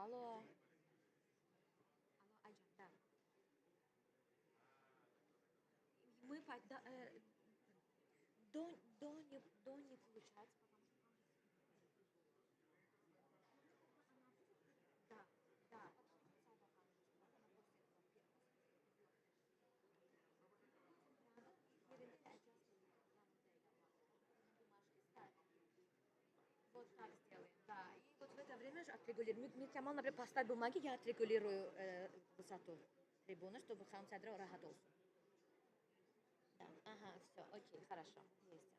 Алло. Алло, Айжан, да. До не получается, потому что да, да, потом специально получится, она после этого yerinde adjustment бумажки ставим. Вот так сделаем, да. И вот в это время же отрегулируем. Митямал, например, поставь бумаги, я отрегулирую высоту трибуны, чтобы сам центр rahat olsun. Да. Ага, все, окей, хорошо. Есть.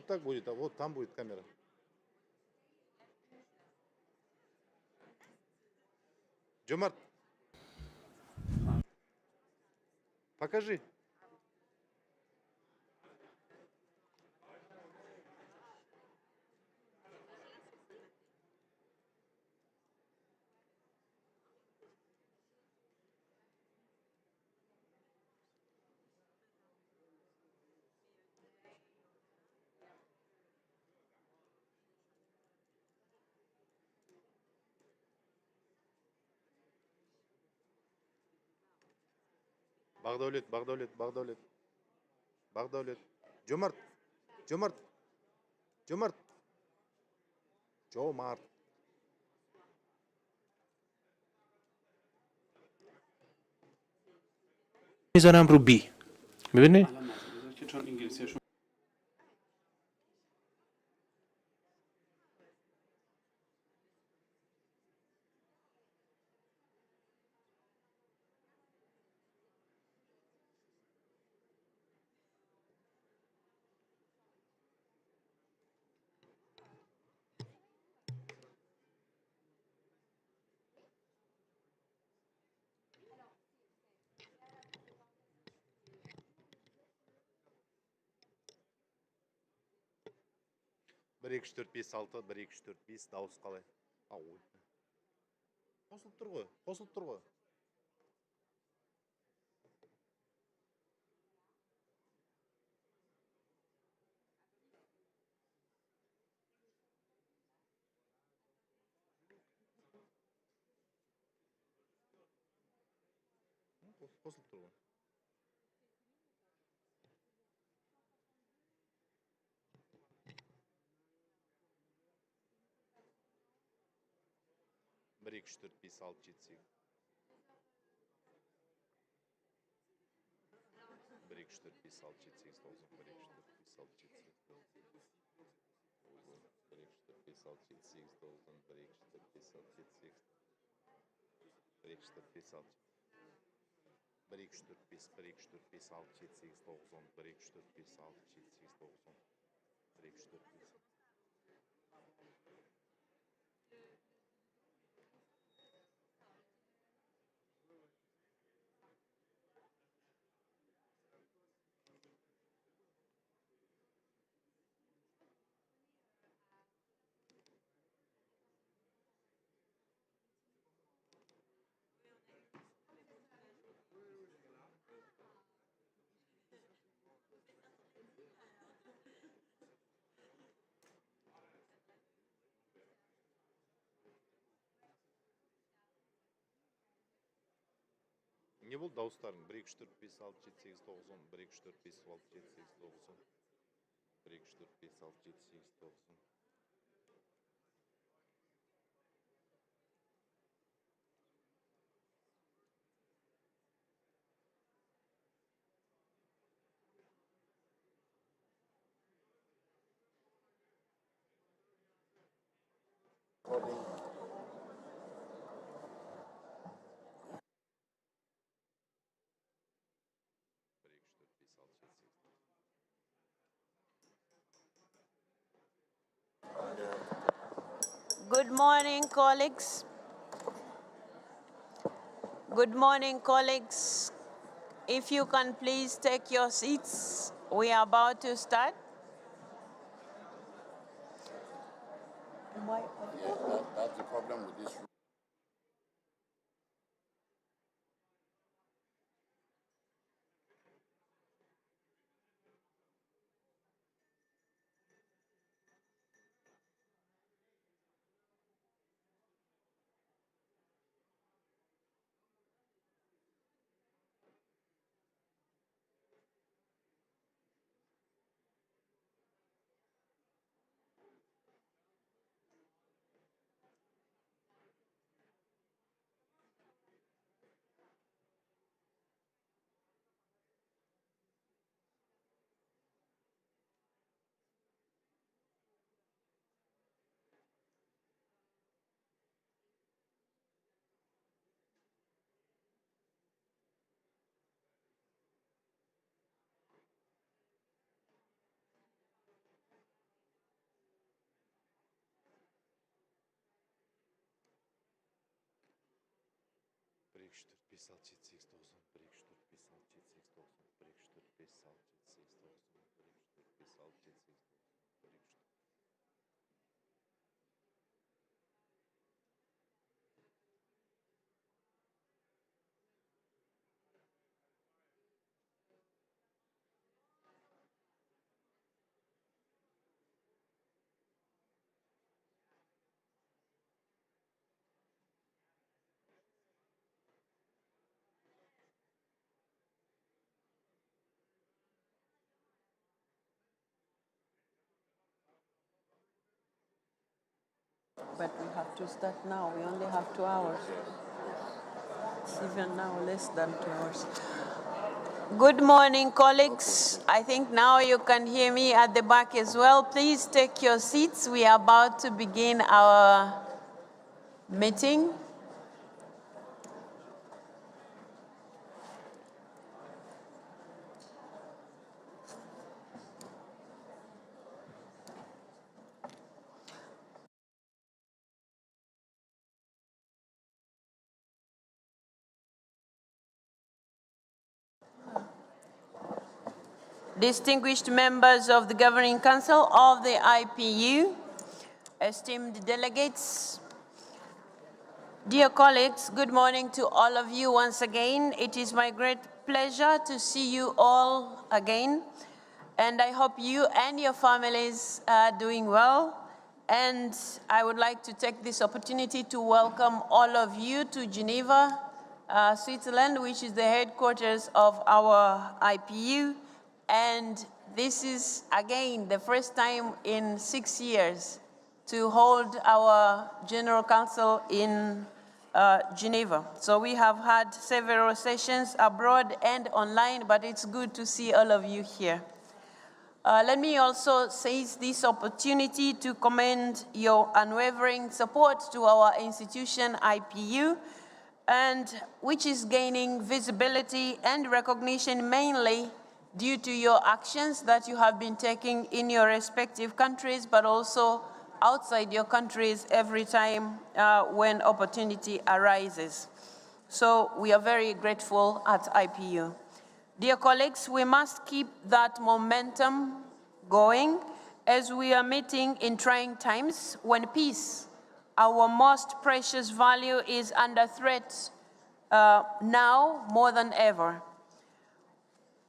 Вот так будет, а вот там будет камера. Жомарт, покажи. Бағдаулет, Бағдаулет, Бағдаулет, Бағдаулет. Жомарт, Жомарт, Жомарт, Жомарт. میذارم رو بی. ببینید چون انگلیسیشون 1, 2, 3, 5, 6, 1, 2, 3, 4, 5, дауыс қалай? Ой. Қосылып тұр ғой, қосылып тұр ғой. Қосылып тұр ғой. Bir, iki, üç, dört, beş, altı, yedi, sekiz. 1, 2, 3, 4, 5, 6, 7, 8, 9, 1, 2, 3, 4, 5, 6, 7, 8, 9. 1, 2, 3, 4, 5, 6, 7, 8, 9, 1, 2, 3, 4, 5, 6, 7, 8. 1, 2, 3, 4, 5, 6. 1, 2, 3, 4, 5, 1, 2, 3, 4, 5, 6, 7, 8, 9, 10. 1, 2, 3, 4, 5, 6, 7, 8, 9, 10. 1, 2, 3, 4, 5. Не болды дауыстарың? 1, 2, 3, 4, 5, 6, 7, 8, 9, 10. 1, 2, 3, 4, 5, 6, 7, 8, 9, 10. 1, 2, 3, 4, 5, 6, 7, 8, 9, 10. Good morning, colleagues. Good morning, colleagues. If you can please take your seats, we are about to start. Yeah, that's the problem with this room. Bir, iki, üç, dört, beş, altı, yedi, sekiz, dokuz, on. 1, 2, 3, 4, 5, 6, 7, 8, 9, 10. 1, 2, 3, 4, 5, 6, 7, 8, 9, 10. 1, 2, 3, 4, 5, 6, 7, 8, 9, 10. 1, 2, 3, 4. But we have to start now. We only have 2 hours. It's even now less than 2 hours. Good morning, colleagues. I think now you can hear me at the back as well. Please take your seats. We are about to begin our meeting. Distinguished members of the Governing Council of the IPU, esteemed delegates, dear colleagues, good morning to all of you once again. It is my great pleasure to see you all again, and I hope you and your families are doing well. And I would like to take this opportunity to welcome all of you to Geneva, Switzerland, which is the headquarters of our IPU. And this is, again, the first time in 6 years to hold our General Council in Geneva. So we have had several sessions abroad and online, but it's good to see all of you here. Let me also seize this opportunity to commend your unwavering support to our institution, IPU, and which is gaining visibility and recognition mainly due to your actions that you have been taking in your respective countries, but also outside your countries every time when opportunity arises. So we are very grateful at IPU. Dear colleagues, we must keep that momentum going as we are meeting in trying times when peace, our most precious value, is under threat now more than ever.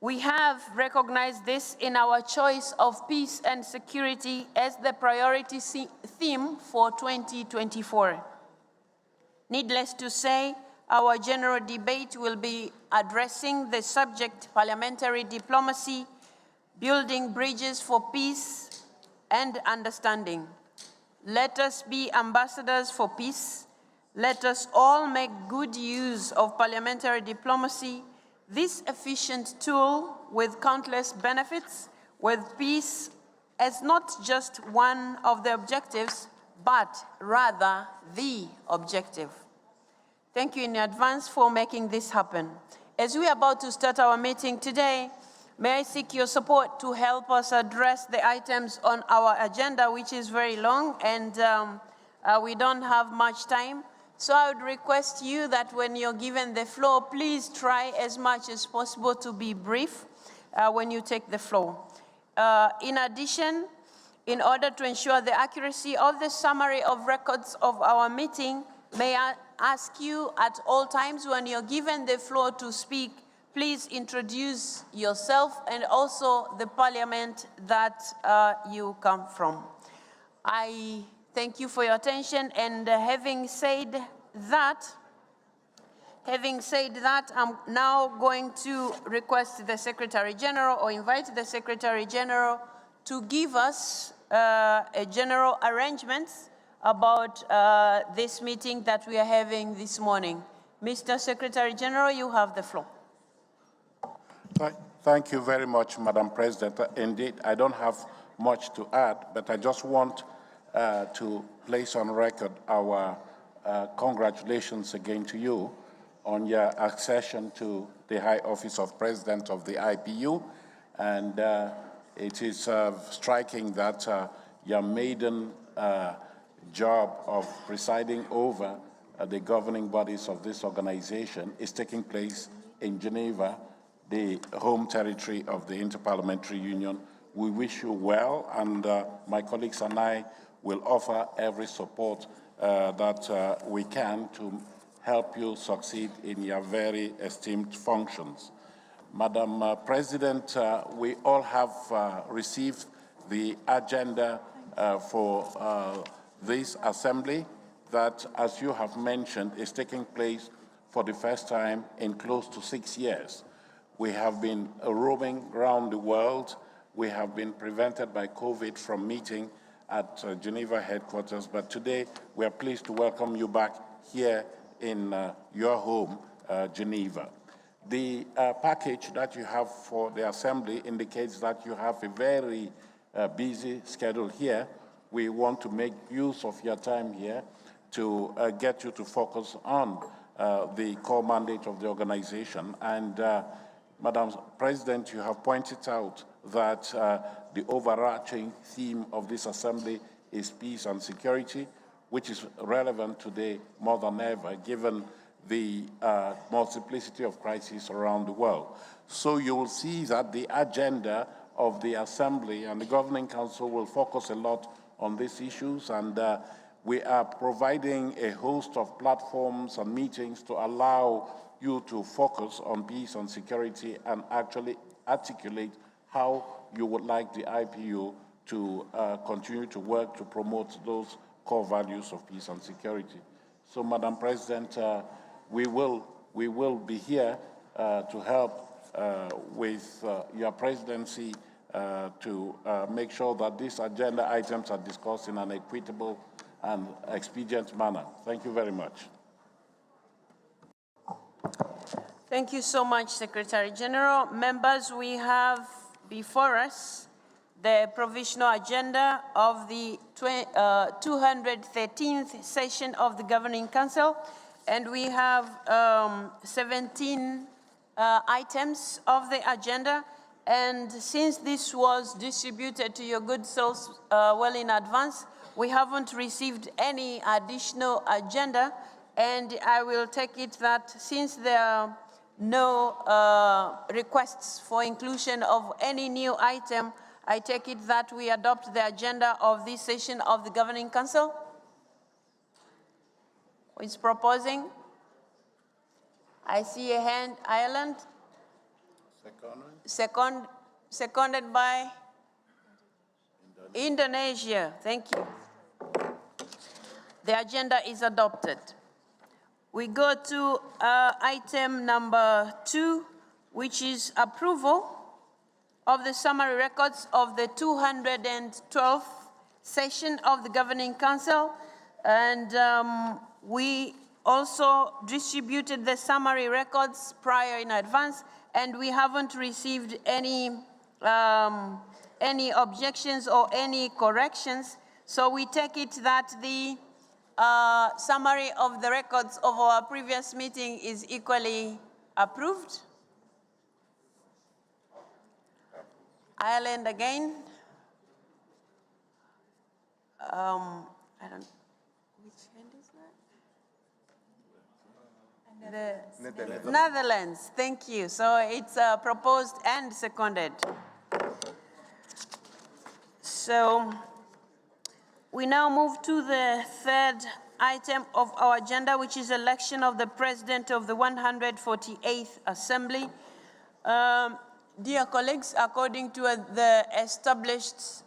We have recognized this in our choice of peace and security as the priority theme for 2024. Needless to say, our general debate will be addressing the subject parliamentary diplomacy, building bridges for peace and understanding. Let us be ambassadors for peace. Let us all make good use of parliamentary diplomacy, this efficient tool with countless benefits, with peace as not just one of the objectives, but rather the objective. Thank you in advance for making this happen. As we are about to start our meeting today, may I seek your support to help us address the items on our agenda, which is very long, and we don't have much time. So I would request you that when you're given the floor, please try as much as possible to be brief when you take the floor. In addition, in order to ensure the accuracy of the summary of records of our meeting, may I ask you at all times when you're given the floor to speak, please introduce yourself and also the parliament that you come from. I thank you for your attention, and having said that, I'm now going to request the Secretary General or invite the Secretary General to give us a general arrangement about this meeting that we are having this morning. Mr. Secretary General, you have the floor. Thank you very much, Madam President. Indeed, I don't have much to add, but I just want to place on record our congratulations again to you on your accession to the High Office of President of the IPU. And it is striking that your maiden job of presiding over the governing bodies of this organization is taking place in Geneva, the home territory of the Inter-Parliamentary Union. We wish you well, and my colleagues and I will offer every support that we can to help you succeed in your very esteemed functions. Madam President, we all have received the agenda for this assembly that, as you have mentioned, is taking place for the first time in close to 6 years. We have been roaming around the world. We have been prevented by COVID from meeting at Geneva headquarters, but today we are pleased to welcome you back here in your home, Geneva. The package that you have for the assembly indicates that you have a very busy schedule here. We want to make use of your time here to get you to focus on the core mandate of the organization. And Madam President, you have pointed out that the overarching theme of this assembly is peace and security, which is relevant today more than ever, given the multiplicity of crises around the world. So you will see that the agenda of the Assembly and the Governing Council will focus a lot on these issues, and we are providing a host of platforms and meetings to allow you to focus on peace and security and actually articulate how you would like the IPU to continue to work to promote those core values of peace and security. So, Madam President, we will be here to help with your presidency to make sure that these agenda items are discussed in an equitable and expedient manner. Thank you very much. Thank you so much, Secretary General. Members, we have before us the provisional agenda of the 213th session of the Governing Council, and we have 17 items of the agenda. And since this was distributed to your good souls well in advance, we haven't received any additional agenda, and I will take it that since there are no requests for inclusion of any new item, I take it that we adopt the agenda of this session of the Governing Council. Who is proposing? I see a hand. Ireland? Seconded by Indonesia. Thank you. The agenda is adopted. We go to item number 2, which is approval of the summary records of the 212th session of the Governing Council. And we also distributed the summary records prior in advance, and we haven't received any objections or any corrections. So we take it that the summary of the records of our previous meeting is equally approved. Ireland again. I don't. Which hand is that? The Netherlands. Thank you. So it's proposed and seconded. So we now move to the third item of our agenda, which is election of the President of the 148th Assembly. Dear colleagues, according to the established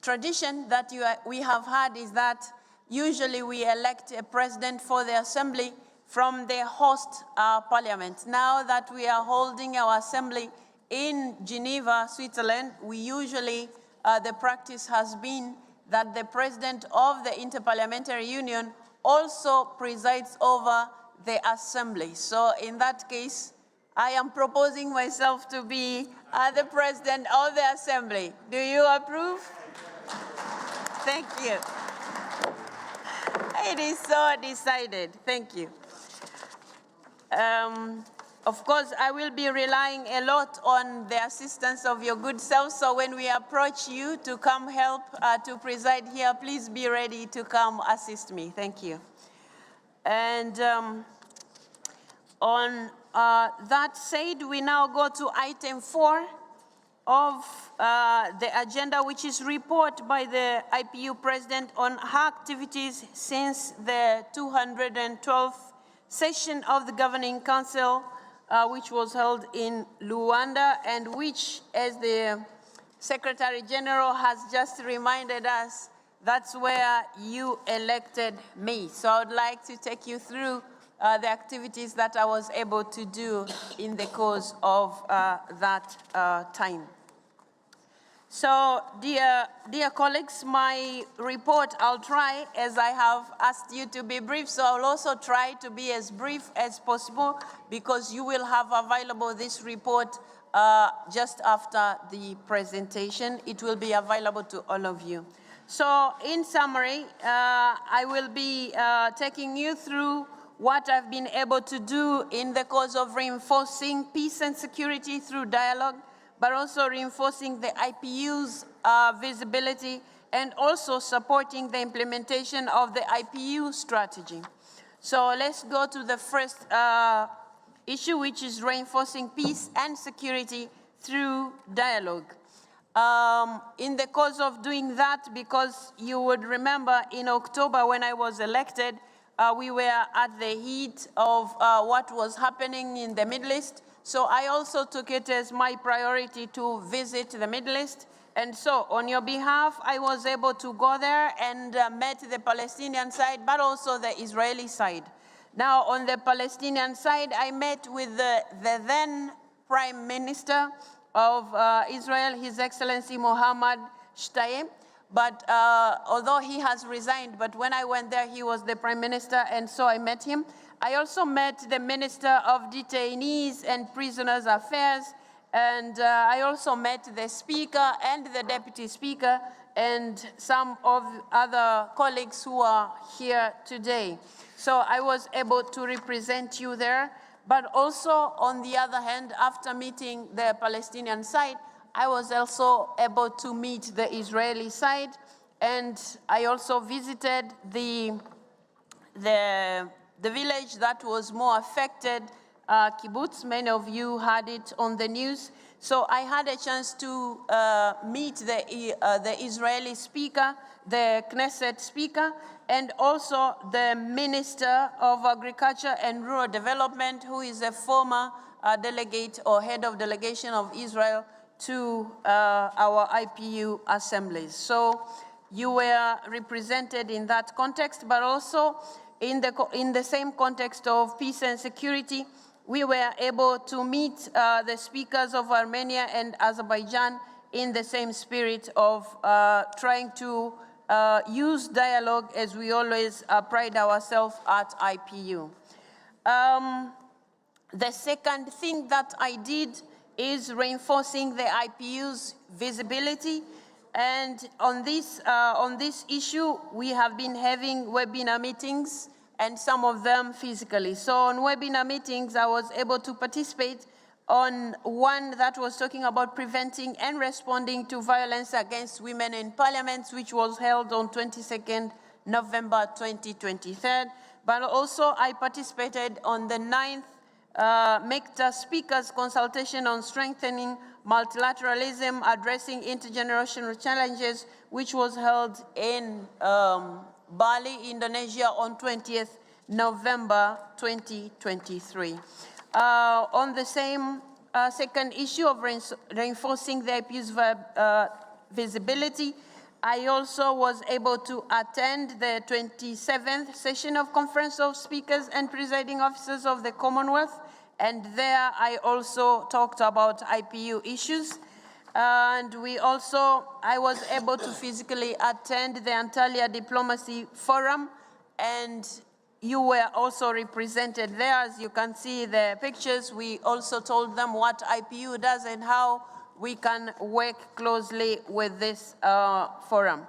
tradition that we have had is that usually we elect a president for the Assembly from the host parliament. Now that we are holding our Assembly in Geneva, Switzerland, we usually, the practice has been that the President of the Inter-Parliamentary Union also presides over the Assembly. So in that case, I am proposing myself to be the President of the Assembly. Do you approve? Thank you. It is so decided. Thank you. Of course, I will be relying a lot on the assistance of your good self. So when we approach you to come help to preside here, please be ready to come assist me. Thank you. And on that said, we now go to item 4 of the agenda, which is report by the IPU President on her activities since the 212th session of the Governing Council, which was held in Luanda, and which, as the Secretary General has just reminded us, that's where you elected me. So I would like to take you through the activities that I was able to do in the course of that time. So, dear colleagues, my report, I'll try, as I have asked you to be brief, so I'll also try to be as brief as possible, because you will have available this report just after the presentation. It will be available to all of you. So, in summary, I will be taking you through what I've been able to do in the course of reinforcing peace and security through dialogue, but also reinforcing the IPU's visibility and also supporting the implementation of the IPU strategy. So let's go to the first issue, which is reinforcing peace and security through dialogue. In the course of doing that, because you would remember in October when I was elected, we were at the heat of what was happening in the Middle East. So I also took it as my priority to visit the Middle East. And so on your behalf, I was able to go there and met the Palestinian side, but also the Israeli side. Now, on the Palestinian side, I met with the then Prime Minister of Israel, His Excellency Mohammed Shtayyeh. But although he has resigned, but when I went there, he was the Prime Minister, and so I met him. I also met the Minister of Detainees and Prisoners Affairs, and I also met the Speaker and the Deputy Speaker and some of other colleagues who are here today. So I was able to represent you there. But also, on the other hand, after meeting the Palestinian side, I was also able to meet the Israeli side, and I also visited the village that was more affected, kibbutz. Many of you had it on the news. So I had a chance to meet the Israeli speaker, the Knesset speaker, and also the Minister of Agriculture and Rural Development, who is a former delegate or head of delegation of Israel to our IPU assemblies. So you were represented in that context, but also in the same context of peace and security, we were able to meet the speakers of Armenia and Azerbaijan in the same spirit of trying to use dialogue, as we always pride ourselves at IPU. The second thing that I did is reinforcing the IPU's visibility. And on this issue, we have been having webinar meetings, and some of them physically. So on webinar meetings, I was able to participate on one that was talking about preventing and responding to violence against women in parliaments, which was held on 22nd November 2023. But also I participated on the 9th MECTA Speakers Consultation on Strengthening Multilateralism, Addressing Intergenerational Challenges, which was held in Bali, Indonesia on 20th November 2023. On the same second issue of reinforcing the IPU's visibility, I also was able to attend the 27th session of Conference of Speakers and Presiding Officers of the Commonwealth, and there I also talked about IPU issues. And I was able to physically attend the Antalya Diplomacy Forum, and you were also represented there. As you can see the pictures, we also told them what IPU does and how we can work closely with this forum.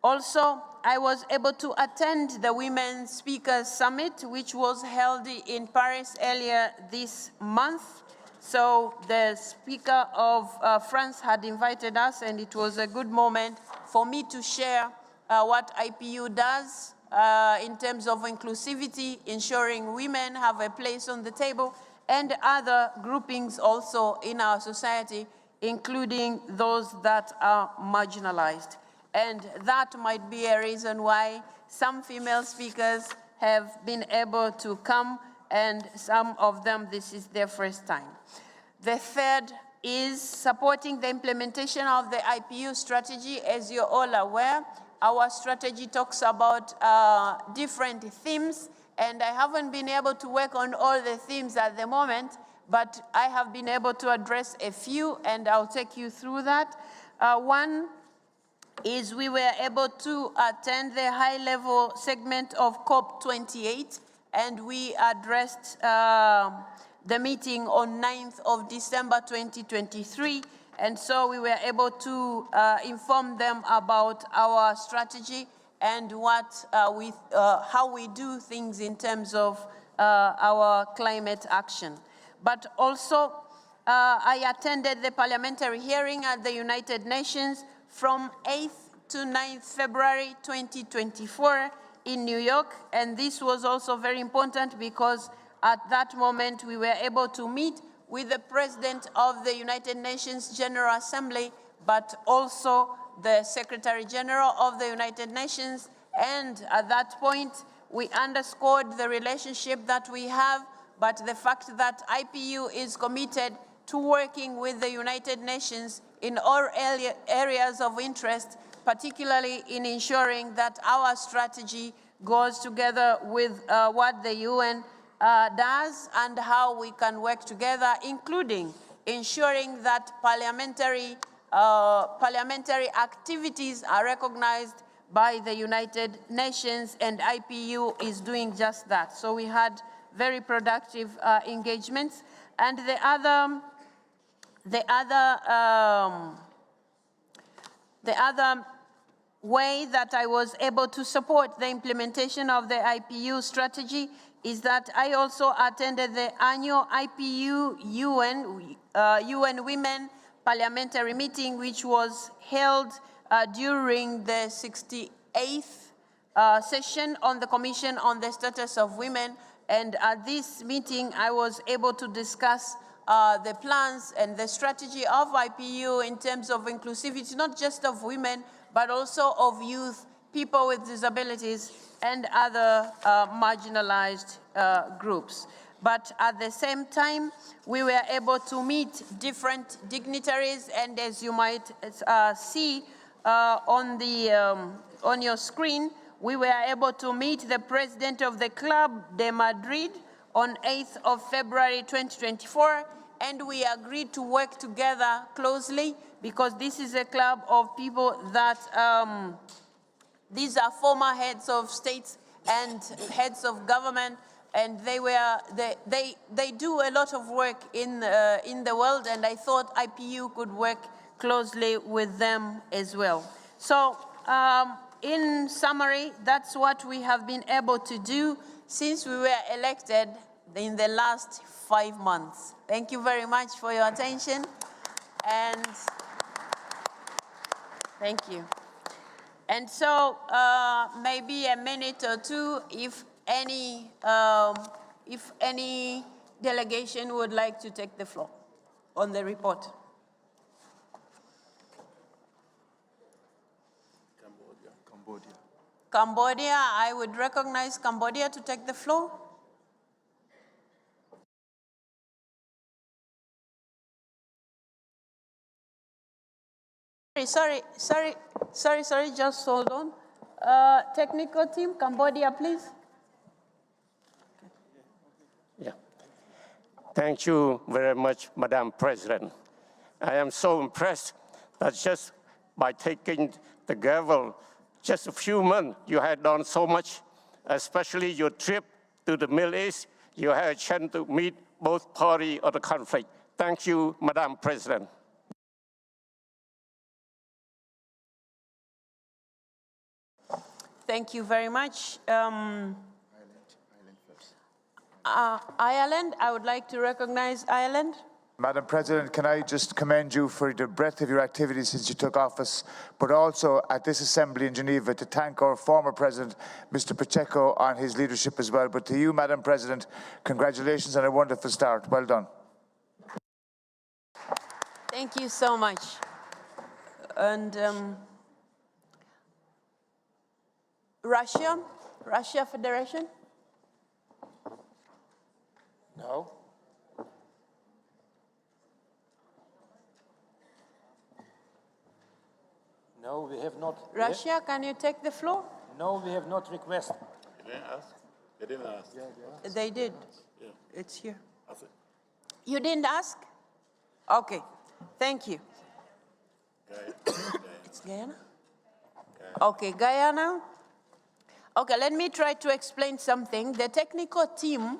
Also, I was able to attend the Women Speakers Summit, which was held in Paris earlier this month. So the Speaker of France had invited us, and it was a good moment for me to share what IPU does in terms of inclusivity, ensuring women have a place on the table, and other groupings also in our society, including those that are marginalized. And that might be a reason why some female speakers have been able to come, and some of them, this is their first time. The third is supporting the implementation of the IPU strategy. As you're all aware, our strategy talks about different themes, and I haven't been able to work on all the themes at the moment, but I have been able to address a few, and I'll take you through that. One is we were able to attend the high-level segment of COP28, and we addressed the meeting on 9th of December 2023, and so we were able to inform them about our strategy and how we do things in terms of our climate action. But also, I attended the parliamentary hearing at the United Nations from 8th to 9th February 2024 in New York, and this was also very important because at that moment we were able to meet with the President of the United Nations General Assembly, but also the Secretary General of the United Nations. And at that point, we underscored the relationship that we have, but the fact that IPU is committed to working with the United Nations in all areas of interest, particularly in ensuring that our strategy goes together with what the UN does and how we can work together, including ensuring that parliamentary activities are recognized by the United Nations, and IPU is doing just that. So we had very productive engagements. And the other way that I was able to support the implementation of the IPU strategy is that I also attended the annual IPU UN Women Parliamentary meeting, which was held during the 68th session on the Commission on the Status of Women. And at this meeting, I was able to discuss the plans and the strategy of IPU in terms of inclusivity, not just of women, but also of youth, people with disabilities, and other marginalized groups. But at the same time, we were able to meet different dignitaries, and as you might see on your screen, we were able to meet the president of the Club de Madrid on 8th of February 2024, and we agreed to work together closely because this is a club of people that, these are former heads of states and heads of government, and they do a lot of work in the world, and I thought IPU could work closely with them as well. So in summary, that's what we have been able to do since we were elected in the last 5 months. Thank you very much for your attention, and thank you. And so maybe a minute or two if any delegation would like to take the floor on the report. Cambodia, I would recognize Cambodia to take the floor. Sorry, just hold on. Technical team, Cambodia, please. Yeah. Thank you very much, Madam President. I am so impressed that just by taking the gavel, just a few months, you had done so much, especially your trip to the Middle East. You had a chance to meet both parties of the conflict. Thank you, Madam President. Thank you very much. Ireland, I would like to recognize Ireland. Madam President, can I just commend you for the breadth of your activities since you took office, but also at this assembly in Geneva to thank our former President, Mr. Pacheco, on his leadership as well. But to you, Madam President, congratulations on a wonderful start. Well done. Thank you so much. And Russia Federation? No. No, we have not. Russia, can you take the floor? No, we have not requested. They didn't ask. They didn't ask. Yeah. They did. Yeah. It's here. That's it. You didn't ask? Okay. Thank you. It's Guyana? Okay, Guyana. Okay, let me try to explain something. The technical team,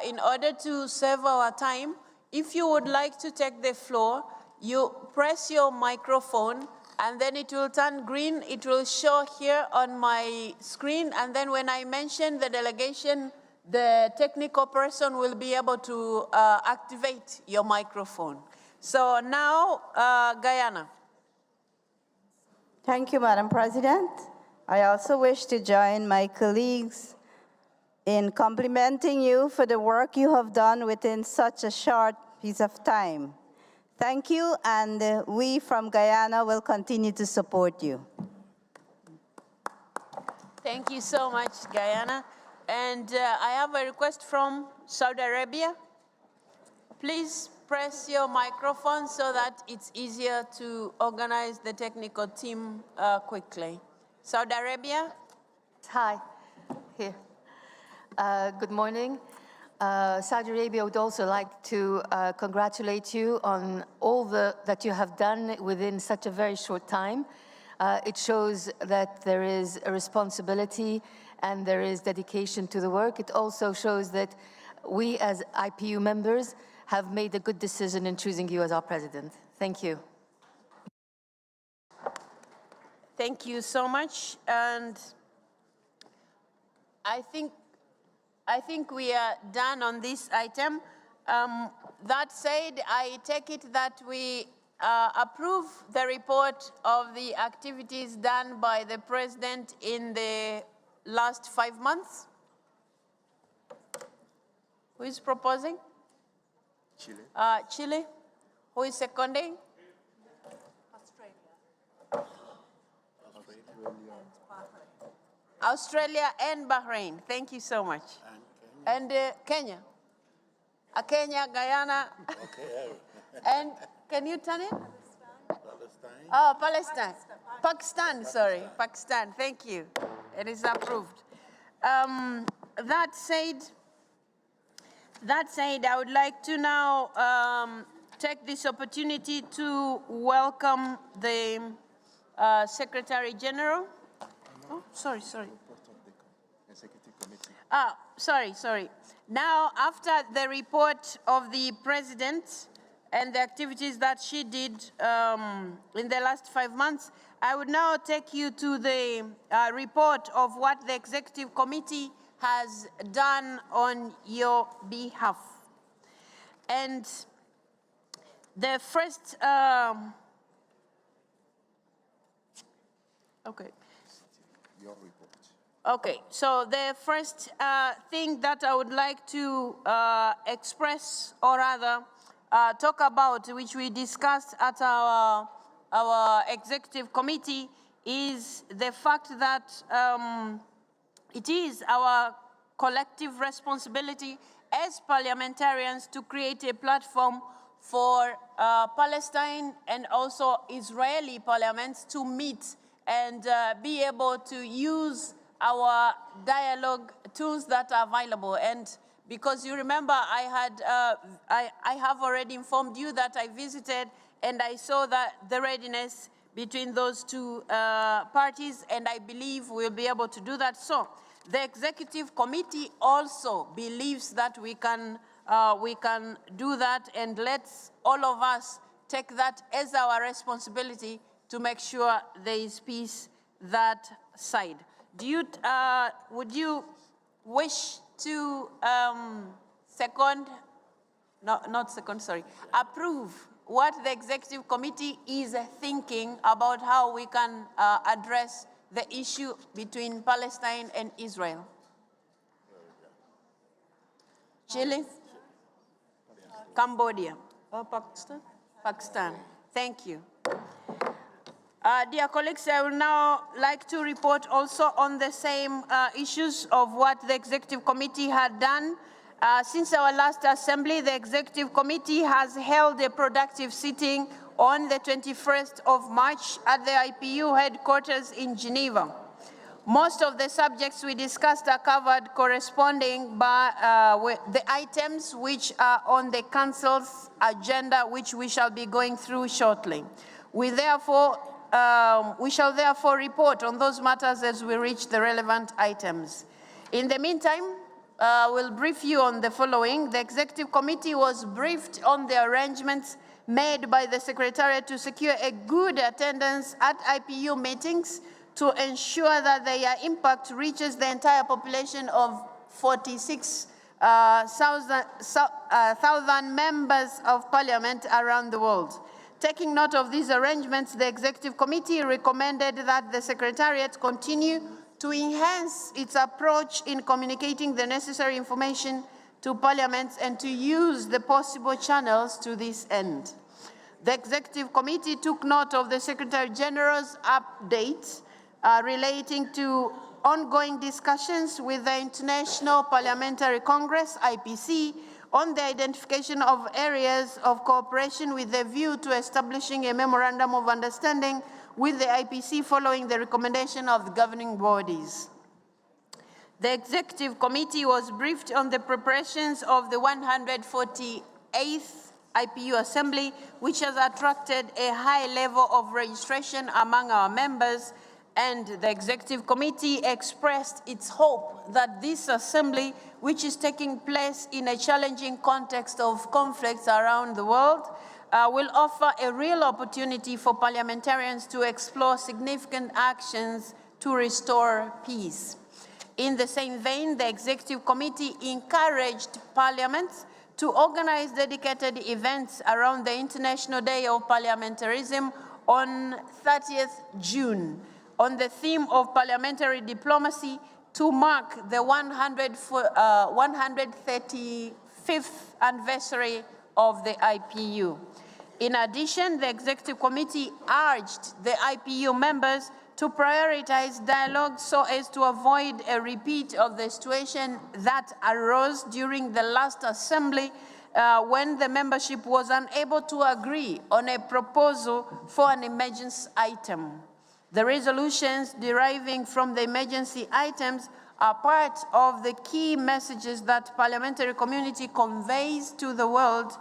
in order to save our time, if you would like to take the floor, you press your microphone, and then it will turn green. It will show here on my screen, and then when I mention the delegation, the technical person will be able to activate your microphone. So now, Guyana. Thank you, Madam President. I also wish to join my colleagues in complimenting you for the work you have done within such a short piece of time. Thank you, and we from Guyana will continue to support you. Thank you so much, Guyana. And I have a request from Saudi Arabia. Please press your microphone so that it's easier to organize the technical team quickly. Saudi Arabia? Hi, here. Good morning. Saudi Arabia would also like to congratulate you on all that you have done within such a very short time. It shows that there is a responsibility and there is dedication to the work. It also shows that we as IPU members have made a good decision in choosing you as our president. Thank you. Thank you so much. And I think we are done on this item. That said, I take it that we approve the report of the activities done by the President in the last 5 months. Who is proposing? Chile. Chile. Who is seconding? Australia and Bahrain. Thank you so much. And Kenya. Kenya, Guyana. Okay. And can you turn it? Palestine. Oh, Palestine. Pakistan, sorry. Pakistan. Thank you. It is approved. That said, I would like to now take this opportunity to welcome the Secretary General. Oh, sorry. Sorry. Now, after the report of the President and the activities that she did in the last 5 months, I would now take you to the report of what the Executive Committee has done on your behalf. And the first, okay. Your report. Okay, so the first thing that I would like to express, or rather talk about, which we discussed at our executive committee, is the fact that it is our collective responsibility as parliamentarians to create a platform for Palestine and also Israeli parliaments to meet and be able to use our dialogue tools that are available. And because you remember, I have already informed you that I visited and I saw that the readiness between those two parties, and I believe we'll be able to do that. So the executive committee also believes that we can do that, and let's all of us take that as our responsibility to make sure there is peace that side. Would you wish to approve what the executive committee is thinking about how we can address the issue between Palestine and Israel? Chile? Cambodia? Or Pakistan? Pakistan. Thank you. Dear colleagues, I would now like to report also on the same issues of what the Executive Committee had done. Since our last assembly, the Executive Committee has held a productive sitting on the 21st of March at the IPU headquarters in Geneva. Most of the subjects we discussed are covered corresponding by the items which are on the Council's agenda, which we shall be going through shortly. We shall therefore report on those matters as we reach the relevant items. In the meantime, we'll brief you on the following. The Executive Committee was briefed on the arrangements made by the Secretariat to secure a good attendance at IPU meetings to ensure that their impact reaches the entire population of 46,000 members of Parliament around the world. Taking note of these arrangements, the Executive Committee recommended that the Secretariat continue to enhance its approach in communicating the necessary information to parliaments and to use the possible channels to this end. The Executive Committee took note of the Secretary General's update relating to ongoing discussions with the International Parliamentary Congress, IPC, on the identification of areas of cooperation with a view to establishing a memorandum of understanding with the IPC following the recommendation of the governing bodies. The Executive Committee was briefed on the preparations of the 148th IPU Assembly, which has attracted a high level of registration among our members, and the Executive Committee expressed its hope that this assembly, which is taking place in a challenging context of conflicts around the world, will offer a real opportunity for parliamentarians to explore significant actions to restore peace. In the same vein, the Executive Committee encouraged parliaments to organize dedicated events around the International Day of Parliamentarism on 30th June on the theme of parliamentary diplomacy to mark the 135th anniversary of the IPU. In addition, the Executive Committee urged the IPU members to prioritize dialogue so as to avoid a repeat of the situation that arose during the last assembly when the membership was unable to agree on a proposal for an emergency item. The resolutions deriving from the emergency items are part of the key messages that parliamentary community conveys to the world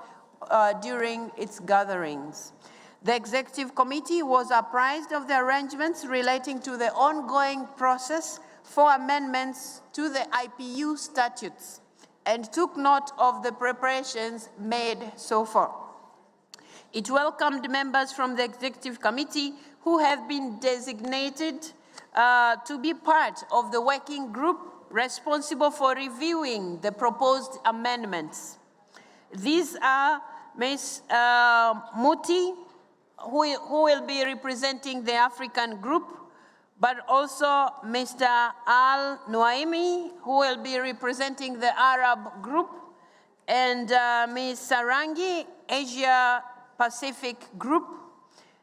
during its gatherings. The Executive Committee was apprised of the arrangements relating to the ongoing process for amendments to the IPU statutes and took note of the preparations made so far. It welcomed members from the Executive Committee who have been designated to be part of the working group responsible for reviewing the proposed amendments. These are Ms. Muti, who will be representing the African group, but also Mr. Al-Nuaimi, who will be representing the Arab group, and Ms. Sarangi, Asia Pacific group,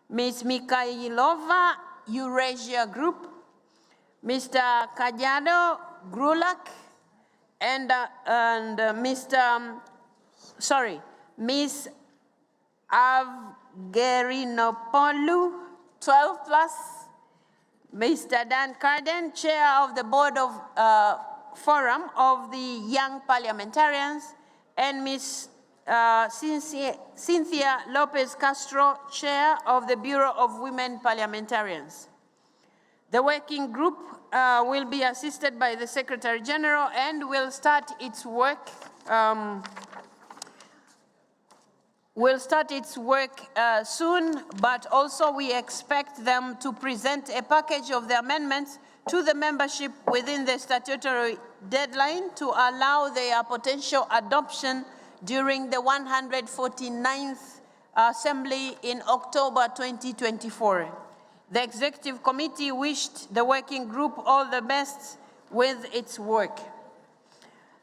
Ms. Mikhailova, Eurasia group, Mr. Kajado, Grulak, and Ms. Avgerinopoulou, 12+, Mr. Dan Carden, Chair of the Board of Forum of the Young Parliamentarians, and Ms. Cynthia Lopez Castro, Chair of the Bureau of Women Parliamentarians. The working group will be assisted by the Secretary General and will start its work soon, but also we expect them to present a package of the amendments to the membership within the statutory deadline to allow their potential adoption during the 149th Assembly in October 2024. The Executive Committee wished the working group all the best with its work.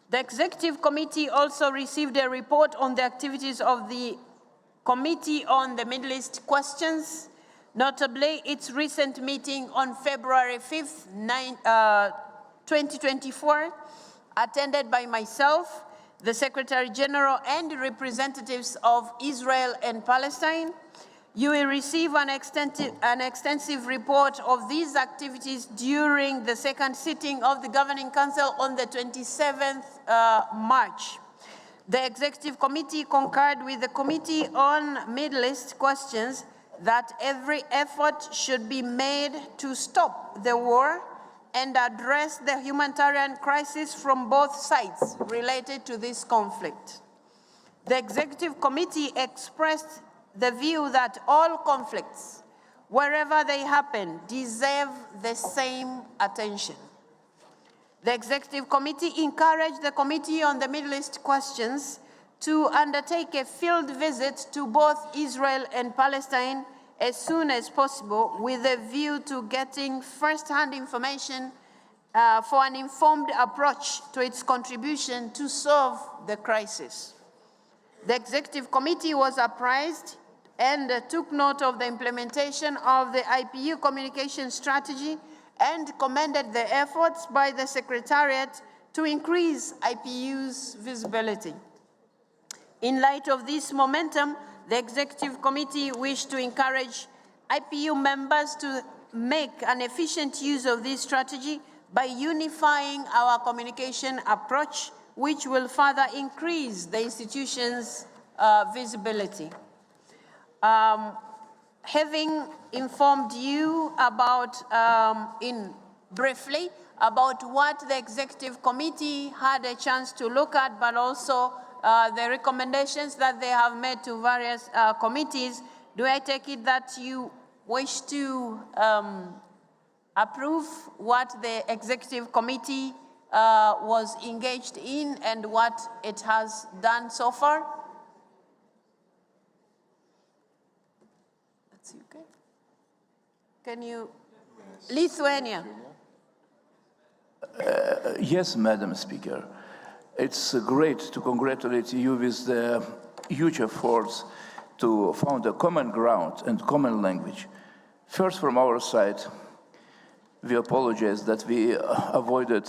The Executive Committee also received a report on the activities of the Committee on the Middle East Questions, notably its recent meeting on February 5th, 2024, attended by myself, the Secretary General, and representatives of Israel and Palestine. You will receive an extensive report of these activities during the second sitting of the Governing Council on the 27th March. The Executive Committee concurred with the Committee on Middle East Questions that every effort should be made to stop the war and address the humanitarian crisis from both sides related to this conflict. The Executive Committee expressed the view that all conflicts, wherever they happen, deserve the same attention. The Executive Committee encouraged the Committee on the Middle East Questions to undertake a field visit to both Israel and Palestine as soon as possible with a view to getting first-hand information for an informed approach to its contribution to solve the crisis. The Executive Committee was apprised and took note of the implementation of the IPU communication strategy and commended the efforts by the Secretariat to increase IPU's visibility. In light of this momentum, the Executive Committee wished to encourage IPU members to make an efficient use of this strategy by unifying our communication approach, which will further increase the institution's visibility. Having informed you about, briefly, about what the Executive Committee had a chance to look at, but also the recommendations that they have made to various committees, do I take it that you wish to approve what the Executive Committee was engaged in and what it has done so far? That's okay. Can you? Lithuania. Yes, Madam Speaker. It's great to congratulate you with the huge efforts to found a common ground and common language. First, from our side, we apologize that we avoided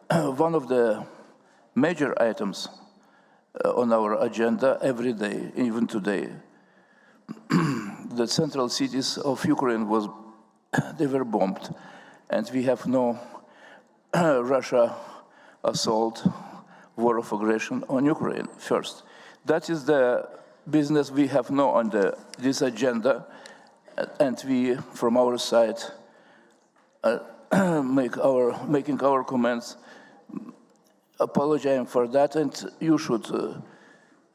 one of the major items on our agenda every day, even today. The central cities of Ukraine they were bombed, and we have no Russia assault, war of aggression on Ukraine first. That is the business we have no on this agenda, and we, from our side, making our comments, apologizing for that, and you should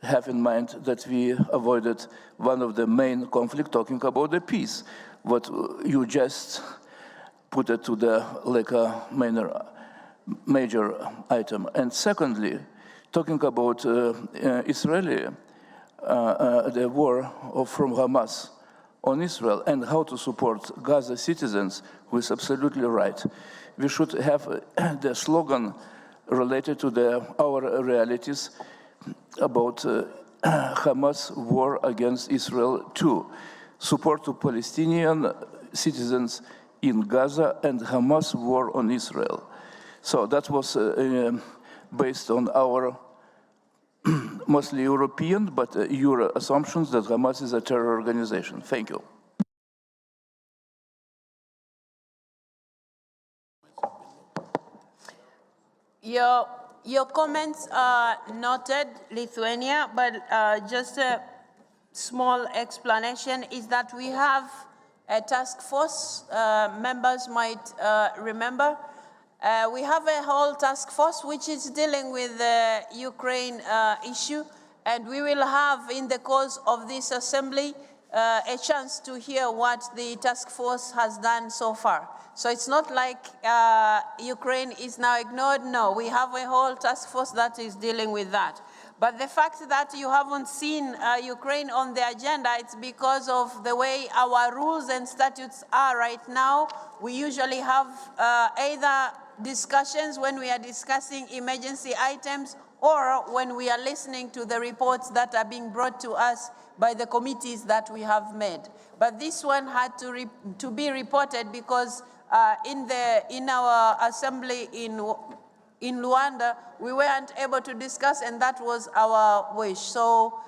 have in mind that we avoided one of the main conflict, talking about the peace. What you just put it to the like a major item. And secondly, talking about Israeli, the war from Hamas on Israel and how to support Gaza citizens, who is absolutely right. We should have the slogan related to our realities about Hamas war against Israel too. Support to Palestinian citizens in Gaza and Hamas war on Israel. So that was based on our mostly European, but Euro assumptions that Hamas is a terror organization. Thank you. Your comments are noted, Lithuania, but just a small explanation is that we have a task force, members might remember. We have a whole task force which is dealing with the Ukraine issue, and we will have in the course of this assembly a chance to hear what the task force has done so far. So it's not like Ukraine is now ignored. No, we have a whole task force that is dealing with that. But the fact that you haven't seen Ukraine on the agenda, it's because of the way our rules and statutes are right now. We usually have either discussions when we are discussing emergency items or when we are listening to the reports that are being brought to us by the committees that we have made. But this one had to be reported because in our assembly in Luanda, we weren't able to discuss, and that was our wish. So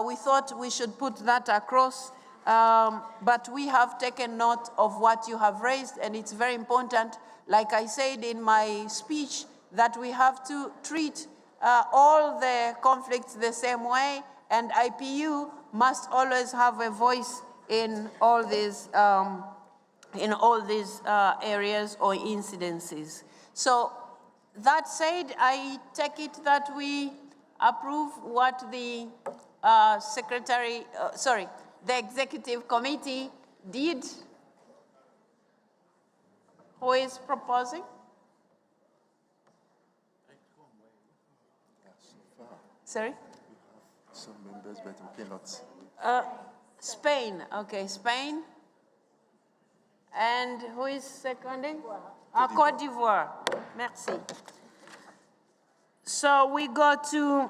we thought we should put that across, but we have taken note of what you have raised, and it's very important, like I said in my speech, that we have to treat all the conflicts the same way, and IPU must always have a voice in all these areas or incidences. So that said, I take it that we approve what the the Executive Committee did. Who is proposing? Sorry? Some members, but we cannot. Spain, okay, Spain. And who is seconding? Côte d'Ivoire. Merci. So we go to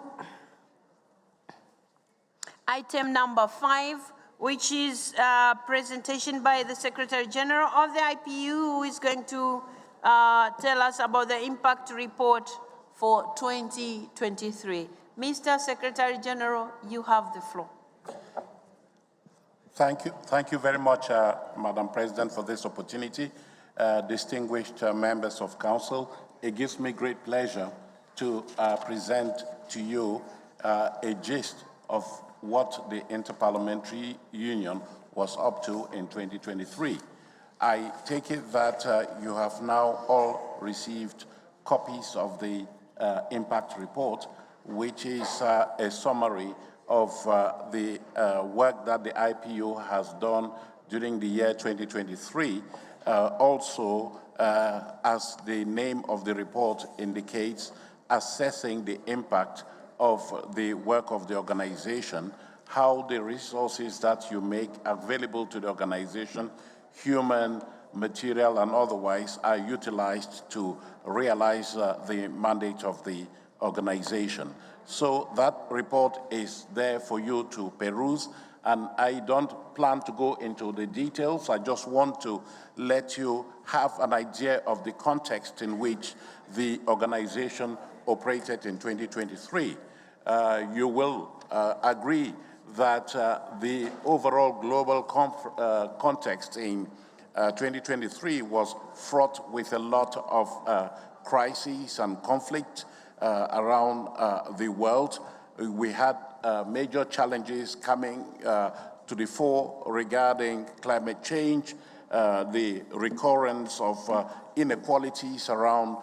item number 5, which is a presentation by the Secretary General of the IPU, who is going to tell us about the impact report for 2023. Mr. Secretary General, you have the floor. Thank you very much, Madam President, for this opportunity. Distinguished members of Council, it gives me great pleasure to present to you a gist of what the Inter-Parliamentary Union was up to in 2023. I take it that you have now all received copies of the impact report, which is a summary of the work that the IPU has done during the year 2023. Also, as the name of the report indicates, assessing the impact of the work of the organization, how the resources that you make available to the organization, human, material, and otherwise, are utilized to realize the mandate of the organization. So that report is there for you to peruse, and I don't plan to go into the details. I just want to let you have an idea of the context in which the organization operated in 2023. You will agree that the overall global context in 2023 was fraught with a lot of crises and conflict around the world. We had major challenges coming to the fore regarding climate change, the recurrence of inequalities around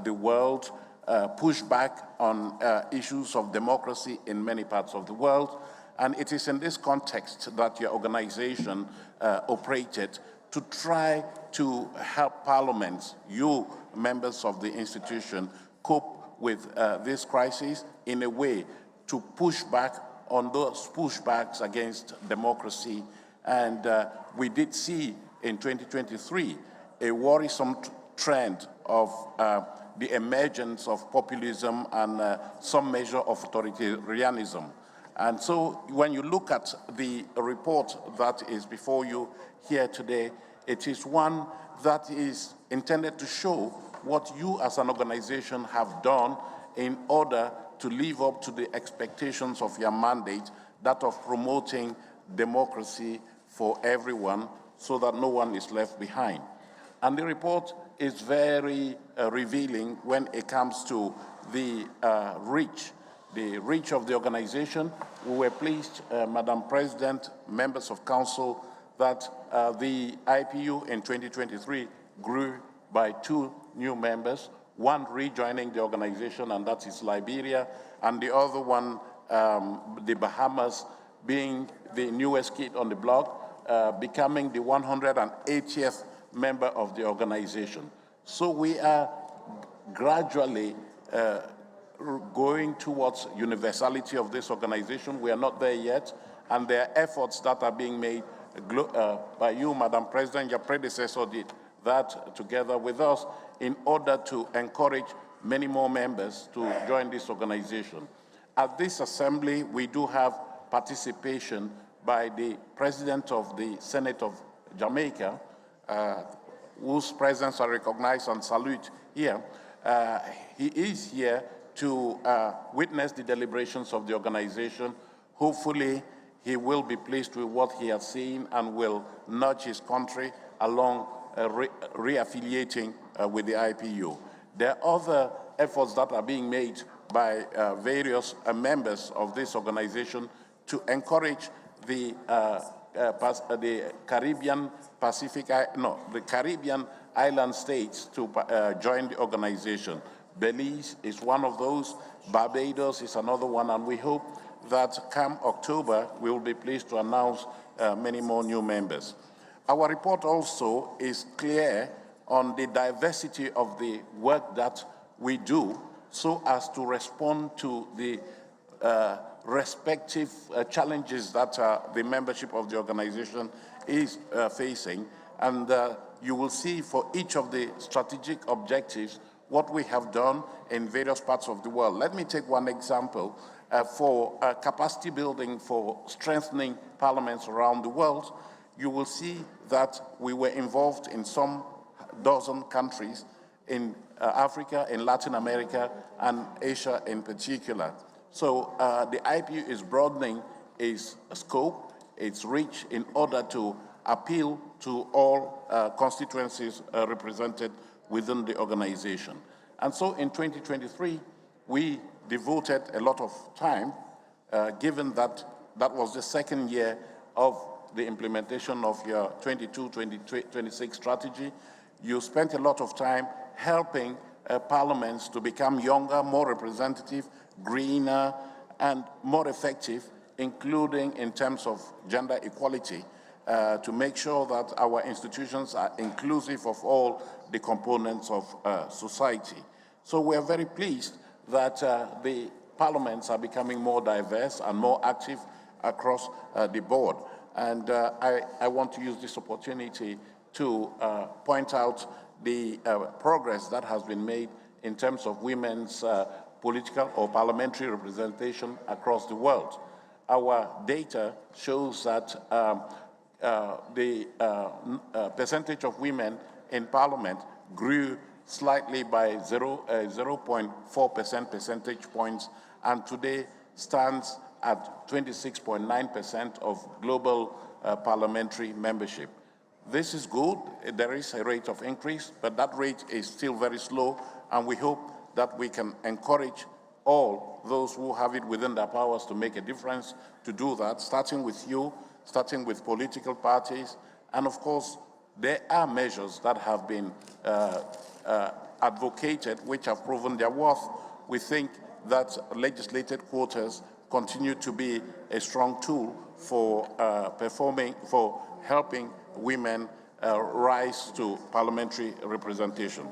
the world, pushback on issues of democracy in many parts of the world. And it is in this context that your organization operated to try to help parliaments, you members of the institution, cope with this crisis in a way to push back on those pushbacks against democracy. And we did see in 2023 a worrisome trend of the emergence of populism and some measure of authoritarianism. And so when you look at the report that is before you here today, it is one that is intended to show what you as an organization have done in order to live up to the expectations of your mandate, that of promoting democracy for everyone so that no one is left behind. And the report is very revealing when it comes to the reach of the organization. We were pleased, Madam President, members of Council, that the IPU in 2023 grew by 2 new members, one rejoining the organization, and that is Liberia, and the other one, the Bahamas, being the newest kid on the block, becoming the 180th member of the organization. So we are gradually going towards universality of this organization. We are not there yet, and there are efforts that are being made by you, Madam President. Your predecessor did that together with us in order to encourage many more members to join this organization. At this assembly, we do have participation by the President of the Senate of Jamaica, whose presence I recognize and salute here. He is here to witness the deliberations of the organization. Hopefully, he will be pleased with what he has seen and will nudge his country along reaffiliating with the IPU. There are other efforts that are being made by various members of this organization to encourage the Caribbean island states to join the organization. Belize is one of those, Barbados is another one, and we hope that come October, we will be pleased to announce many more new members. Our report also is clear on the diversity of the work that we do so as to respond to the respective challenges that the membership of the organization is facing. And you will see for each of the strategic objectives, what we have done in various parts of the world. Let me take one example for capacity building for strengthening parliaments around the world. You will see that we were involved in some dozen countries in Africa, in Latin America, and Asia in particular. So the IPU is broadening its scope, its reach, in order to appeal to all constituencies represented within the organization. And so in 2023, we devoted a lot of time, given that that was the second year of the implementation of your 22-26 strategy. You spent a lot of time helping parliaments to become younger, more representative, greener, and more effective, including in terms of gender equality, to make sure that our institutions are inclusive of all the components of society. So we are very pleased that the parliaments are becoming more diverse and more active across the board. And I want to use this opportunity to point out the progress that has been made in terms of women's political or parliamentary representation across the world. Our data shows that the percentage of women in parliament grew slightly by 0.4 percentage points, and today stands at 26.9% of global parliamentary membership. This is good. There is a rate of increase, but that rate is still very slow, and we hope that we can encourage all those who have it within their powers to make a difference to do that, starting with you, starting with political parties. And of course, there are measures that have been advocated which have proven their worth. We think that legislated quotas continue to be a strong tool for helping women rise to parliamentary representation.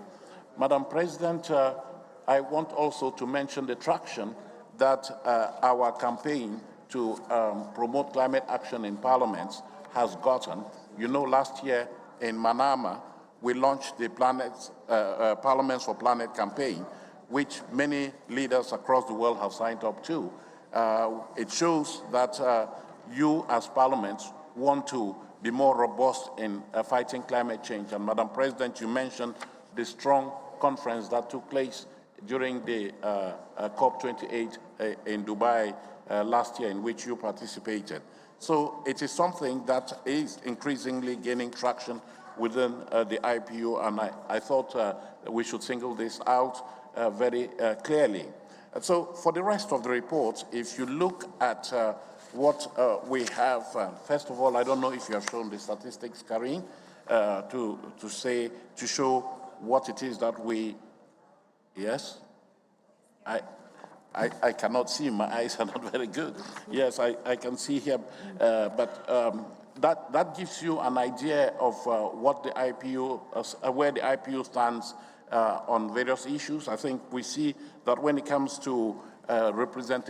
Madam President, I want also to mention the traction that our campaign to promote climate action in parliaments has gotten. You know, last year in Manama, we launched the Parliaments for Planet campaign, which many leaders across the world have signed up to. It shows that you as parliaments want to be more robust in fighting climate change. And Madam President, you mentioned the strong conference that took place during the COP28 in Dubai last year, in which you participated. So it is something that is increasingly gaining traction within the IPU, and I thought we should single this out very clearly. And so for the rest of the report, if you look at what we have, first of all, I don't know if you have shown the statistics, Karine, to show what it is that we, yes? I cannot see, my eyes are not very good. Yes, I can see here, but that gives you an idea of what the IPU, where the IPU stands on various issues. I think we see that when it comes to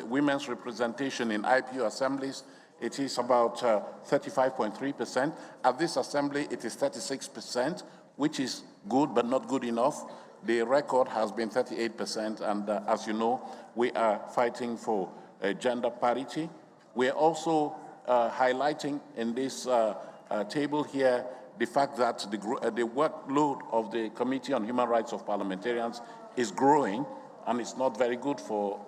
women's representation in IPU assemblies, it is about 35.3%. At this assembly, it is 36%, which is good but not good enough. The record has been 38%, and as you know, we are fighting for gender parity. We are also highlighting in this table here the fact that the workload of the Committee on Human Rights of Parliamentarians is growing, and it's not very good for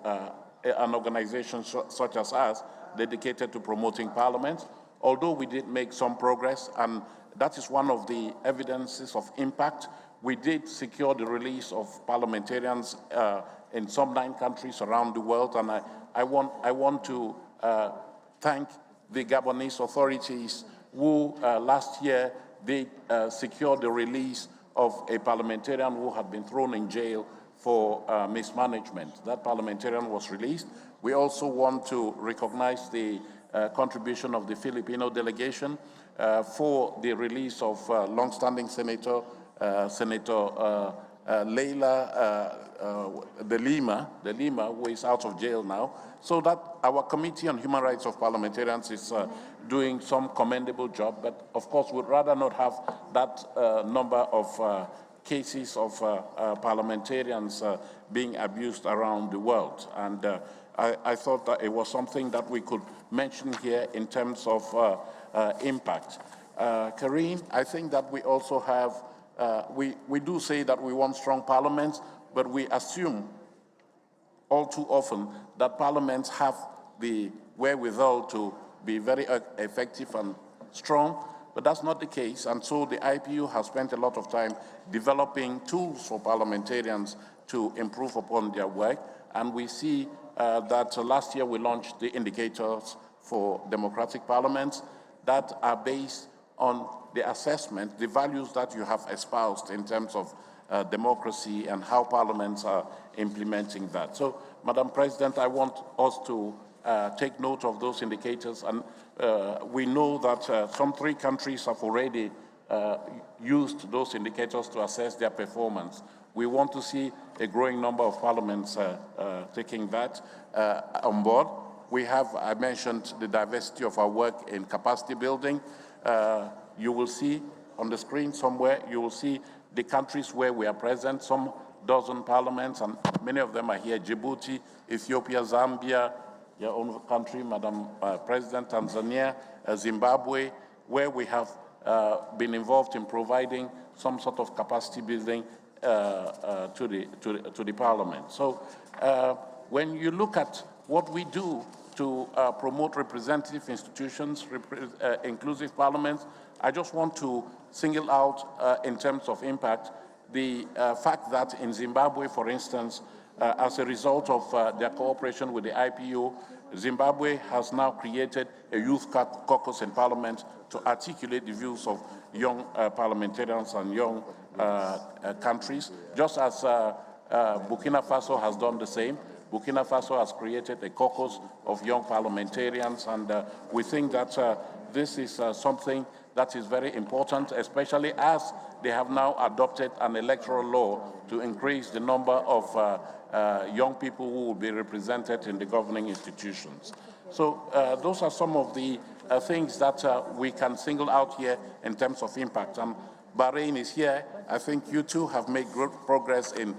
an organization such as us dedicated to promoting parliament, although we did make some progress, and that is one of the evidences of impact. We did secure the release of parliamentarians in some 9 countries around the world, and I want to thank the Gabonese authorities who last year they secured the release of a parliamentarian who had been thrown in jail for mismanagement. That parliamentarian was released. We also want to recognize the contribution of the Filipino delegation for the release of long-standing Senator Leila De Lima, who is out of jail now, so that our Committee on Human Rights of Parliamentarians is doing some commendable job, but of course we'd rather not have that number of cases of parliamentarians being abused around the world. And I thought that it was something that we could mention here in terms of impact. Karine, I think that we also have, we do say that we want strong parliaments, but we assume all too often that parliaments have the wherewithal to be very effective and strong, but that's not the case. And so the IPU has spent a lot of time developing tools for parliamentarians to improve upon their work. And we see that last year we launched the indicators for democratic parliaments that are based on the assessment, the values that you have espoused in terms of democracy and how parliaments are implementing that. So, Madam President, I want us to take note of those indicators, and we know that some 3 countries have already used those indicators to assess their performance. We want to see a growing number of parliaments taking that on board. We have, I mentioned, the diversity of our work in capacity building. You will see on the screen somewhere, you will see the countries where we are present, some dozen parliaments, and many of them are here: Djibouti, Ethiopia, Zambia, your own country, Madam President, Tanzania, Zimbabwe, where we have been involved in providing some sort of capacity building to the parliament. So when you look at what we do to promote representative institutions, inclusive parliaments, I just want to single out in terms of impact the fact that in Zimbabwe, for instance, as a result of their cooperation with the IPU, Zimbabwe has now created a youth caucus in parliament to articulate the views of young parliamentarians and young countries, just as Burkina Faso has done the same. Burkina Faso has created a caucus of young parliamentarians, and we think that this is something that is very important, especially as they have now adopted an electoral law to increase the number of young people who will be represented in the governing institutions. So those are some of the things that we can single out here in terms of impact. Bahrain is here. I think you too have made good progress in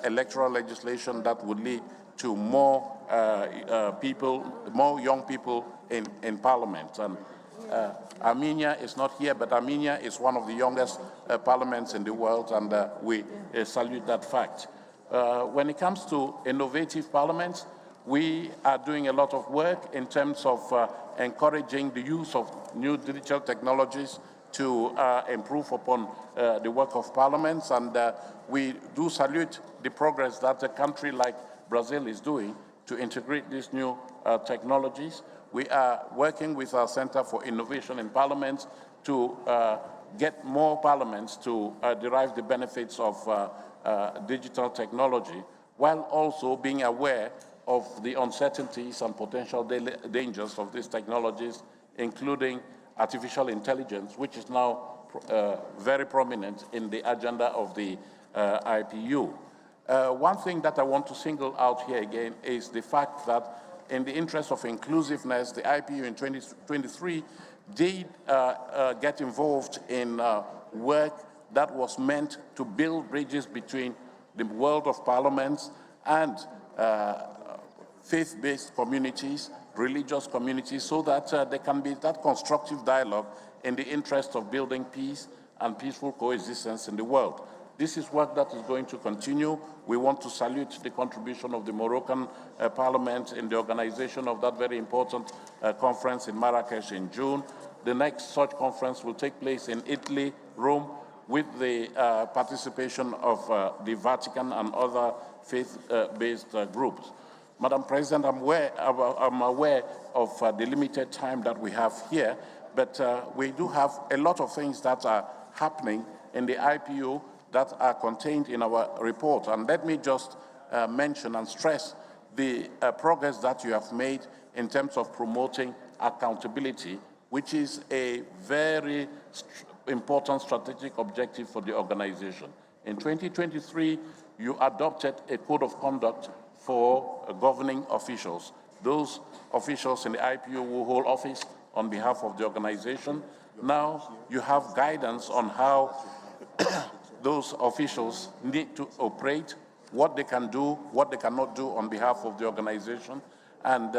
electoral legislation that would lead to more people, more young people in parliament. And Armenia is not here, but Armenia is one of the youngest parliaments in the world, and we salute that fact. When it comes to innovative parliaments, we are doing a lot of work in terms of encouraging the use of new digital technologies to improve upon the work of parliaments, and we do salute the progress that a country like Brazil is doing to integrate these new technologies. We are working with our Center for Innovation in Parliaments to get more parliaments to derive the benefits of digital technology, while also being aware of the uncertainties and potential dangers of these technologies, including artificial intelligence, which is now very prominent in the agenda of the IPU. One thing that I want to single out here again is the fact that in the interest of inclusiveness, the IPU in 2023 did get involved in work that was meant to build bridges between the world of parliaments and faith-based communities, religious communities, so that there can be that constructive dialogue in the interest of building peace and peaceful coexistence in the world. This is work that is going to continue. We want to salute the contribution of the Moroccan Parliament in the organization of that very important conference in Marrakesh in June. The next such conference will take place in Italy, Rome, with the participation of the Vatican and other faith-based groups. Madam President, I'm aware of the limited time that we have here, but we do have a lot of things that are happening in the IPU that are contained in our report. And let me just mention and stress the progress that you have made in terms of promoting accountability, which is a very important strategic objective for the organization. In 2023, you adopted a code of conduct for governing officials, those officials in the IPU who hold office on behalf of the organization. Now you have guidance on how those officials need to operate, what they can do, what they cannot do on behalf of the organization. And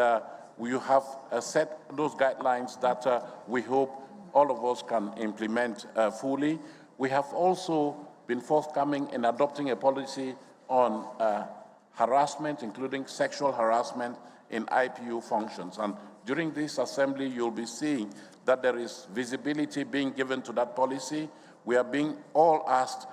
we have set those guidelines that we hope all of us can implement fully. We have also been forthcoming in adopting a policy on harassment, including sexual harassment in IPU functions. And during this assembly, you'll be seeing that there is visibility being given to that policy. We are being all asked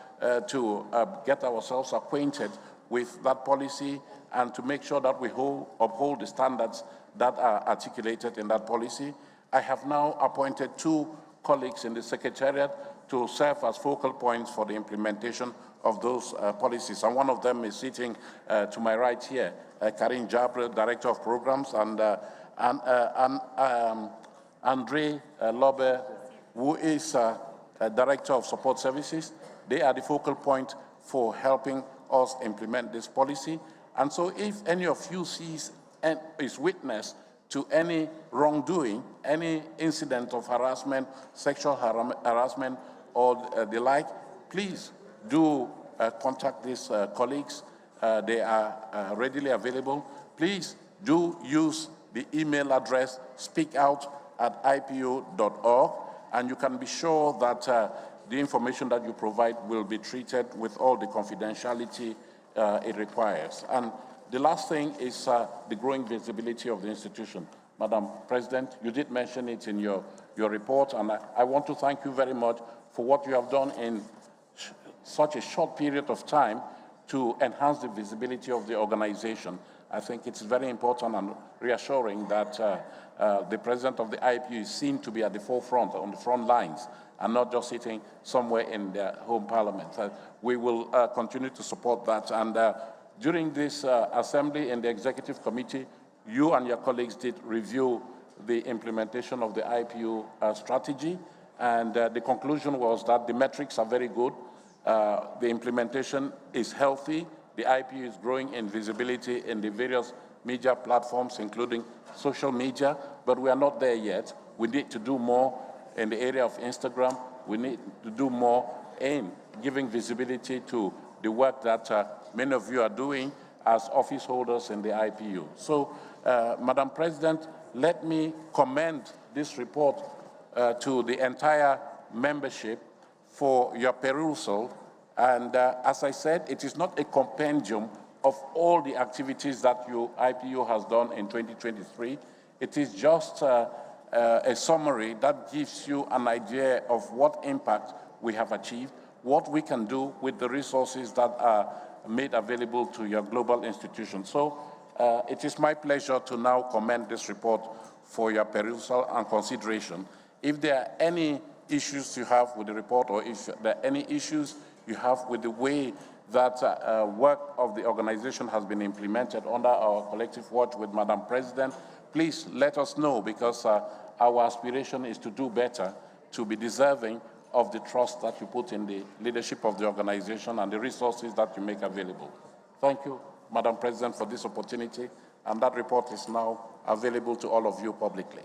to get ourselves acquainted with that policy and to make sure that we uphold the standards that are articulated in that policy. I have now appointed 2 colleagues in the Secretariat to serve as focal points for the implementation of those policies. And one of them is sitting to my right here, Karin Jabre, Director of Programs, and Andre Lobe, who is Director of Support Services. They are the focal point for helping us implement this policy. And so if any of you sees and is witness to any wrongdoing, any incident of harassment, sexual harassment, or the like, please do contact these colleagues. They are readily available. Please do use the email address speakout@ipu.org, and you can be sure that the information that you provide will be treated with all the confidentiality it requires. And the last thing is the growing visibility of the institution. Madam President, you did mention it in your report, and I want to thank you very much for what you have done in such a short period of time to enhance the visibility of the organization. I think it's very important and reassuring that the President of the IPU is seen to be at the forefront, on the front lines, and not just sitting somewhere in their home parliament. We will continue to support that. And during this assembly in the executive committee, you and your colleagues did review the implementation of the IPU strategy, and the conclusion was that the metrics are very good, the implementation is healthy, the IPU is growing in visibility in the various media platforms, including social media, but we are not there yet. We need to do more in the area of Instagram. We need to do more in giving visibility to the work that many of you are doing as office holders in the IPU. So, Madam President, let me commend this report to the entire membership for your perusal. And as I said, it is not a compendium of all the activities that IPU has done in 2023. It is just a summary that gives you an idea of what impact we have achieved, what we can do with the resources that are made available to your global institution. So it is my pleasure to now commend this report for your perusal and consideration. If there are any issues you have with the report, or if there are any issues you have with the way that work of the organization has been implemented under our collective watch with Madam President, please let us know, because our aspiration is to do better, to be deserving of the trust that you put in the leadership of the organization and the resources that you make available. Thank you, Madam President, for this opportunity, and that report is now available to all of you publicly.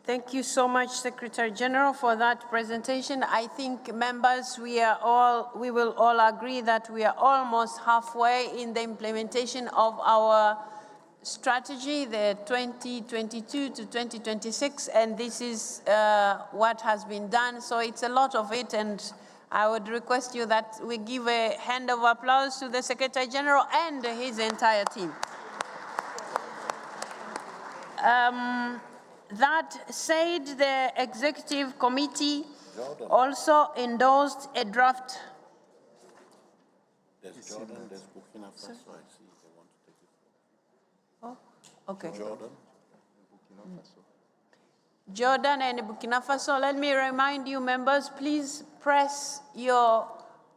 Thank you so much, Secretary General, for that presentation. I think members, we will all agree that we are almost halfway in the implementation of our strategy, the 2022 to 2026, and this is what has been done. So it's a lot of it, and I would request you that we give a hand of applause to the Secretary General and his entire team. That said, the Executive Committee also endorsed a draft. There's Jordan, there's Burkina Faso. I see they want to take it. Oh, okay. Jordan and Burkina Faso. Jordan and Burkina Faso. Let me remind you, members, please press your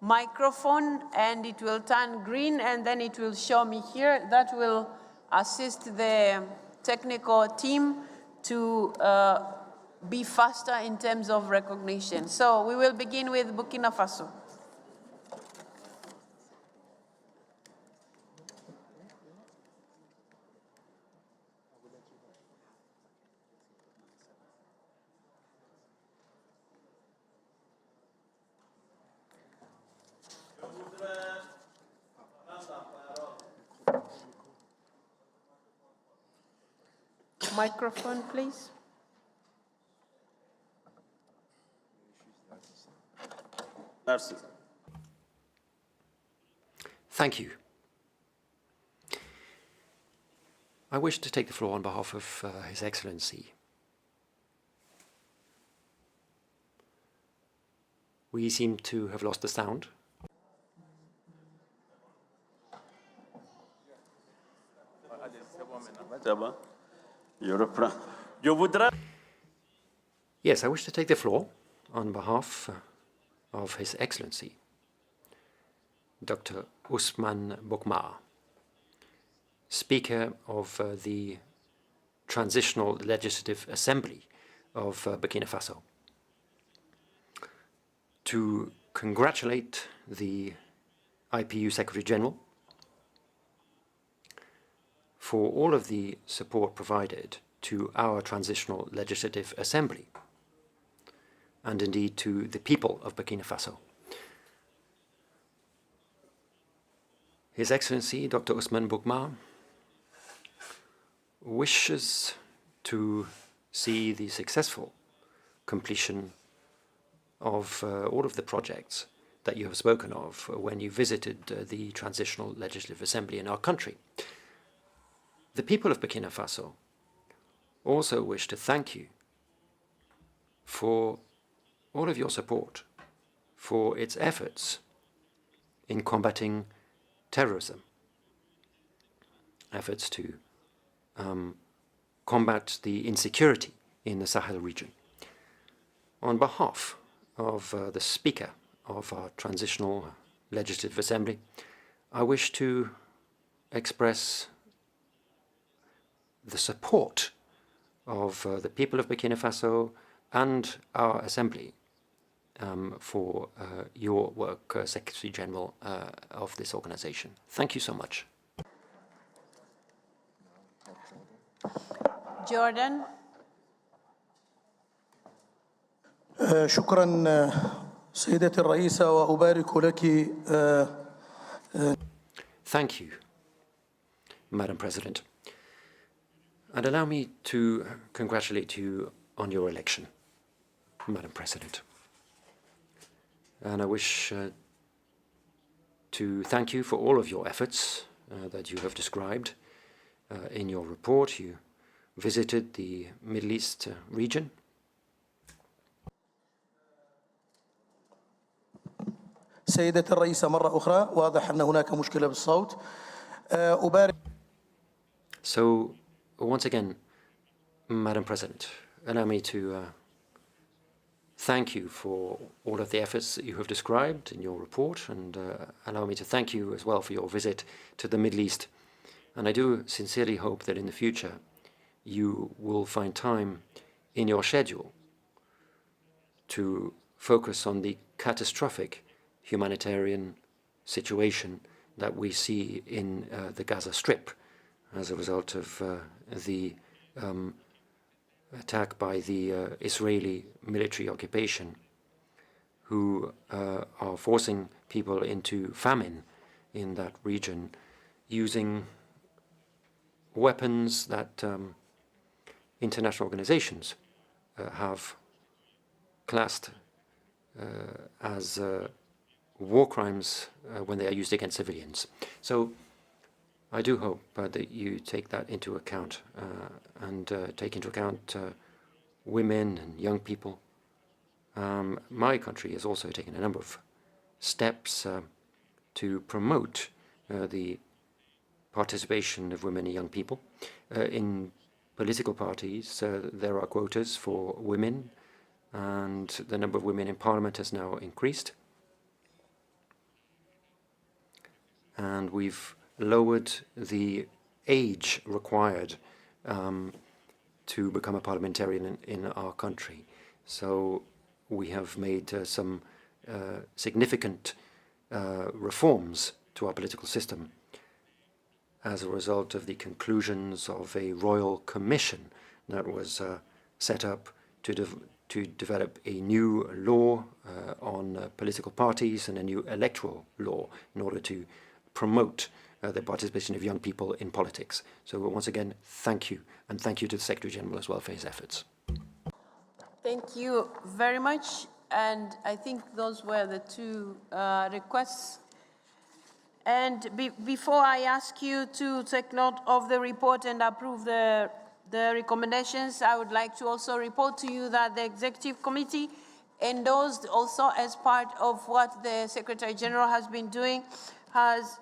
microphone and it will turn green, and then it will show me here. That will assist the technical team to be faster in terms of recognition. So we will begin with Burkina Faso. Microphone, please. Merci. Thank you. I wish to take the floor on behalf of His Excellency. We seem to have lost the sound. Yes, I wish to take the floor on behalf of His Excellency, Dr. Ousmane Boukma, Speaker of the Transitional Legislative Assembly of Burkina Faso, to congratulate the IPU Secretary General for all of the support provided to our Transitional Legislative Assembly, and indeed to the people of Burkina Faso. His Excellency, Dr. Ousmane Boukma, wishes to see the successful completion of all of the projects that you have spoken of when you visited the Transitional Legislative Assembly in our country. The people of Burkina Faso also wish to thank you for all of your support for its efforts in combating terrorism, efforts to combat the insecurity in the Sahel region. On behalf of the Speaker of our Transitional Legislative Assembly, I wish to express the support of the people of Burkina Faso and our Assembly for your work, Secretary General of this organization. Thank you so much. Jordan. شكرا سيدتي الرئيسة وأبارك لك. Thank you, Madam President. And allow me to congratulate you on your election, Madam President. And I wish to thank you for all of your efforts that you have described in your report. You visited the Middle East region. سيدتي الرئيسة مرة أخرى واضح أن هناك مشكلة بالصوت. So once again, Madam President, allow me to thank you for all of the efforts that you have described in your report, and allow me to thank you as well for your visit to the Middle East. And I do sincerely hope that in the future you will find time in your schedule to focus on the catastrophic humanitarian situation that we see in the Gaza Strip as a result of the attack by the Israeli military occupation, who are forcing people into famine in that region, using weapons that international organizations have classed as war crimes when they are used against civilians. So I do hope that you take that into account and take into account women and young people. My country has also taken a number of steps to promote the participation of women and young people. In political parties, there are quotas for women, and the number of women in parliament has now increased. And we've lowered the age required to become a parliamentarian in our country. So we have made some significant reforms to our political system as a result of the conclusions of a royal commission that was set up to develop a new law on political parties and a new electoral law in order to promote the participation of young people in politics. So once again, thank you, and thank you to the Secretary General as well for his efforts. Thank you very much. And I think those were the two requests. And before I ask you to take note of the report and approve the recommendations, I would like to also report to you that the Executive Committee endorsed also as part of what the Secretary General has been doing, has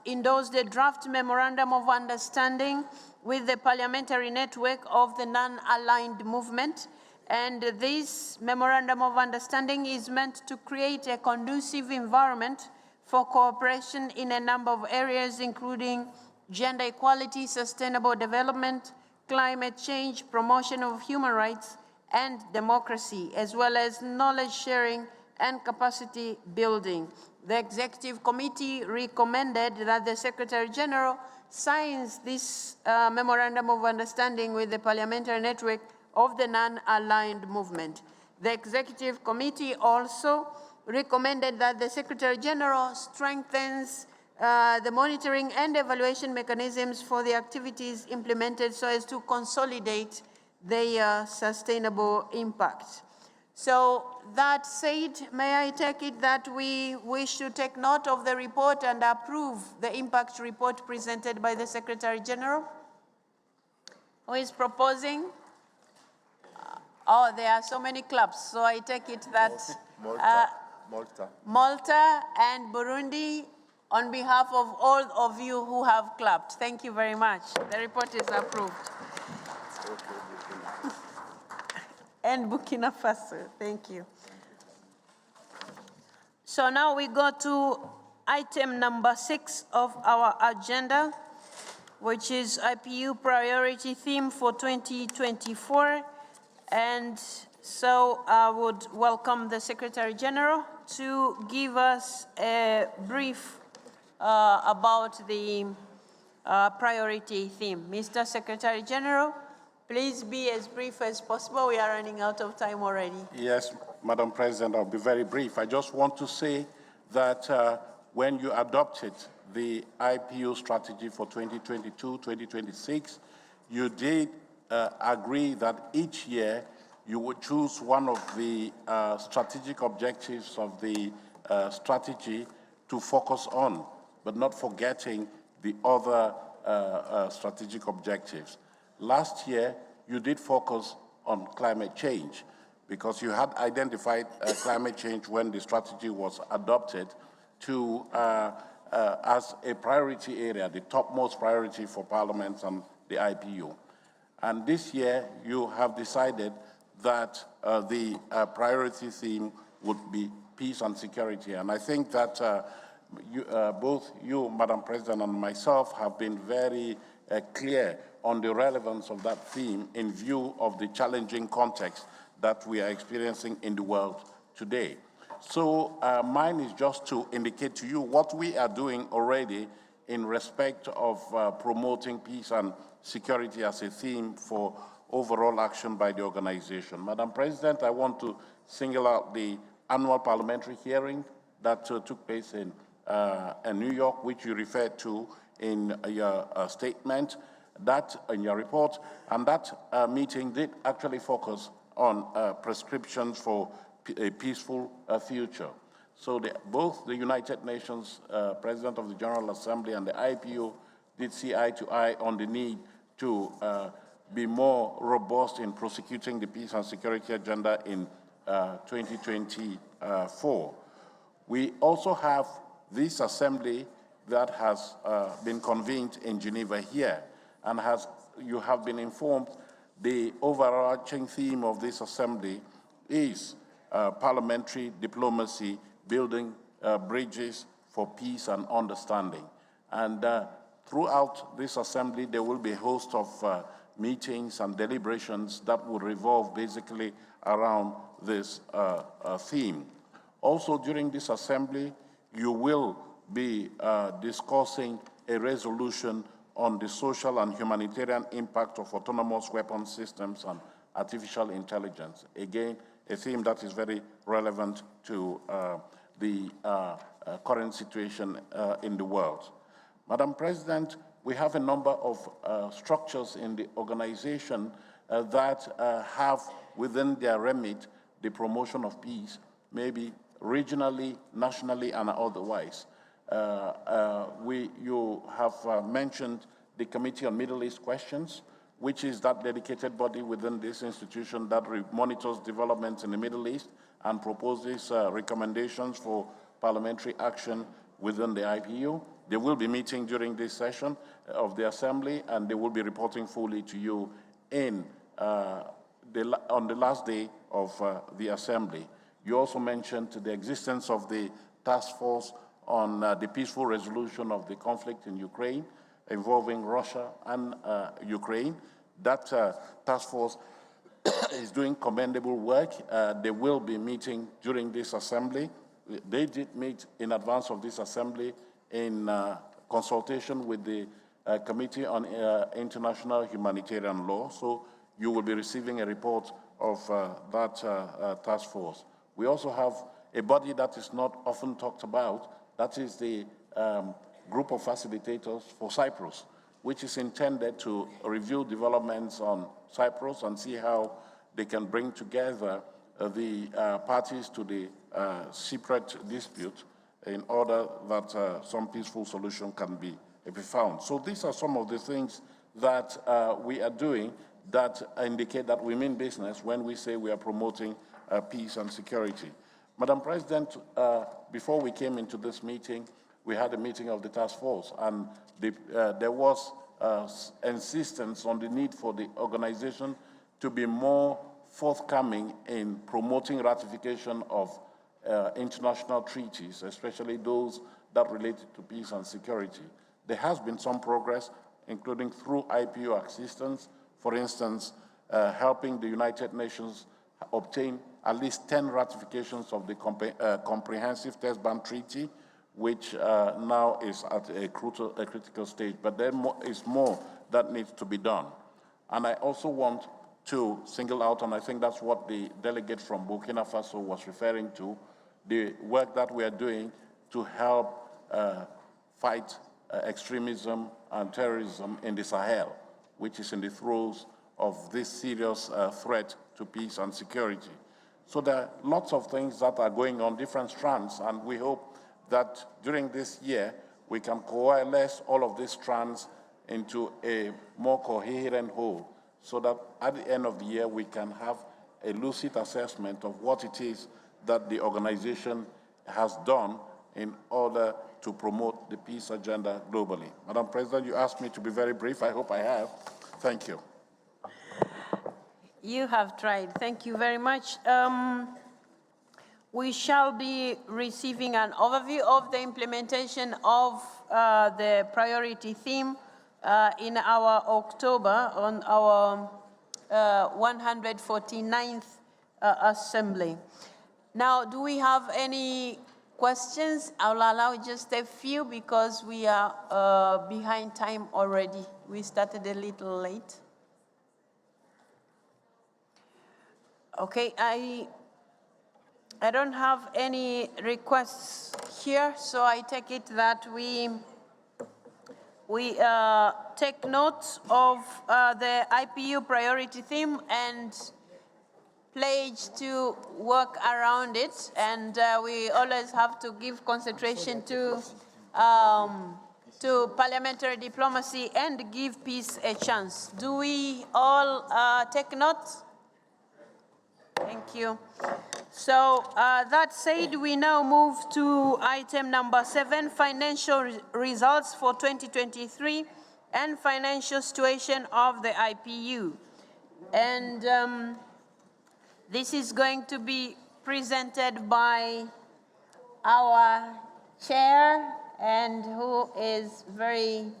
endorsed the draft Memorandum of Understanding with the Parliamentary Network of the Non-Aligned Movement. And this Memorandum of Understanding is meant to create a conducive environment for cooperation in a number of areas, including gender equality, sustainable development, climate change, promotion of human rights and democracy, as well as knowledge sharing and capacity building. The Executive Committee recommended that the Secretary General signs this Memorandum of Understanding with the Parliamentary Network of the Non-Aligned Movement. The Executive Committee also recommended that the Secretary General strengthens the monitoring and evaluation mechanisms for the activities implemented so as to consolidate their sustainable impact. So that said, may I take it that we wish to take note of the report and approve the impact report presented by the Secretary General? Who is proposing? Oh, there are so many claps, so I take it that Malta and Burundi, on behalf of all of you who have clapped, thank you very much. The report is approved. And Burkina Faso, thank you. So now we go to item number 6 of our agenda, which is IPU priority theme for 2024. And so I would welcome the Secretary General to give us a brief about the priority theme. Mr. Secretary General, please be as brief as possible. We are running out of time already. Yes, Madam President, I'll be very brief. I just want to say that when you adopted the IPU strategy for 2022-2026, you did agree that each year you would choose one of the strategic objectives of the strategy to focus on, but not forgetting the other strategic objectives. Last year, you did focus on climate change because you had identified climate change when the strategy was adopted to as a priority area, the topmost priority for Parliament and the IPU. And this year, you have decided that the priority theme would be peace and security. And I think that both you, Madam President, and myself have been very clear on the relevance of that theme in view of the challenging context that we are experiencing in the world today. So mine is just to indicate to you what we are doing already in respect of promoting peace and security as a theme for overall action by the organization. Madam President, I want to single out the annual parliamentary hearing that took place in New York, which you referred to in your statement, that in your report, and that meeting did actually focus on prescriptions for a peaceful future. So both the United Nations President of the General Assembly and the IPU did see eye to eye on the need to be more robust in prosecuting the peace and security agenda in 2024. We also have this assembly that has been convened in Geneva here, and you have been informed the overarching theme of this assembly is parliamentary diplomacy, building bridges for peace and understanding. And throughout this assembly, there will be a host of meetings and deliberations that will revolve basically around this theme. Also, during this assembly, you will be discussing a resolution on the social and humanitarian impact of autonomous weapon systems and artificial intelligence. Again, a theme that is very relevant to the current situation in the world. Madam President, we have a number of structures in the organization that have within their remit the promotion of peace, maybe regionally, nationally, and otherwise. You have mentioned the Committee on Middle East Questions, which is that dedicated body within this institution that monitors developments in the Middle East and proposes recommendations for parliamentary action within the IPU. They will be meeting during this session of the Assembly, and they will be reporting fully to you on the last day of the Assembly. You also mentioned the existence of the task force on the peaceful resolution of the conflict in Ukraine involving Russia and Ukraine. That task force is doing commendable work. They will be meeting during this Assembly. They did meet in advance of this Assembly in consultation with the Committee on International Humanitarian Law. So you will be receiving a report of that task force. We also have a body that is not often talked about. That is the group of facilitators for Cyprus, which is intended to review developments on Cyprus and see how they can bring together the parties to the Cypriot dispute in order that some peaceful solution can be found. So these are some of the things that we are doing that indicate that we mean business when we say we are promoting peace and security. Madam President, before we came into this meeting, we had a meeting of the task force, and there was insistence on the need for the organization to be more forthcoming in promoting ratification of international treaties, especially those that relate to peace and security. There has been some progress, including through IPU assistance, for instance, helping the United Nations obtain at least 10 ratifications of the Comprehensive Test Ban Treaty, which now is at a critical stage. But there is more that needs to be done. And I also want to single out, and I think that's what the delegate from Burkina Faso was referring to, the work that we are doing to help fight extremism and terrorism in the Sahel, which is in the throes of this serious threat to peace and security. So there are lots of things that are going on, different strands, and we hope that during this year we can coalesce all of these strands into a more coherent whole, so that at the end of the year we can have a lucid assessment of what it is that the organization has done in order to promote the peace agenda globally. Madam President, you asked me to be very brief. I hope I have. Thank you. You have tried. Thank you very much. We shall be receiving an overview of the implementation of the priority theme in our October on our 149th Assembly. Now, do we have any questions? I'll allow just a few because we are behind time already. We started a little late. Okay, I don't have any requests here, so I take it that we take note of the IPU priority theme and pledge to work around it, and we always have to give concentration to parliamentary diplomacy and give peace a chance. Do we all take note? Thank you. So that said, we now move to item number 7, financial results for 2023 and financial situation of the IPU. And this is going to be presented by our chair, and who is very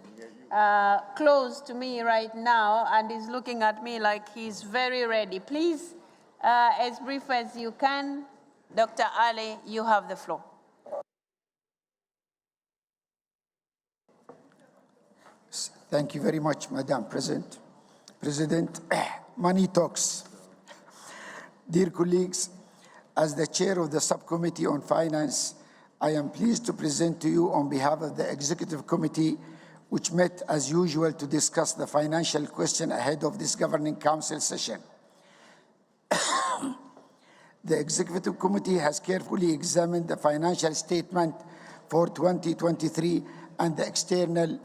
close to me right now and is looking at me like he's very ready. Please, as brief as you can, Dr. Ali, you have the floor. Thank you very much, Madam President. Money talks. Dear colleagues, as the chair of the Subcommittee on Finance, I am pleased to present to you on behalf of the Executive Committee which met as usual to discuss the financial question ahead of this Governing Council session. The Executive Committee has carefully examined the financial statement for 2023 and the external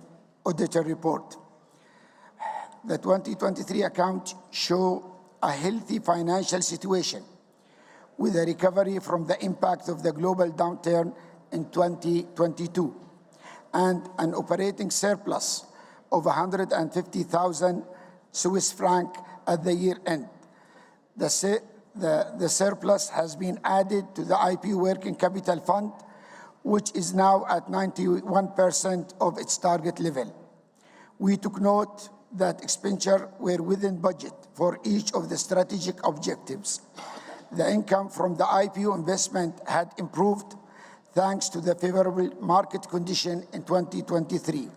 auditor report. The 2023 accounts show a healthy financial situation with a recovery from the impact of the global downturn in 2022 and an operating surplus of 150,000 Swiss francs at the year end. The surplus has been added to the IPU Working Capital Fund, which is now at 91% of its target level. We took note that expenditure were within budget for each of the strategic objectives. The income from the IPU investment had improved thanks to the favorable market condition in 2023.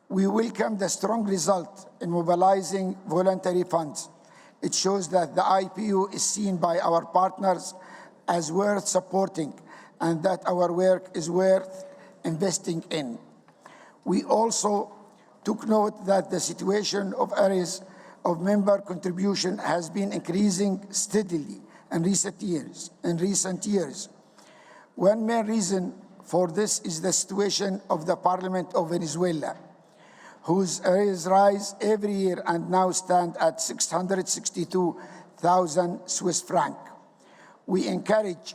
We welcome the strong result in mobilizing voluntary funds. It shows that the IPU is seen by our partners as worth supporting and that our work is worth investing in. We also took note that the situation of areas of member contribution has been increasing steadily in recent years. One main reason for this is the situation of the Parliament of Venezuela, whose areas rise every year and now stand at 662,000 Swiss francs. We encourage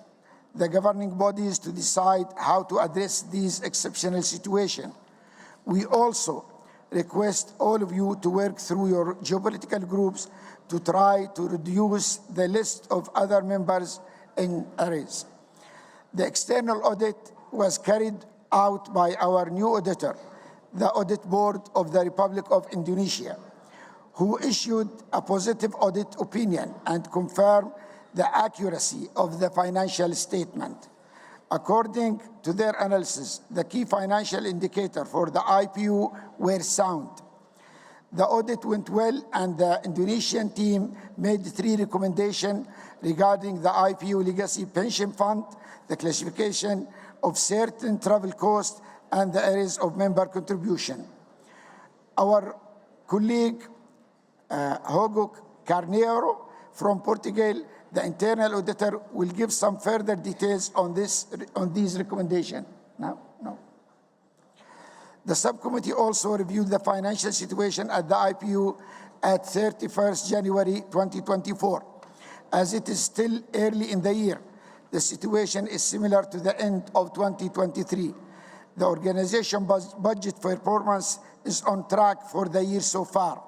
the governing bodies to decide how to address these exceptional situations. We also request all of you to work through your geopolitical groups to try to reduce the list of other members in areas. The external audit was carried out by our new auditor, the Audit Board of the Republic of Indonesia, who issued a positive audit opinion and confirmed the accuracy of the financial statement. According to their analysis, the key financial indicators for the IPU were sound. The audit went well, and the Indonesian team made 3 recommendations regarding the IPU Legacy Pension Fund, the classification of certain travel costs, and the areas of member contribution. Our colleague, Hugo Carneiro from Portugal, the internal auditor, will give some further details on these recommendations. No. The subcommittee also reviewed the financial situation at the IPU at 31st January 2024. As it is still early in the year, the situation is similar to the end of 2023. The organization budget performance is on track for the year so far.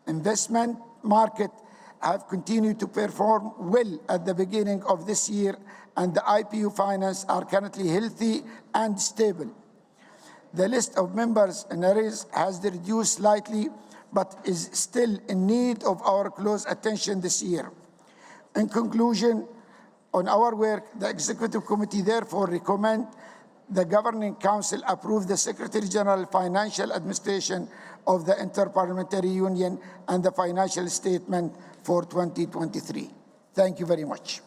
Investment market have continued to perform well at the beginning of this year, and the IPU finance are currently healthy and stable. The list of members in arrears has reduced slightly, but is still in need of our close attention this year. In conclusion, on our work, the Executive Committee therefore recommend the Governing Council approve the Secretary General Financial Administration of the Inter-Parliamentary Union and the financial statement for 2023. Thank you very much.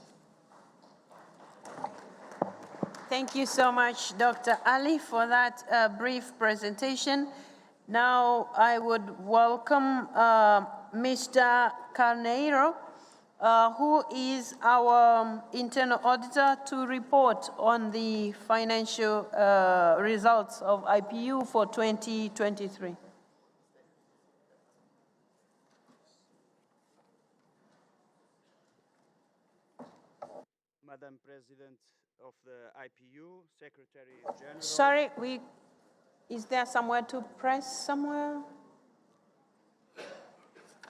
Thank you so much, Dr. Ali, for that brief presentation. Now I would welcome Mr. Carneiro, who is our internal auditor, to report on the financial results of IPU for 2023. Madam President of the IPU, Secretary General. Sorry, is there somewhere to press somewhere?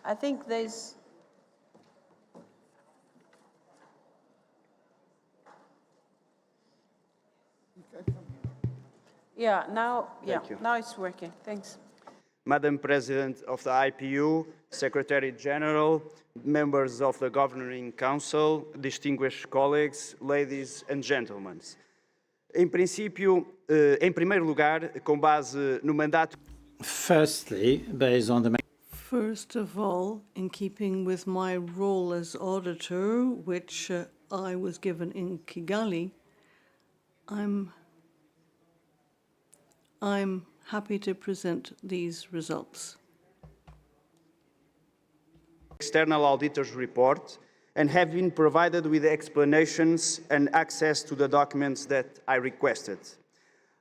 I think there's... Yeah, now it's working. Thanks. Madam President of the IPU, Secretary General, members of the Governing Council, distinguished colleagues, ladies and gentlemen. Em primeiro lugar, com base no mandato... Firstly, based on the... First of all, in keeping with my role as auditor, which I was given in Kigali, I'm happy to present these results. External auditor's report and have been provided with explanations and access to the documents that I requested.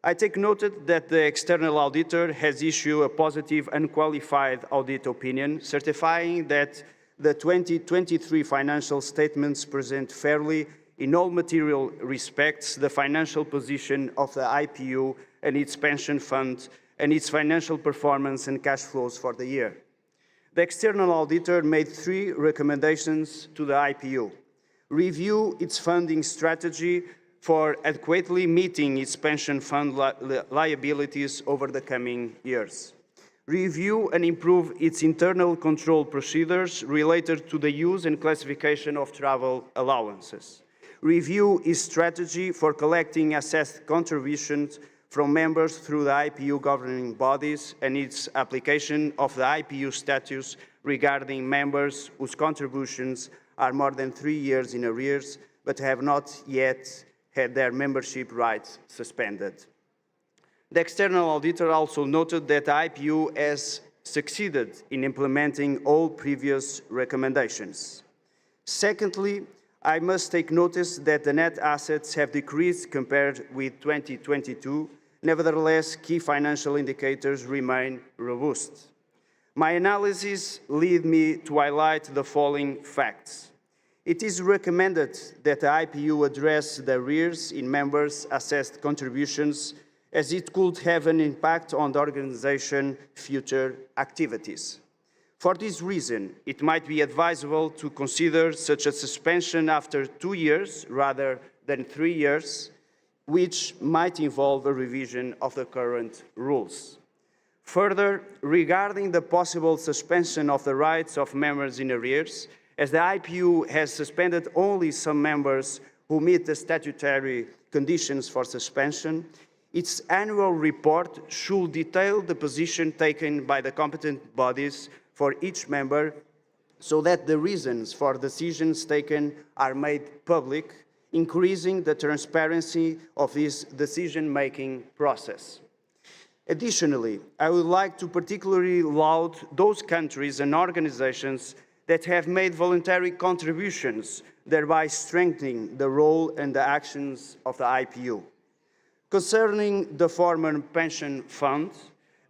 I take note that the external auditor has issued a positive unqualified audit opinion certifying that the 2023 financial statements present fairly in all material respects the financial position of the IPU and its pension fund and its financial performance and cash flows for the year. The external auditor made 3 recommendations to the IPU. Review its funding strategy for adequately meeting its pension fund liabilities over the coming years. Review and improve its internal control procedures related to the use and classification of travel allowances. Review its strategy for collecting assessed contributions from members through the IPU governing bodies and its application of the IPU status regarding members whose contributions are more than 3 years in arrears but have not yet had their membership rights suspended. The external auditor also noted that the IPU has succeeded in implementing all previous recommendations. Secondly, I must take notice that the net assets have decreased compared with 2022. Nevertheless, key financial indicators remain robust. My analysis leads me to highlight the following facts. It is recommended that the IPU address the arrears in members' assessed contributions, as it could have an impact on the organization's future activities. For this reason, it might be advisable to consider such a suspension after 2 years rather than 3 years, which might involve a revision of the current rules. Further, regarding the possible suspension of the rights of members in arrears, as the IPU has suspended only some members who meet the statutory conditions for suspension, its annual report should detail the position taken by the competent bodies for each member so that the reasons for decisions taken are made public, increasing the transparency of this decision-making process. Additionally, I would like to particularly laud those countries and organizations that have made voluntary contributions, thereby strengthening the role and the actions of the IPU. Concerning the former pension fund,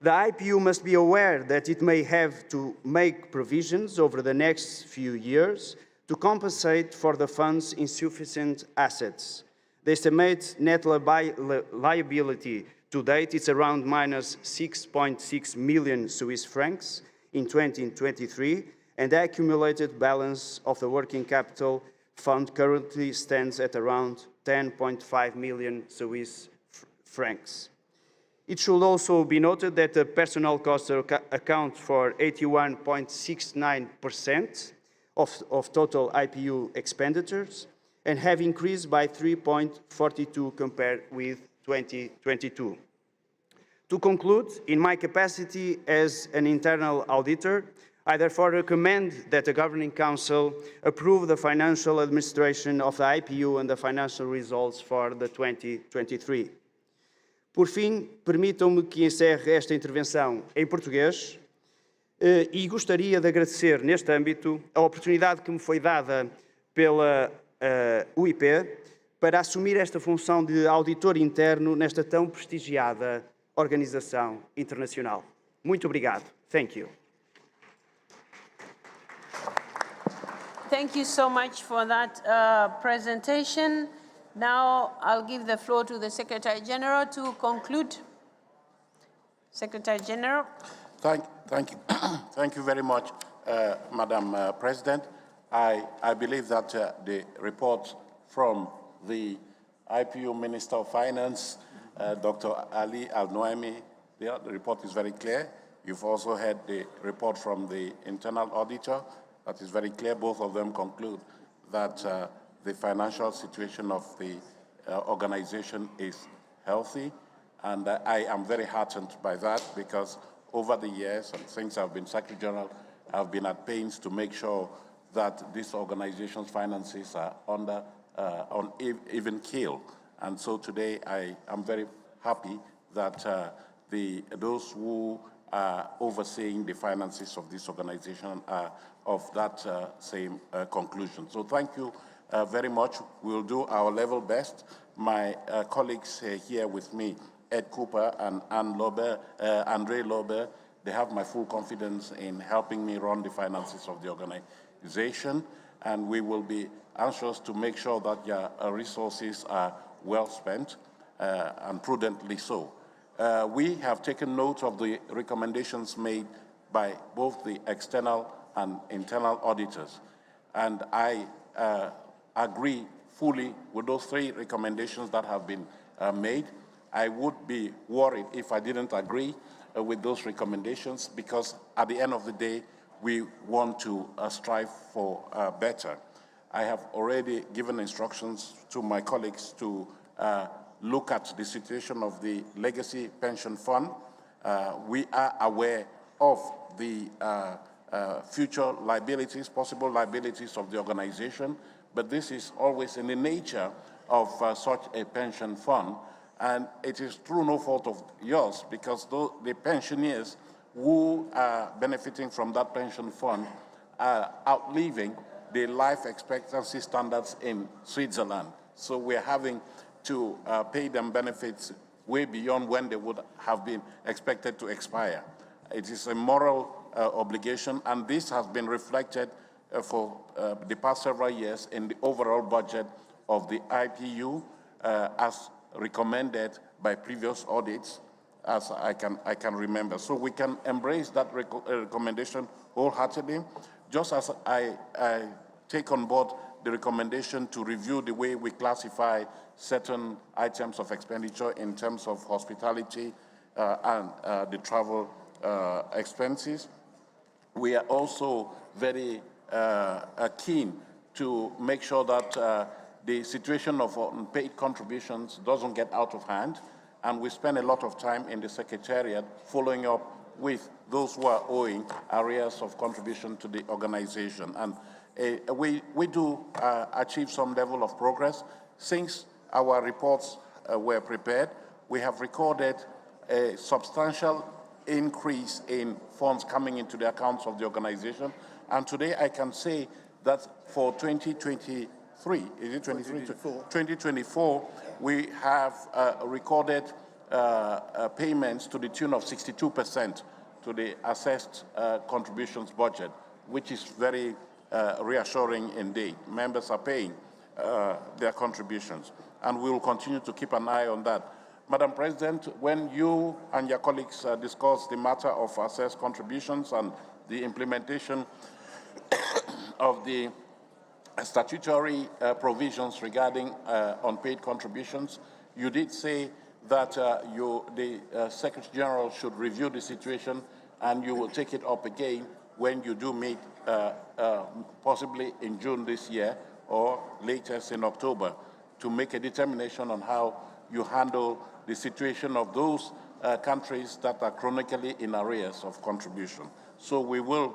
the IPU must be aware that it may have to make provisions over the next few years to compensate for the fund's insufficient assets. The estimated net liability to date is around minus 6.6 million Swiss francs in 2023, and the accumulated balance of the working capital fund currently stands at around 10.5 million Swiss francs. It should also be noted that the personnel costs account for 81.69% of total IPU expenditures and have increased by 3.42% compared with 2022. To conclude, in my capacity as an internal auditor, I therefore recommend that the Governing Council approve the financial administration of the IPU and the financial results for the 2023. Por fim, permitam-me que encerre esta intervenção em português e gostaria de agradecer, neste âmbito, a oportunidade que me foi dada pela UIP para assumir esta função de auditor interno nesta tão prestigiada organização internacional. Muito obrigado. Thank you. Thank you so much for that presentation. Now I'll give the floor to the Secretary General to conclude. Secretary General. Thank you. Thank you very much, Madam President. I believe that the report from the IPU Minister of Finance, Dr. Ali Al-Noaimi, the report is very clear. You've also had the report from the internal auditor. That is very clear. Both of them conclude that the financial situation of the organization is healthy, and I am very heartened by that because over the years, and since I've been Secretary General, I've been at pains to make sure that this organization's finances are on even keel. And so today I am very happy that those who are overseeing the finances of this organization are of that same conclusion. So thank you very much. We'll do our level best. My colleagues here with me, Ed Cooper and Andre Lobe, they have my full confidence in helping me run the finances of the organization, and we will be anxious to make sure that your resources are well spent and prudently so. We have taken note of the recommendations made by both the external and internal auditors, and I agree fully with those 3 recommendations that have been made. I would be worried if I didn't agree with those recommendations, because at the end of the day, we want to strive for better. I have already given instructions to my colleagues to look at the situation of the Legacy Pension Fund. We are aware of the future liabilities, possible liabilities of the organization, but this is always in the nature of such a pension fund, and it is through no fault of yours, because the pensioners who are benefiting from that pension fund are outliving the life expectancy standards in Switzerland. So we're having to pay them benefits way beyond when they would have been expected to expire. It is a moral obligation, and this has been reflected for the past several years in the overall budget of the IPU as recommended by previous audits, as I can remember. So we can embrace that recommendation wholeheartedly, just as I take on board the recommendation to review the way we classify certain items of expenditure in terms of hospitality and the travel expenses. We are also very keen to make sure that the situation of unpaid contributions doesn't get out of hand, and we spend a lot of time in the Secretariat following up with those who are owing arrears of contribution to the organization. And we do achieve some level of progress. Since our reports were prepared, we have recorded a substantial increase in funds coming into the accounts of the organization. And today I can say that for 2023, is it 2024, we have recorded payments to the tune of 62% to the assessed contributions budget, which is very reassuring indeed. Members are paying their contributions, and we will continue to keep an eye on that. Madam President, when you and your colleagues discuss the matter of assessed contributions and the implementation of the statutory provisions regarding unpaid contributions, you did say that the Secretary General should review the situation, and you will take it up again when you do meet, possibly in June this year or latest in October, to make a determination on how you handle the situation of those countries that are chronically in arrears of contribution. So we will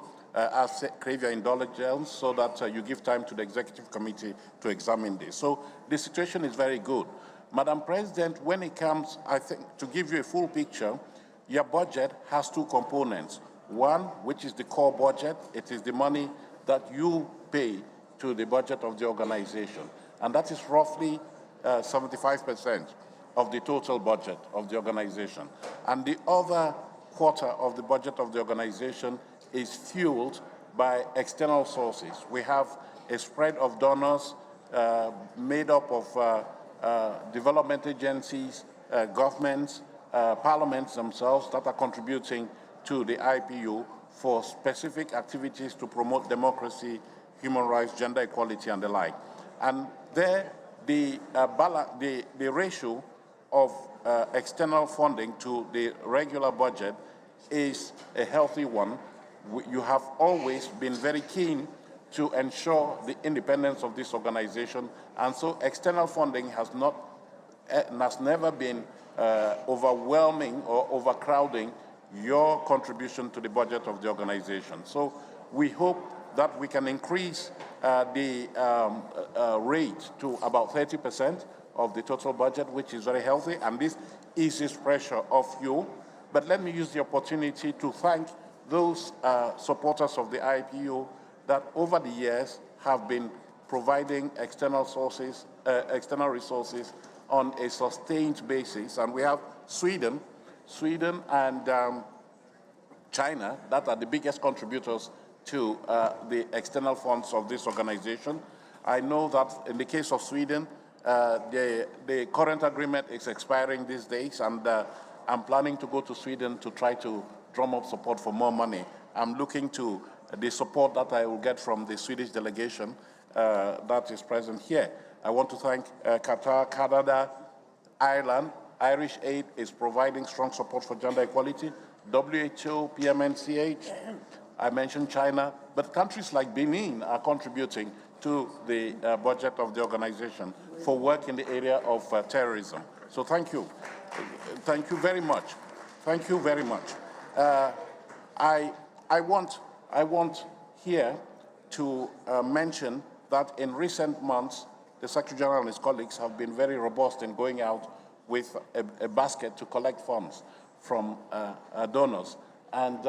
crave your indulgence so that you give time to the Executive Committee to examine this. So the situation is very good. Madam President, when it comes, I think, to give you a full picture, your budget has 2 components. One, which is the core budget. It is the money that you pay to the budget of the organization. And that is roughly 75% of the total budget of the organization. And the other quarter of the budget of the organization is fueled by external sources. We have a spread of donors made up of development agencies, governments, parliaments themselves that are contributing to the IPU for specific activities to promote democracy, human rights, gender equality, and the like. And there, the ratio of external funding to the regular budget is a healthy one. You have always been very keen to ensure the independence of this organization, and so external funding has never been overwhelming or overcrowding your contribution to the budget of the organization. So we hope that we can increase the rate to about 30% of the total budget, which is very healthy, and this eases pressure off you. But let me use the opportunity to thank those supporters of the IPU that over the years have been providing external resources on a sustained basis. And we have Sweden and China that are the biggest contributors to the external funds of this organization. I know that in the case of Sweden, the current agreement is expiring these days, and I'm planning to go to Sweden to try to drum up support for more money. I'm looking to the support that I will get from the Swedish delegation that is present here. I want to thank Qatar, Canada, Ireland. Irish Aid is providing strong support for gender equality. WHO, PMNCH, I mentioned China, but countries like Benin are contributing to the budget of the organization for work in the area of terrorism. So thank you. Thank you very much. Thank you very much. I want here to mention that in recent months, the Secretary General and his colleagues have been very robust in going out with a basket to collect funds from donors. And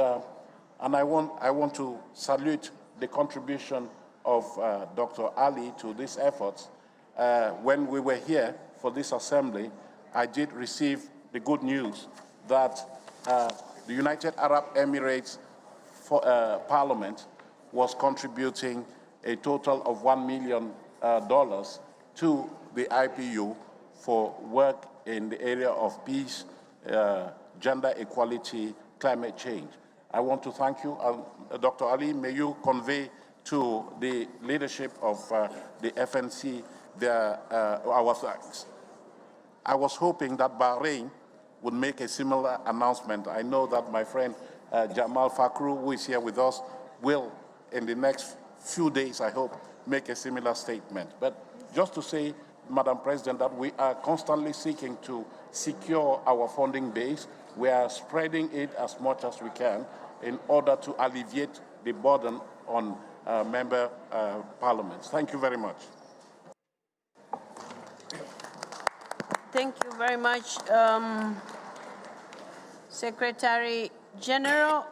I want to salute the contribution of Dr. Ali to these efforts. When we were here for this assembly, I did receive the good news that the United Arab Emirates Parliament was contributing a total of $1 million to the IPU for work in the area of peace, gender equality, climate change. I want to thank you, Dr. Ali. May you convey to the leadership of the FNC our thanks. I was hoping that Bahrain would make a similar announcement. I know that my friend Jamal Fakhru, who is here with us, will, in the next few days, I hope, make a similar statement. But just to say, Madam President, that we are constantly seeking to secure our funding base. We are spreading it as much as we can in order to alleviate the burden on member parliaments. Thank you very much. Thank you very much, Secretary General.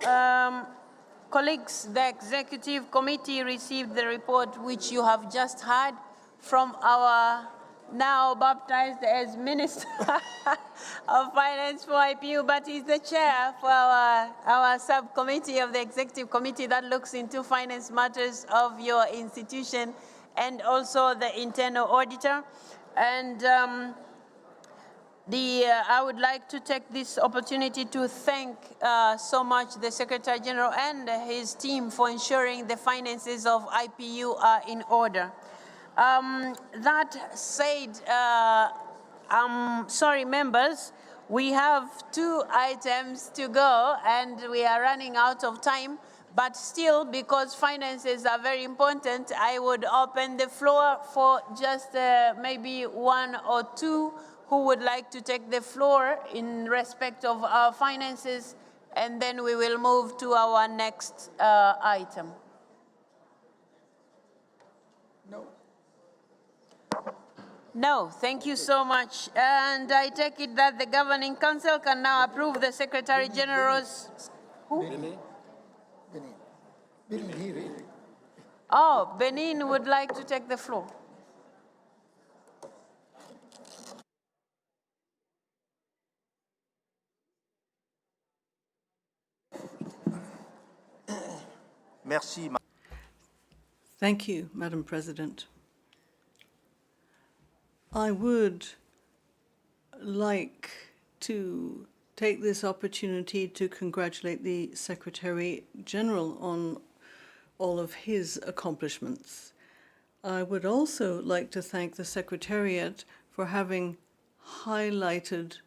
Colleagues, the Executive Committee received the report which you have just heard from our now baptized as Minister of Finance for IPU, but he's the chair for our subcommittee of the Executive Committee that looks into finance matters of your institution, and also the internal auditor. And I would like to take this opportunity to thank so much the Secretary General and his team for ensuring the finances of IPU are in order. That said, sorry, members, we have 2 items to go and we are running out of time. But still, because finances are very important, I would open the floor for just maybe 1 or 2 who would like to take the floor in respect of our finances, and then we will move to our next item. No. No, thank you so much. And I take it that the Governing Council can now approve the Secretary General's... Who? Benin here. Oh, Benin would like to take the floor. Merci. Thank you, Madam President. I would like to take this opportunity to congratulate the Secretary General on all of his accomplishments. I would also like to thank the Secretariat for having highlighted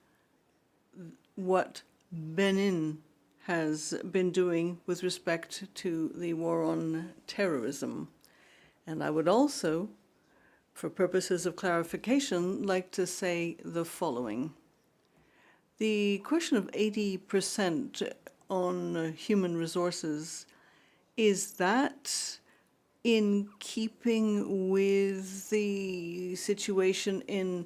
what Benin has been doing with respect to the war on terrorism. And I would also, for purposes of clarification, like to say the following. The question of 80% on human resources, is that in keeping with the situation in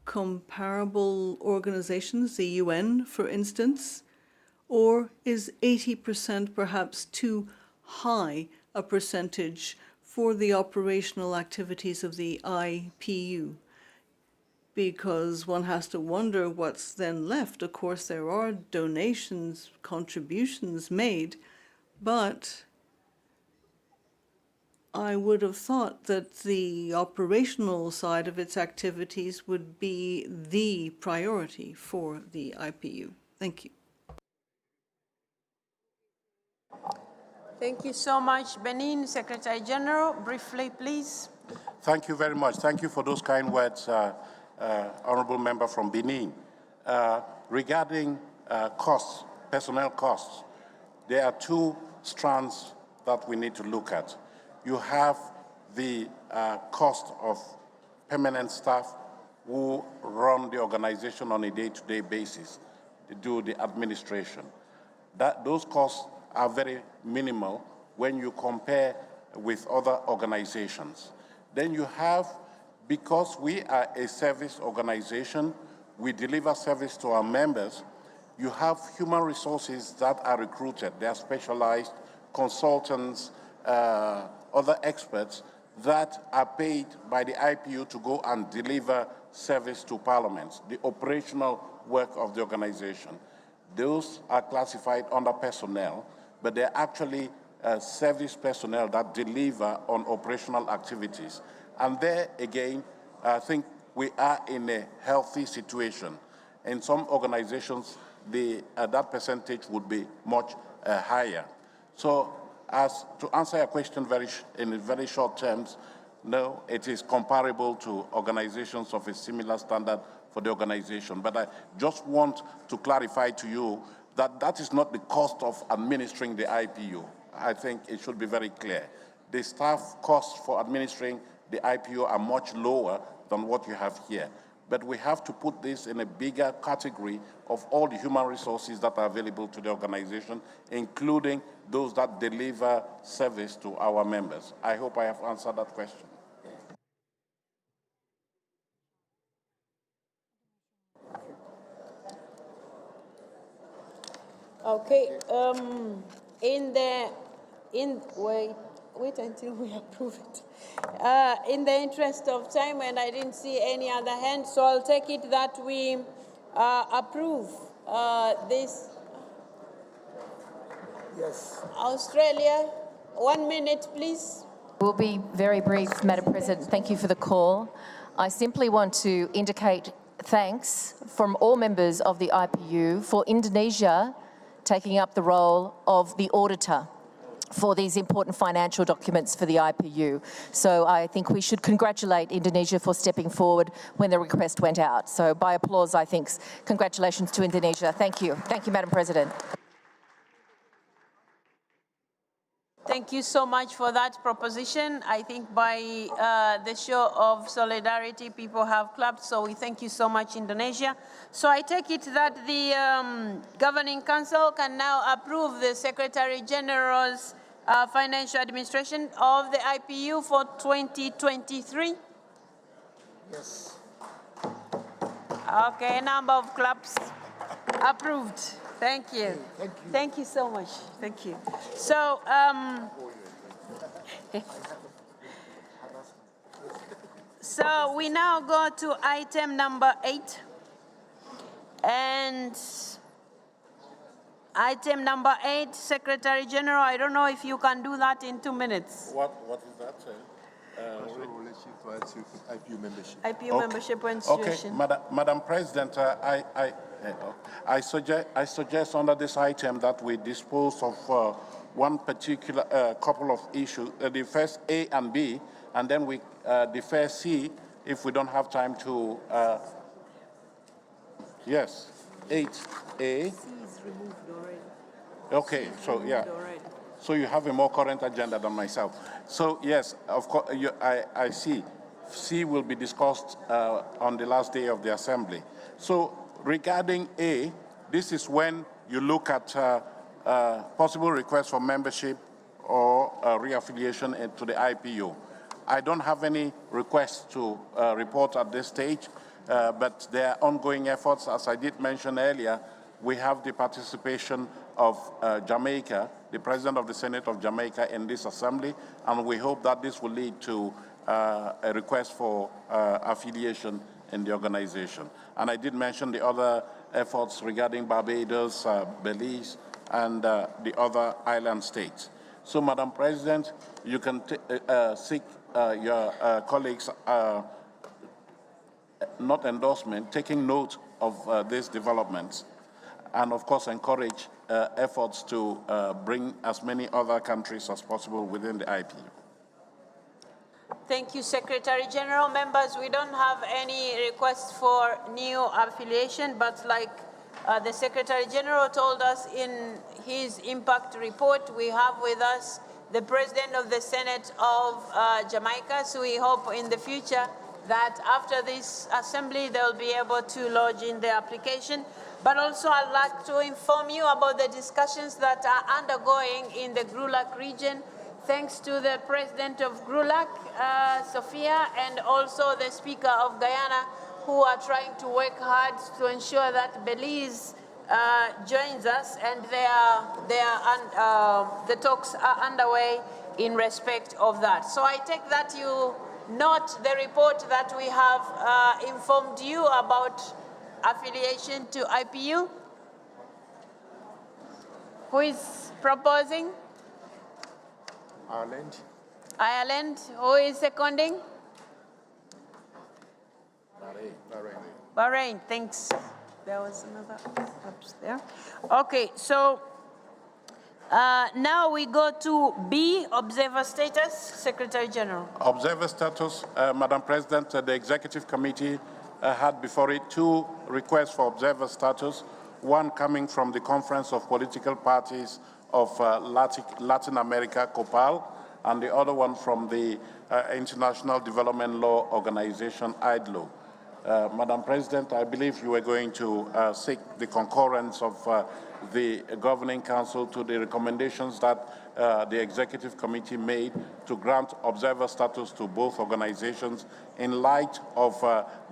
comparable organizations, the UN, for instance, Or is 80% perhaps too high a percentage for the operational activities of the IPU? Because one has to wonder what's then left. Of course, there are donations, contributions made, but I would have thought that the operational side of its activities would be the priority for the IPU. Thank you. Thank you so much. Benin, Secretary General, briefly, please. Thank you very much. Thank you for those kind words, Honorable Member from Benin. Regarding costs, personnel costs, there are two strands that we need to look at. You have the cost of permanent staff who run the organization on a day-to-day basis, to do the administration. Those costs are very minimal when you compare with other organizations. Then you have, because we are a service organization, we deliver service to our members, you have human resources that are recruited. They are specialized consultants, other experts that are paid by the IPU to go and deliver service to parliaments, the operational work of the organization. Those are classified under personnel, but they're actually service personnel that deliver on operational activities. And there, again, I think we are in a healthy situation. In some organizations, that percentage would be much higher. So, as to answer your question in very short terms, no, it is comparable to organizations of a similar standard for the organization. But I just want to clarify to you that that is not the cost of administering the IPU. I think it should be very clear. The staff costs for administering the IPU are much lower than what you have here. But we have to put this in a bigger category of all the human resources that are available to the organization, including those that deliver service to our members. I hope I have answered that question. Okay, wait until we approve it. In the interest of time, and I didn't see any other hand, so I'll take it that we approve this. Yes. Australia, 1 minute, please. We'll be very brief, Madam President. Thank you for the call. I simply want to indicate thanks from all members of the IPU for Indonesia taking up the role of the auditor for these important financial documents for the IPU. So I think we should congratulate Indonesia for stepping forward when the request went out. So by applause, I think, congratulations to Indonesia. Thank you. Thank you, Madam President. Thank you so much for that proposition. I think by the show of solidarity, people have clapped, so we thank you so much, Indonesia. So I take it that the Governing Council can now approve the Secretary General's financial administration of the IPU for 2023. Yes. Okay, number of claps approved. Thank you. Thank you. Thank you so much. Thank you. So, so we now go to item number 8. And item number 8, Secretary General, I don't know if you can do that in 2 minutes. What is that, sir? IPU membership. IPU membership and institution. Okay, Madam President, I suggest under this item that we dispose of one particular couple of issues, the first A and B, and then we defer C if we don't have time to. Yes, 8A. C is removed already. Okay, so yeah. So you have a more current agenda than myself. So yes, of course, I see. C will be discussed on the last day of the Assembly. So regarding A, this is when you look at possible requests for membership or reaffiliation to the IPU. I don't have any requests to report at this stage, but there are ongoing efforts. As I did mention earlier, we have the participation of Jamaica, the President of the Senate of Jamaica in this assembly, and we hope that this will lead to a request for affiliation in the organization. And I did mention the other efforts regarding Barbados, Belize, and the other island states. So, Madam President, you can seek your colleagues' not endorsement, taking note of these developments, and of course encourage efforts to bring as many other countries as possible within the IPU. Thank you, Secretary General. Members, we don't have any requests for new affiliation, but like the Secretary General told us in his impact report, we have with us the President of the Senate of Jamaica, so we hope in the future that after this assembly, they'll be able to lodge in the application. But also I'd like to inform you about the discussions that are undergoing in the Grulac region, thanks to the President of Grulac, Sophia, and also the Speaker of Guyana, who are trying to work hard to ensure that Belize joins us, and the talks are underway in respect of that. So I take that you note the report that we have informed you about affiliation to IPU. Who is proposing? Ireland. Ireland. Who is seconding? Bahrain, thanks. There was another perhaps there. Okay, so now we go to B, observer status. Secretary General. Observer status, Madam President, the Executive Committee had before it two requests for observer status, one coming from the Conference of Political Parties of Latin America, COPAL, and the other one from the International Development Law Organization, IDLO. Madam President, I believe you were going to seek the concurrence of the Governing Council to the recommendations that the Executive Committee made to grant observer status to both organizations in light of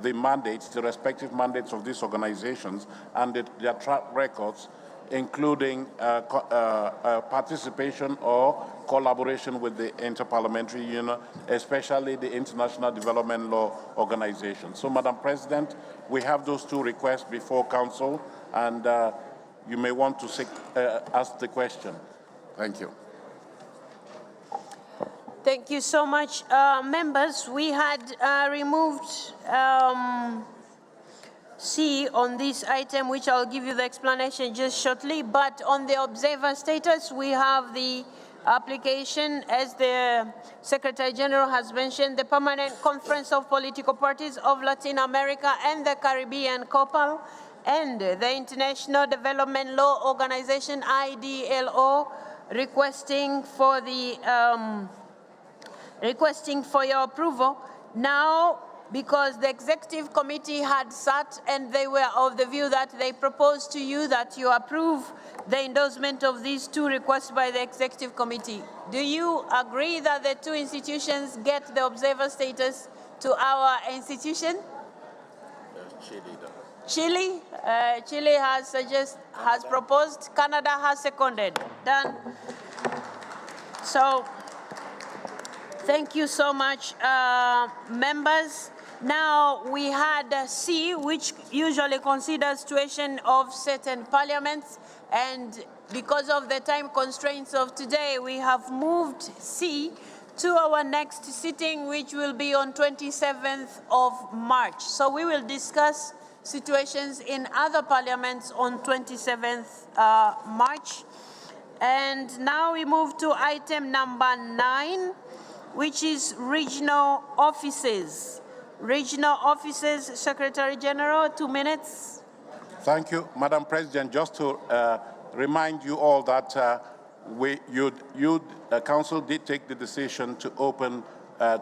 the mandates, the respective mandates of these organizations and their track records, including participation or collaboration with the Inter-Parliamentary Union, especially the International Development Law Organization. So, Madam President, we have those two requests before Council, and you may want to ask the question. Thank you. Thank you so much. Members, we had removed C on this item, which I'll give you the explanation just shortly, but on the observer status, we have the application, as the Secretary General has mentioned, the Permanent Conference of Political Parties of Latin America and the Caribbean, COPAL, and the International Development Law Organization, IDLO, requesting for your approval. Now, because the Executive Committee had sat and they were of the view that they proposed to you that you approve the endorsement of these two requests by the Executive Committee. Do you agree that the two institutions get the observer status to our institution? Chile? Chile has proposed. Canada has seconded. Done. So, thank you so much, members. Now, we had C, which usually considers situation of certain parliaments, and because of the time constraints of today, we have moved C to our next sitting, which will be on 27th of March. So we will discuss situations in other parliaments on 27th March. And now we move to item number 9, which is regional offices. Regional offices, Secretary General, 2 minutes. Thank you, Madam President. Just to remind you all that the Council did take the decision to open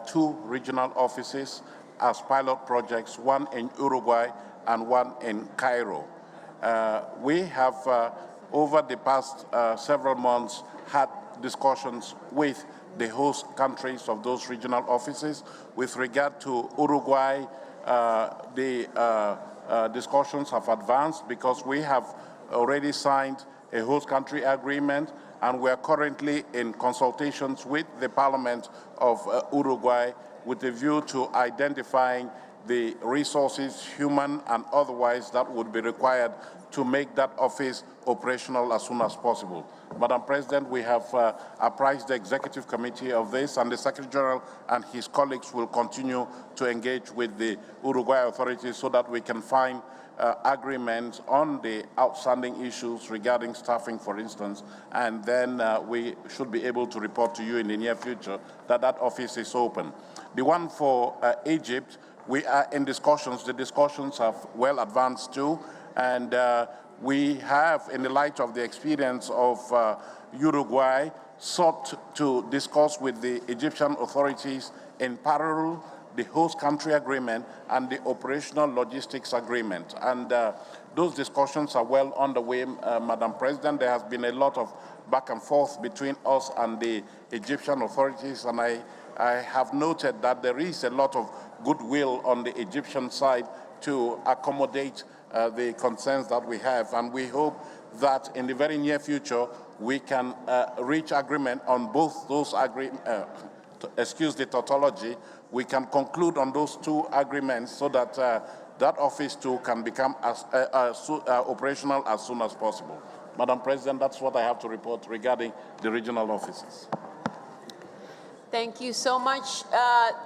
2 regional offices as pilot projects, one in Uruguay and one in Cairo. We have, over the past several months, had discussions with the host countries of those regional offices. With regard to Uruguay, the discussions have advanced because we have already signed a host country agreement, and we are currently in consultations with the Parliament of Uruguay with a view to identifying the resources, human and otherwise, that would be required to make that office operational as soon as possible. Madam President, we have apprised the Executive Committee of this, and the Secretary General and his colleagues will continue to engage with the Uruguay authorities so that we can find agreements on the outstanding issues regarding staffing, for instance, and then we should be able to report to you in the near future that that office is open. The one for Egypt, we are in discussions. The discussions have well advanced too, and we have, in the light of the experience of Uruguay, sought to discuss with the Egyptian authorities in parallel the host country agreement and the operational logistics agreement. And those discussions are well underway, Madam President. There has been a lot of back and forth between us and the Egyptian authorities, and I have noted that there is a lot of goodwill on the Egyptian side to accommodate the concerns that we have, and we hope that in the very near future we can reach agreement on both those excuse the tautology, we can conclude on those two agreements so that that office too can become operational as soon as possible. Madam President, that's what I have to report regarding the regional offices. Thank you so much.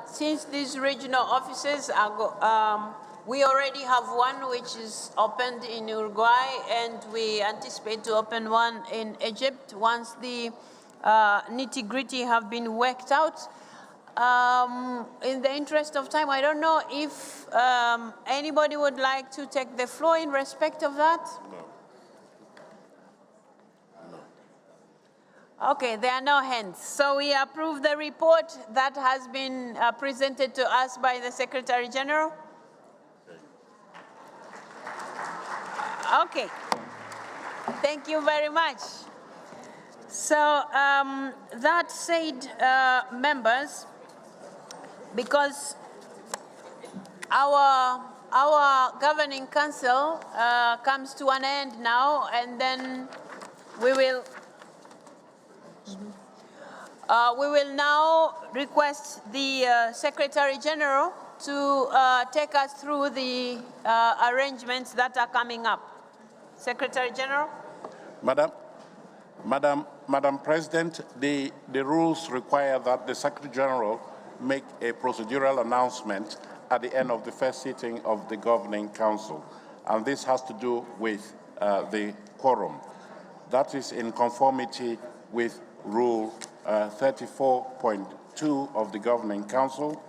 Since these regional offices are we already have one which is opened in Uruguay, and we anticipate to open one in Egypt once the nitty-gritty have been worked out. In the interest of time, I don't know if anybody would like to take the floor in respect of that? No. Okay, there are no hands. So we approve the report that has been presented to us by the Secretary General. Okay. Thank you very much. So that said, members, because our governing council comes to an end now, and then we will now request the Secretary General to take us through the arrangements that are coming up. Secretary General. Madam President, the rules require that the Secretary General make a procedural announcement at the end of the first sitting of the Governing Council, and this has to do with the quorum. That is in conformity with Rule 34.2 of the Governing Council,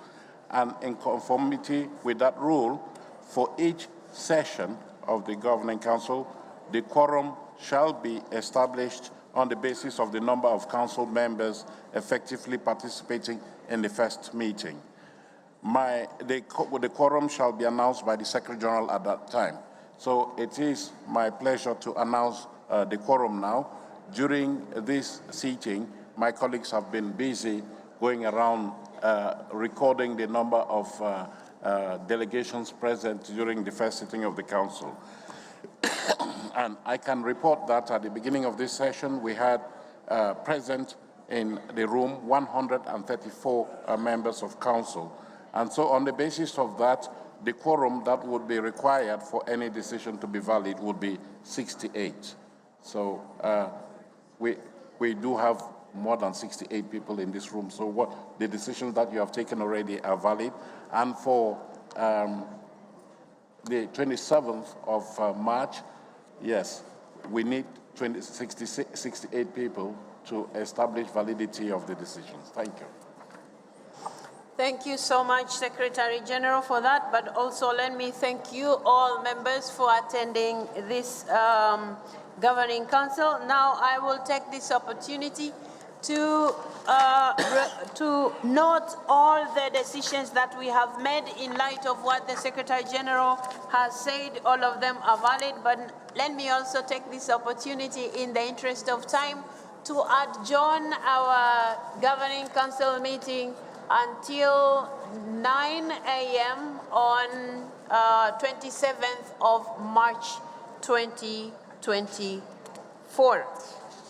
and in conformity with that rule, for each session of the Governing Council, the quorum shall be established on the basis of the number of council members effectively participating in the first meeting. The quorum shall be announced by the Secretary General at that time. So it is my pleasure to announce the quorum now. During this sitting, my colleagues have been busy going around recording the number of delegations present during the first sitting of the Council. And I can report that at the beginning of this session, we had present in the room 134 members of Council. And so on the basis of that, the quorum that would be required for any decision to be valid would be 68. So we do have more than 68 people in this room. So what the decisions that you have taken already are valid. And for the 27th of March, yes, we need 68 people to establish validity of the decisions. Thank you. Thank you so much, Secretary General, for that. But also let me thank you all members for attending this Governing Council. Now I will take this opportunity to note all the decisions that we have made in light of what the Secretary General has said. All of them are valid, but let me also take this opportunity in the interest of time to adjourn our Governing Council meeting until 9 a.m. on 27th of March 2024. 4.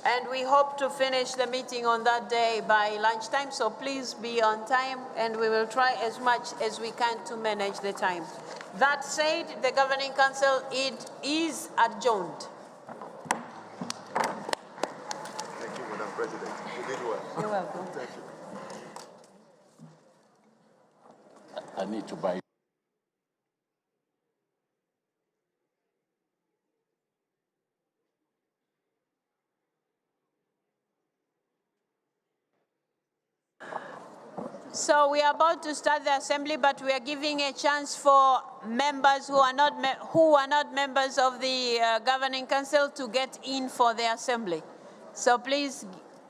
And we hope to finish the meeting on that day by lunchtime, so please be on time, and we will try as much as we can to manage the time. That said, the Governing Council is adjourned. Thank you, Madam President. You did well. You're welcome. Thank you. I need to buy. So we are about to start the assembly, but we are giving a chance for members who are not members of the Governing Council to get in for the assembly. So please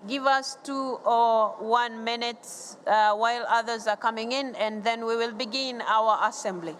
give us 2 or 1 minute while others are coming in, and then we will begin our assembly.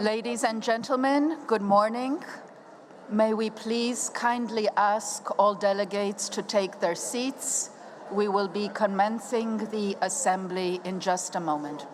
Ladies and gentlemen, good morning. May we please kindly ask all delegates to take their seats. We will be commencing the assembly in just a moment.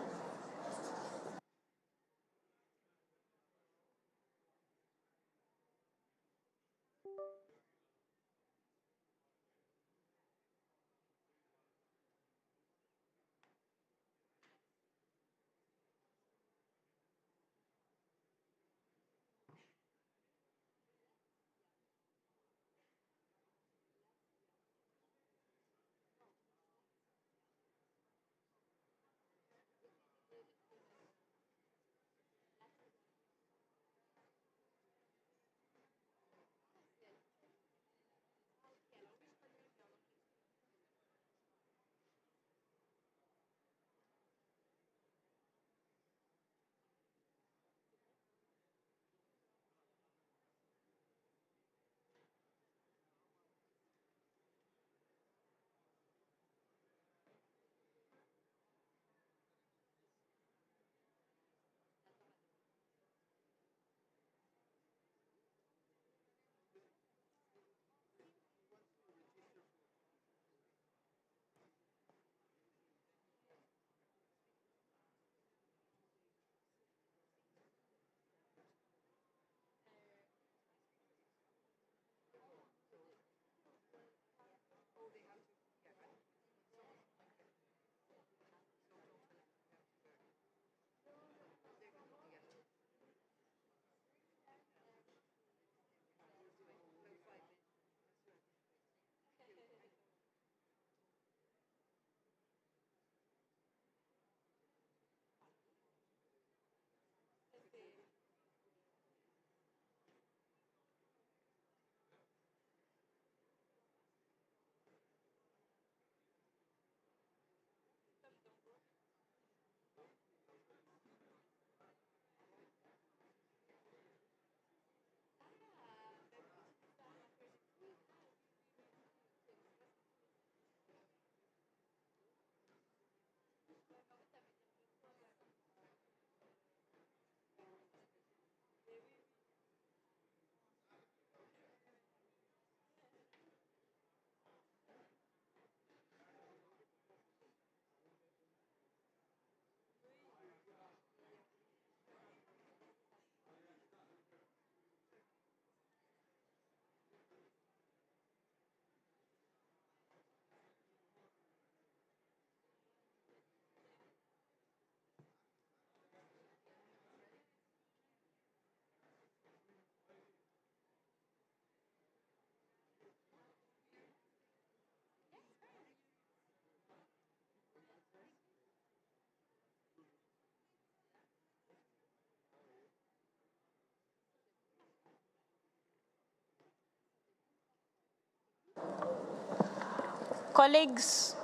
Colleagues,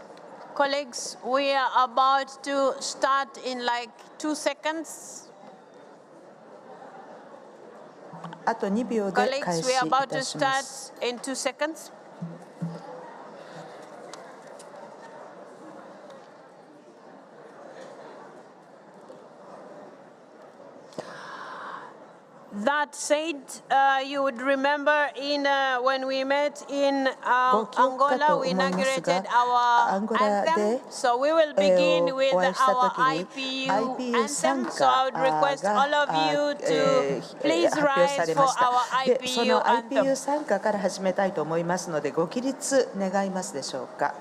we are about to start in like 2 seconds. Colleagues, we are about to start in 2 seconds. That said, you would remember when we met in Angola, we inaugurated our anthem. So we will begin with our IPU anthem. So I would request all of you to please rise for our IPU anthem. IPU 参加から始めたいと思いますので、ご起立願いますでしょうか。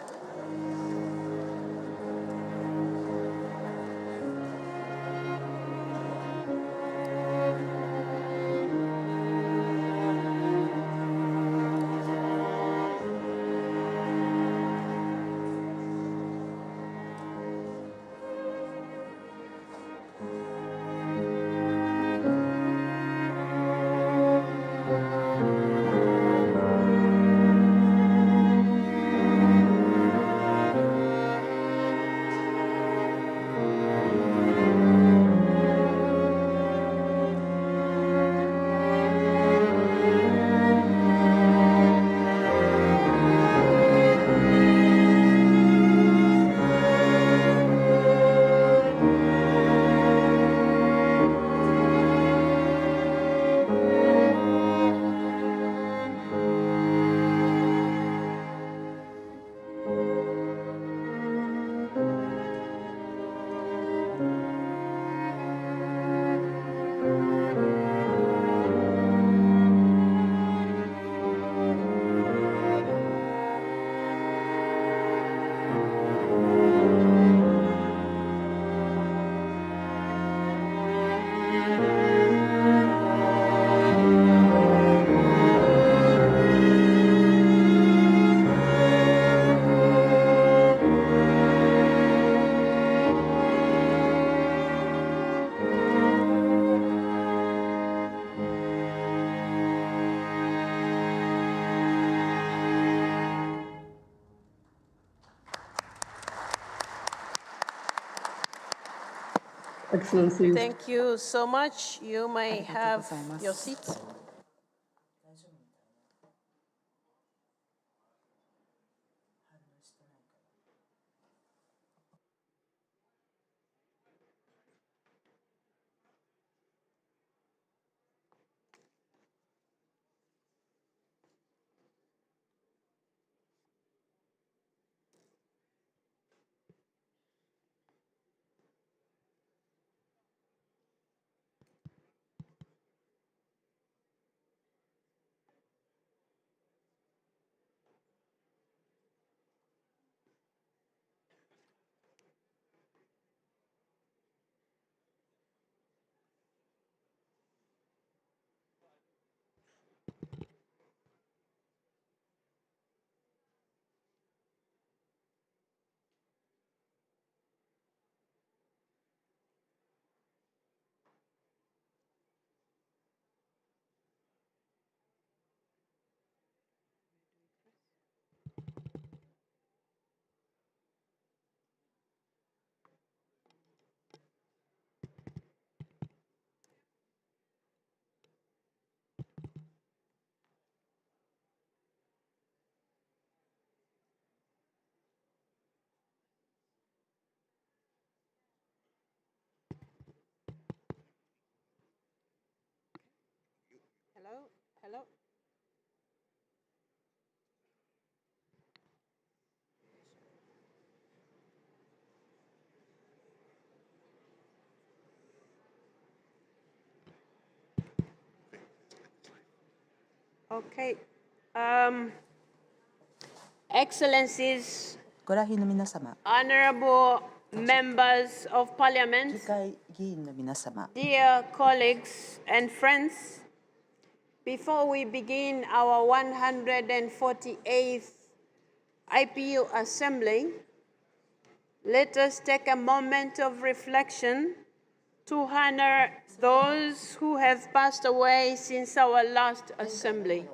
Excellencies. Thank you so much. You may have your seats. Hello. Okay. Excellencies, honorable members of parliament, dear colleagues and friends, before we begin our 148th IPU Assembly, let us take a moment of reflection to honor those who have passed away since our last assembly.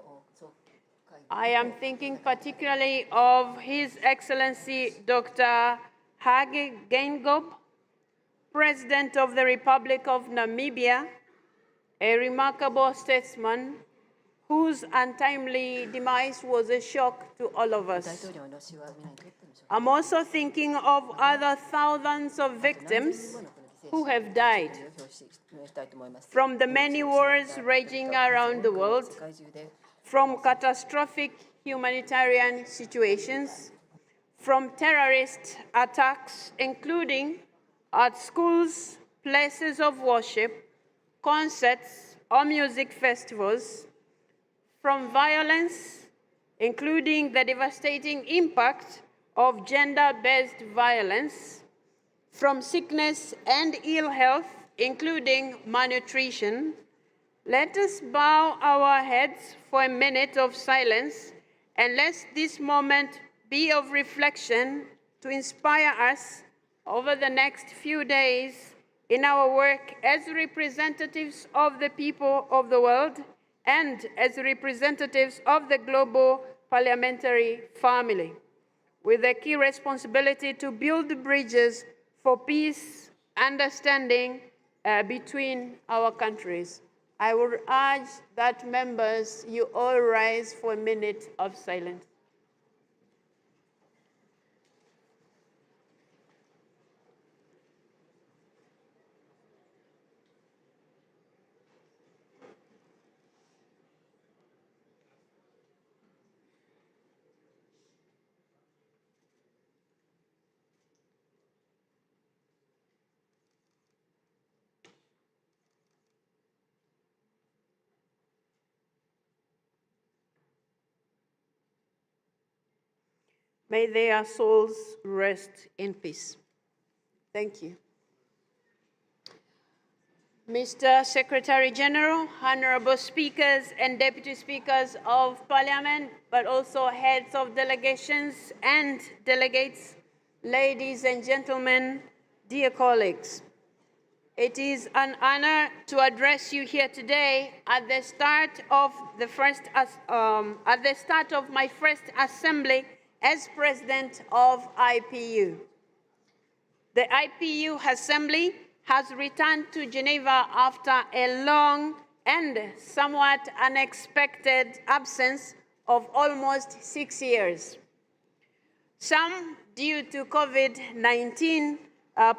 I am thinking particularly of His Excellency Dr. Hage Geingob, President of the Republic of Namibia, a remarkable statesman whose untimely demise was a shock to all of us. I'm also thinking of other thousands of victims who have died from the many wars raging around the world, from catastrophic humanitarian situations, from terrorist attacks, including at schools, places of worship, concerts, or music festivals, from violence, including the devastating impact of gender-based violence, from sickness and ill health, including malnutrition. Let us bow our heads for a minute of silence, and let this moment be of reflection to inspire us over the next few days in our work as representatives of the people of the world and as representatives of the global parliamentary family, with a key responsibility to build bridges for peace, understanding between our countries. I would urge that members, you all rise for a minute of silence. May their souls rest in peace. Thank you. Mr. Secretary General, honorable speakers and deputy speakers of parliament, but also heads of delegations and delegates, ladies and gentlemen, dear colleagues. It is an honor to address you here today at the start of my first assembly as president of IPU. The IPU Assembly has returned to Geneva after a long and somewhat unexpected absence of almost 6 years. Some due to COVID-19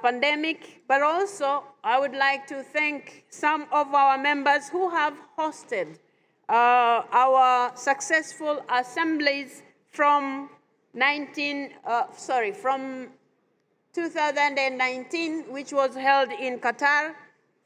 pandemic, but also I would like to thank some of our members who have hosted our successful assemblies from 2019, which was held in Qatar,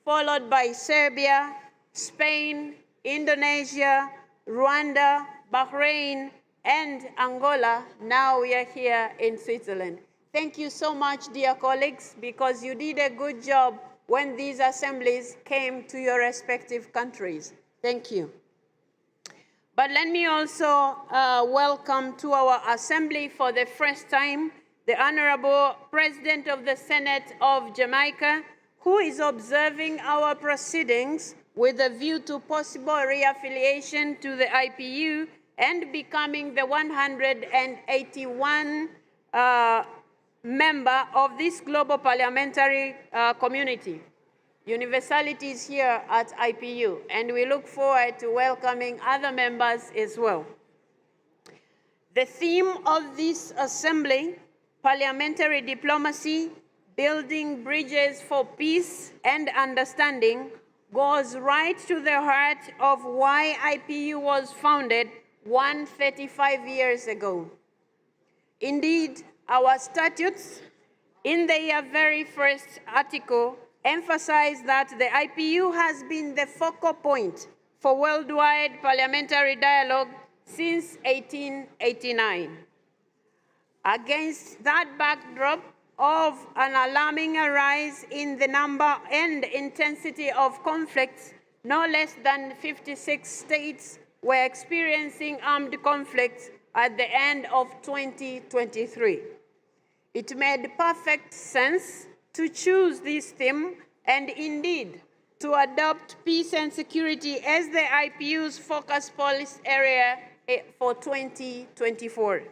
followed by Serbia, Spain, Indonesia, Rwanda, Bahrain, and Angola. Now we are here in Switzerland. Thank you so much, dear colleagues, because you did a good job when these assemblies came to your respective countries. Thank you. But let me also welcome to our assembly for the first time the Honorable President of the Senate of Jamaica, who is observing our proceedings with a view to possible reaffiliation to the IPU and becoming the 181 member of this global parliamentary community. Universality is here at IPU, and we look forward to welcoming other members as well. The theme of this assembly, parliamentary diplomacy, building bridges for peace and understanding, goes right to the heart of why IPU was founded 135 years ago. Indeed, our statutes, in their very first article, emphasize that the IPU has been the focal point for worldwide parliamentary dialogue since 1889. Against that backdrop of an alarming rise in the number and intensity of conflicts, no less than 56 states were experiencing armed conflicts at the end of 2023. It made perfect sense to choose this theme and indeed to adopt peace and security as the IPU's focus policy area for 2024.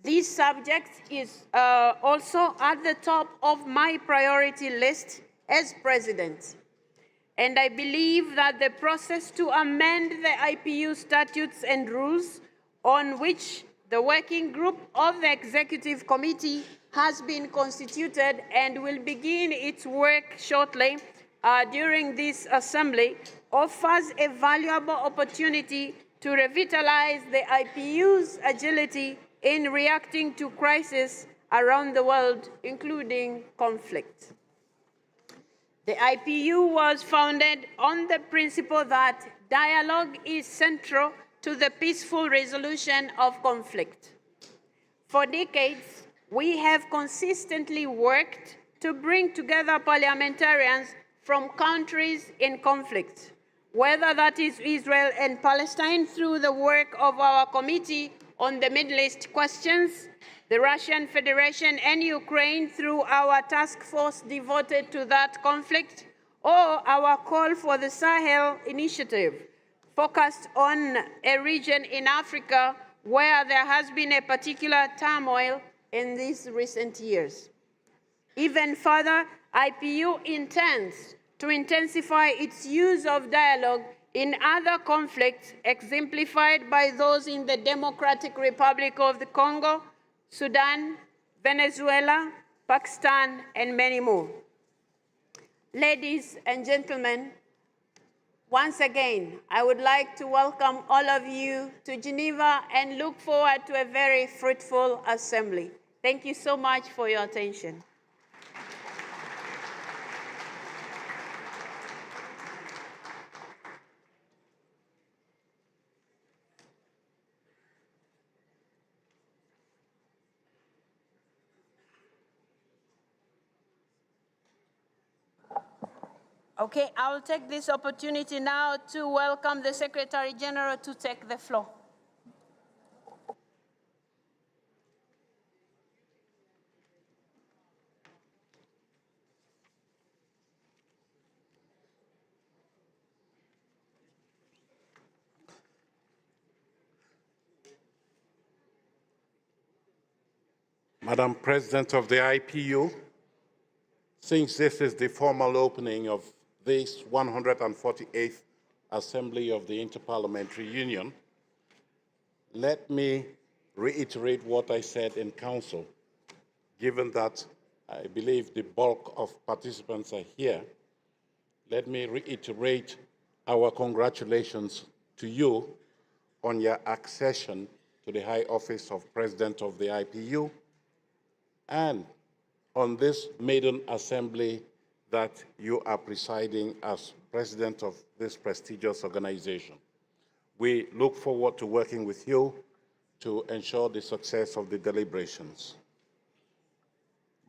This subject is also at the top of my priority list as President. And I believe that the process to amend the IPU statutes and rules, on which the working group of the Executive Committee has been constituted and will begin its work shortly during this Assembly, offers a valuable opportunity to revitalize the IPU's agility in reacting to crises around the world, including conflict. The IPU was founded on the principle that dialogue is central to the peaceful resolution of conflict. For decades, we have consistently worked to bring together parliamentarians from countries in conflict, whether that is Israel and Palestine through the work of our Committee on the Middle East Questions, the Russian Federation and Ukraine through our task force devoted to that conflict, or our call for the Sahel Initiative, focused on a region in Africa where there has been a particular turmoil in these recent years. Even further, IPU intends to intensify its use of dialogue in other conflicts exemplified by those in the Democratic Republic of the Congo, Sudan, Venezuela, Pakistan, and many more. Ladies and gentlemen, once again, I would like to welcome all of you to Geneva and look forward to a very fruitful assembly. Thank you so much for your attention. Okay, I'll take this opportunity now to welcome the Secretary General to take the floor. Madam President of the IPU, since this is the formal opening of this 148th Assembly of the Inter-Parliamentary Union, let me reiterate what I said in Council. Given that I believe the bulk of participants are here, let me reiterate our congratulations to you on your accession to the high office of President of the IPU and on this maiden assembly that you are presiding as president of this prestigious organization. We look forward to working with you to ensure the success of the deliberations.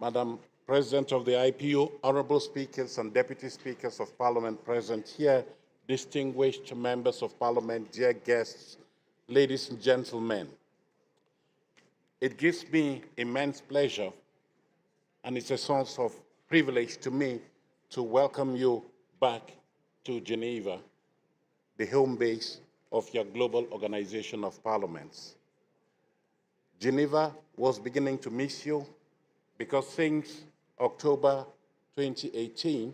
Madam President of the IPU, honorable speakers and deputy speakers of Parliament present here, distinguished members of Parliament, dear guests, ladies and gentlemen, it gives me immense pleasure and it's a source of privilege to me to welcome you back to Geneva, the home base of your global organization of parliaments. Geneva was beginning to miss you because since October 2018,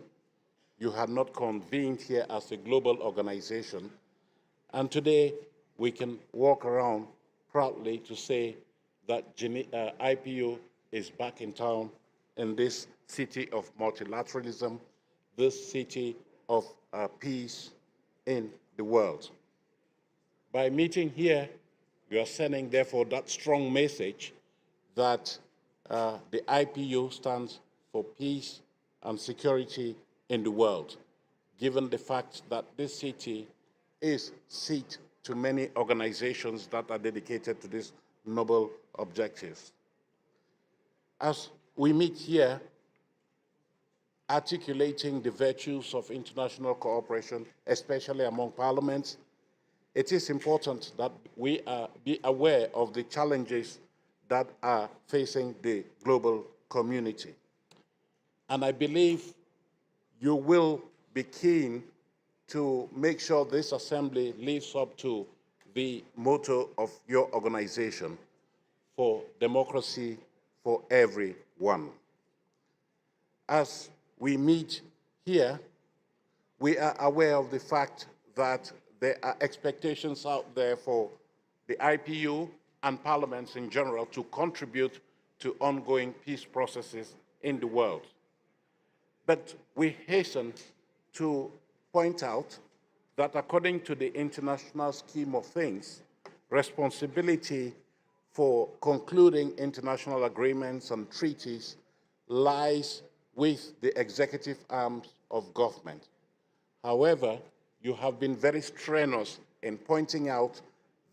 you had not convened here as a global organization. And today, we can walk around proudly to say that IPU is back in town in this city of multilateralism, this city of peace in the world. By meeting here, you are sending, therefore, that strong message that the IPU stands for peace and security in the world, given the fact that this city is seat to many organizations that are dedicated to these noble objectives. As we meet here, articulating the virtues of international cooperation, especially among parliaments, it is important that we be aware of the challenges that are facing the global community. And I believe you will be keen to make sure this assembly lives up to the motto of your organization, for democracy for everyone. As we meet here, we are aware of the fact that there are expectations out there for the IPU and parliaments in general to contribute to ongoing peace processes in the world. But we hasten to point out that according to the international scheme of things, responsibility for concluding international agreements and treaties lies with the executive arms of government. However, you have been very strenuous in pointing out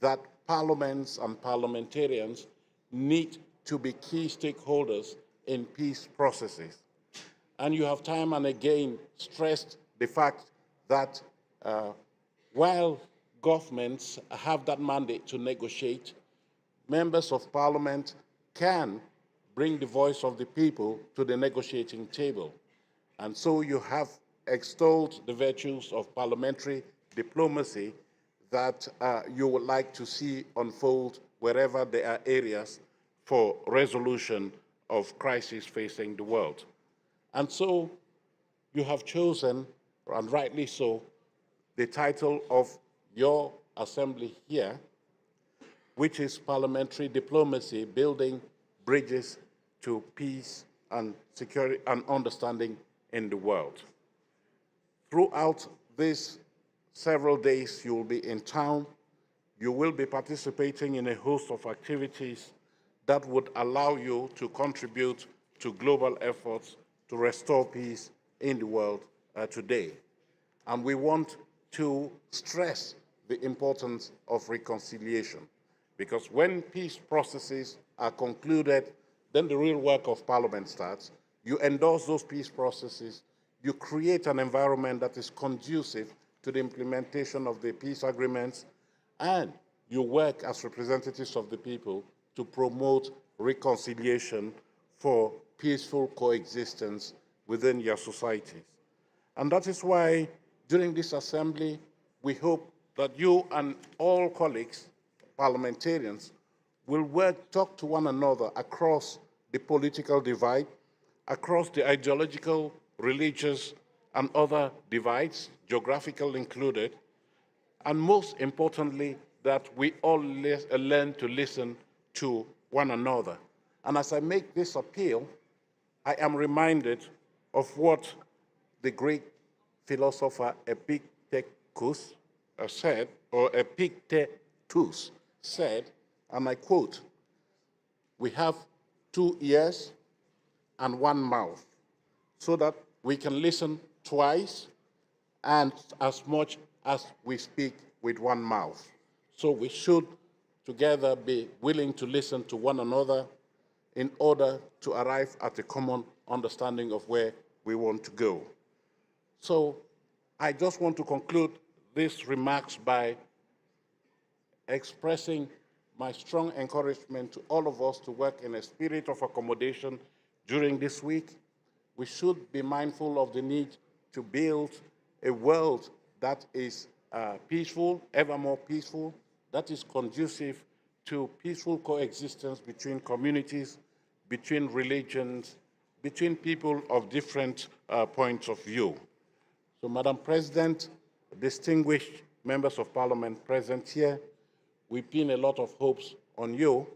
that parliaments and parliamentarians need to be key stakeholders in peace processes. And you have time and again stressed the fact that while governments have that mandate to negotiate, members of parliament can bring the voice of the people to the negotiating table. And so you have extolled the virtues of parliamentary diplomacy that you would like to see unfold wherever there are areas for resolution of crises facing the world. And so you have chosen, and rightly so, the title of your assembly here, which is Parliamentary Diplomacy, Building Bridges to Peace and Security and Understanding in the World. Throughout these several days you will be in town, you will be participating in a host of activities that would allow you to contribute to global efforts to restore peace in the world today. And we want to stress the importance of reconciliation, because when peace processes are concluded, then the real work of Parliament starts. You endorse those peace processes, you create an environment that is conducive to the implementation of the peace agreements, and you work as representatives of the people to promote reconciliation for peaceful coexistence within your societies. And that is why during this assembly, we hope that you and all colleagues, parliamentarians, will talk to one another across the political divide, across the ideological, religious, and other divides, geographical included, and most importantly, that we all learn to listen to one another. And as I make this appeal, I am reminded of what the Greek philosopher Epictetus said, and I quote, "We have 2 ears and 1 mouth, so that we can listen twice and as much as we speak with 1 mouth." So we should together be willing to listen to one another in order to arrive at a common understanding of where we want to go. So I just want to conclude these remarks by expressing my strong encouragement to all of us to work in a spirit of accommodation during this week. We should be mindful of the need to build a world that is peaceful, ever more peaceful, that is conducive to peaceful coexistence between communities, between religions, between people of different points of view. So, Madam President, distinguished members of Parliament present here, we pin a lot of hopes on you,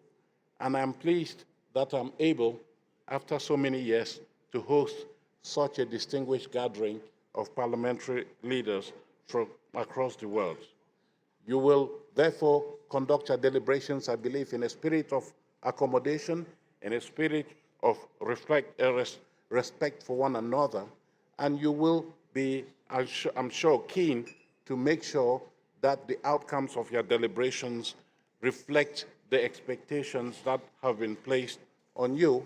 and I'm pleased that I'm able, after so many years, to host such a distinguished gathering of parliamentary leaders from across the world. You will therefore conduct your deliberations, I believe, in a spirit of accommodation, in a spirit of respect for one another, and you will be, I'm sure, keen to make sure that the outcomes of your deliberations reflect the expectations that have been placed on you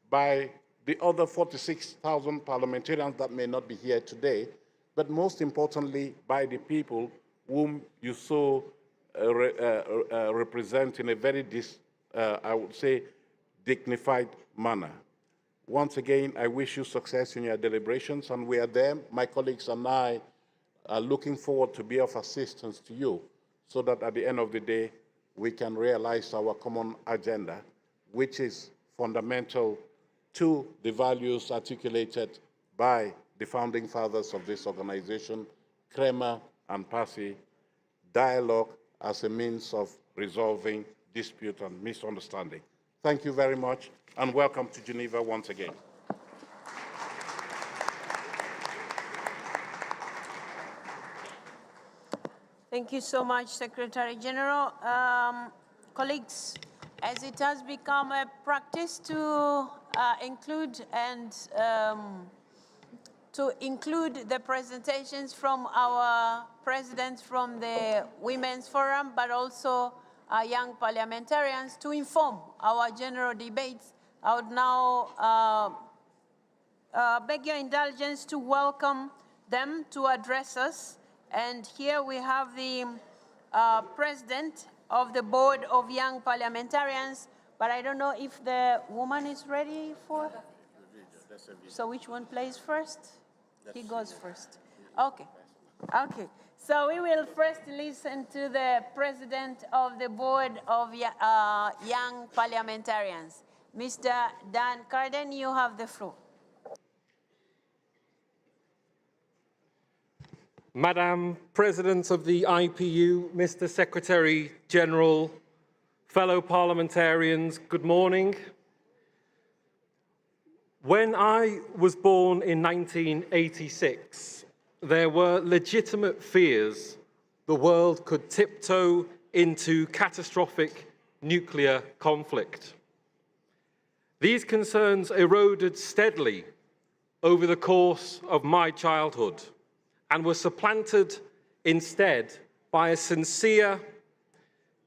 by the other 46,000 parliamentarians that may not be here today, but most importantly by the people whom you so represent in a very, I would say, dignified manner. Once again, I wish you success in your deliberations, and we are there. My colleagues and I are looking forward to be of assistance to you so that at the end of the day, we can realize our common agenda, which is fundamental to the values articulated by the founding fathers of this organization, Kremer and Passy, dialogue as a means of resolving dispute and misunderstanding. Thank you very much, and welcome to Geneva once again. Thank you so much, Secretary General. Colleagues, as it has become a practice to include the presentations from our presidents from the Women's Forum, but also our young parliamentarians to inform our general debates, I would now beg your indulgence to welcome them to address us. And here we have the president of the Board of Young Parliamentarians, but I don't know if the woman is ready for. So which one plays first? He goes first. Okay. Okay. So we will first listen to the president of the Board of Young Parliamentarians. Mr. Dan Carden, you have the floor. Madam President of the IPU, Mr. Secretary General, fellow parliamentarians, good morning. When I was born in 1986, there were legitimate fears the world could tiptoe into catastrophic nuclear conflict. These concerns eroded steadily over the course of my childhood and were supplanted instead by a sincere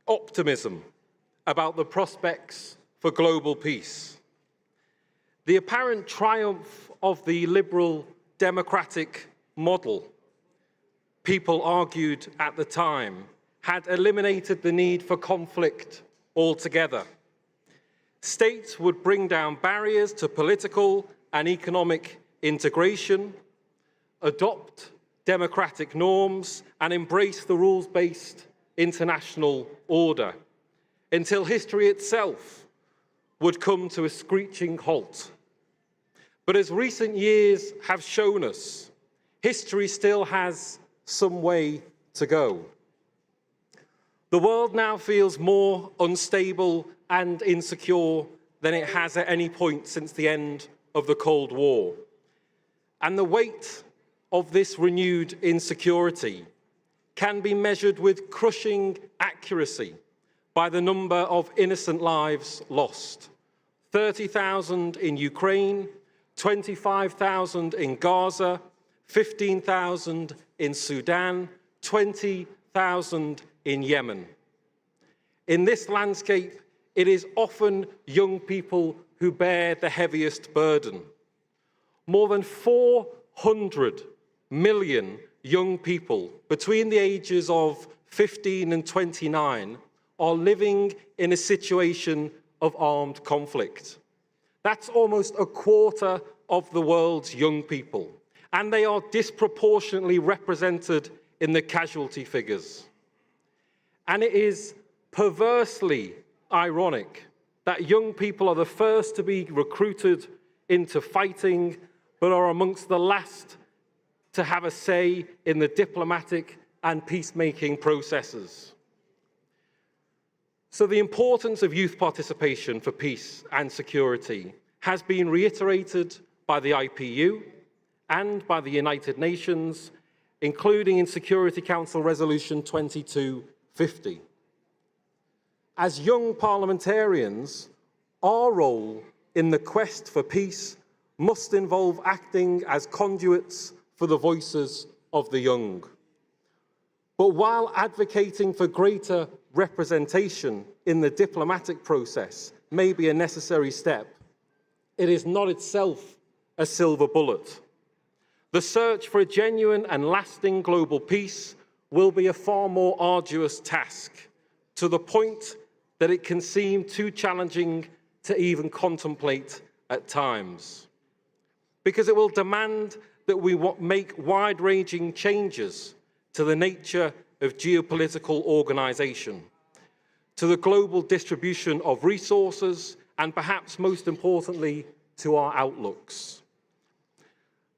optimism about the prospects for global peace. The apparent triumph of the liberal democratic model, people argued at the time, had eliminated the need for conflict altogether. States would bring down barriers to political and economic integration, adopt democratic norms, and embrace the rules-based international order, until history itself would come to a screeching halt. But as recent years have shown us, history still has some way to go. The world now feels more unstable and insecure than it has at any point since the end of the Cold War. And the weight of this renewed insecurity can be measured with crushing accuracy by the number of innocent lives lost. 30,000 in Ukraine, 25,000 in Gaza, 15,000 in Sudan, 20,000 in Yemen. In this landscape, it is often young people who bear the heaviest burden. More than 400 million young people between the ages of 15 and 29 are living in a situation of armed conflict. That's almost a quarter of the world's young people, and they are disproportionately represented in the casualty figures. And it is perversely ironic that young people are the first to be recruited into fighting, but are amongst the last to have a say in the diplomatic and peacemaking processes. So the importance of youth participation for peace and security has been reiterated by the IPU and by the United Nations, including in Security Council Resolution 2250. As young parliamentarians, our role in the quest for peace must involve acting as conduits for the voices of the young. But while advocating for greater representation in the diplomatic process may be a necessary step, it is not itself a silver bullet. The search for a genuine and lasting global peace will be a far more arduous task, to the point that it can seem too challenging to even contemplate at times. Because it will demand that we make wide-ranging changes to the nature of geopolitical organization, to the global distribution of resources, and perhaps most importantly, to our outlooks.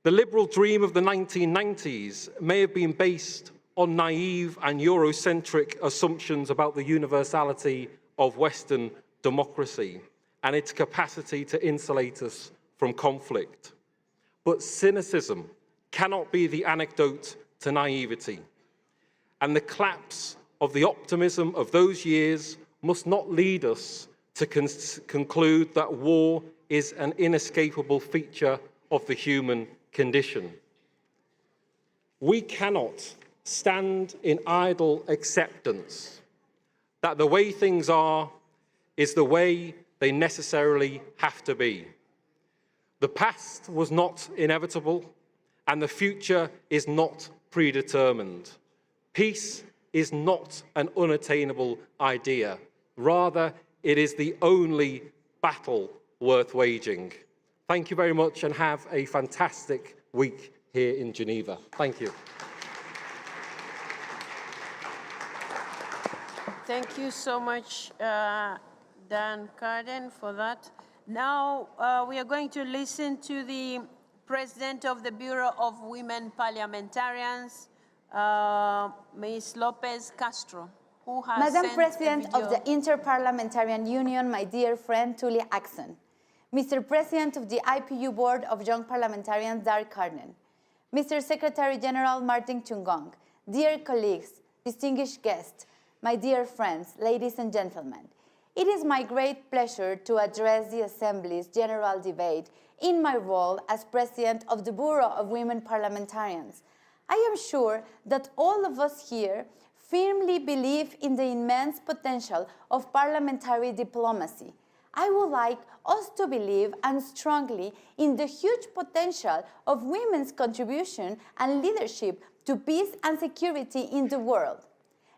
The liberal dream of the 1990s may have been based on naive and Eurocentric assumptions about the universality of Western democracy and its capacity to insulate us from conflict. But cynicism cannot be the antidote to naivety, and the collapse of the optimism of those years must not lead us to conclude that war is an inescapable feature of the human condition. We cannot stand in idle acceptance that the way things are is the way they necessarily have to be. The past was not inevitable, and the future is not predetermined. Peace is not an unattainable idea. Rather, it is the only battle worth waging. Thank you very much, and have a fantastic week here in Geneva. Thank you. Thank you so much, Dan Carden, for that. Now we are going to listen to the President of the Bureau of Women Parliamentarians, Ms. Lopez Castro, who has Madam sent President a of the video. Inter-Parliamentarian Union, my dear friend Tully Axon, Mr. President of the IPU Board of Young Parliamentarians, Dar Carden, Mr. Secretary General Martin Chungong, dear colleagues, distinguished guests, my dear friends, ladies and gentlemen, it is my great pleasure to address the Assembly's general debate in my role as President of the Bureau of Women Parliamentarians. I am sure that all of us here firmly believe in the immense potential of parliamentary diplomacy. I would like us to believe and strongly in the huge potential of women's contribution and leadership to peace and security in the world.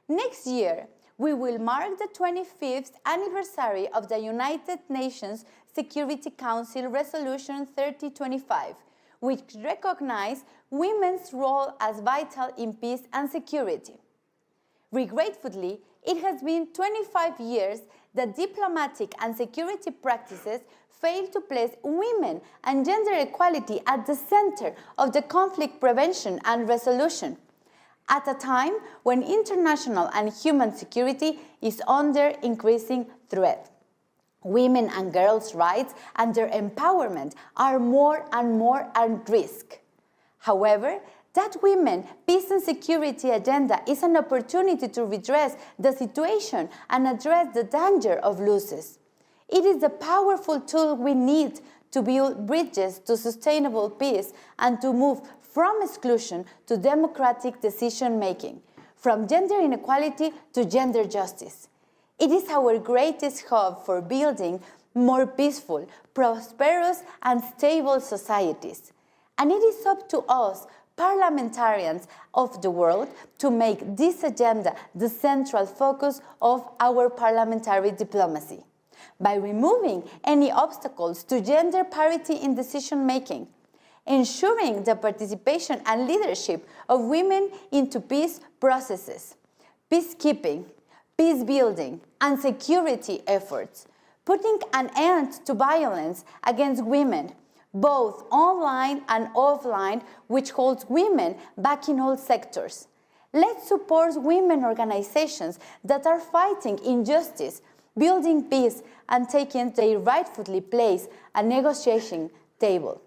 Next year, we will mark the 25th anniversary of the United Nations Security Council Resolution 3025, which recognizes women's role as vital in peace and security. Regretfully, it has been 25 years that diplomatic and security practices fail to place women and gender equality at the center of the conflict prevention and resolution, at a time when international and human security is under increasing threat. Women and girls' rights and their empowerment are more and more at risk. However, that women, peace and security agenda is an opportunity to redress the situation and address the danger of losses. It is a powerful tool we need to build bridges to sustainable peace and to move from exclusion to democratic decision-making, from gender inequality to gender justice. It is our greatest hope for building more peaceful, prosperous, and stable societies. And it is up to us, parliamentarians of the world, to make this agenda the central focus of our parliamentary diplomacy. By removing any obstacles to gender parity in decision-making, ensuring the participation and leadership of women into peace processes, peacekeeping, peace building, and security efforts, putting an end to violence against women, both online and offline, which holds women back in all sectors. Let's support women organizations that are fighting injustice, building peace, and taking their rightful place at negotiation table.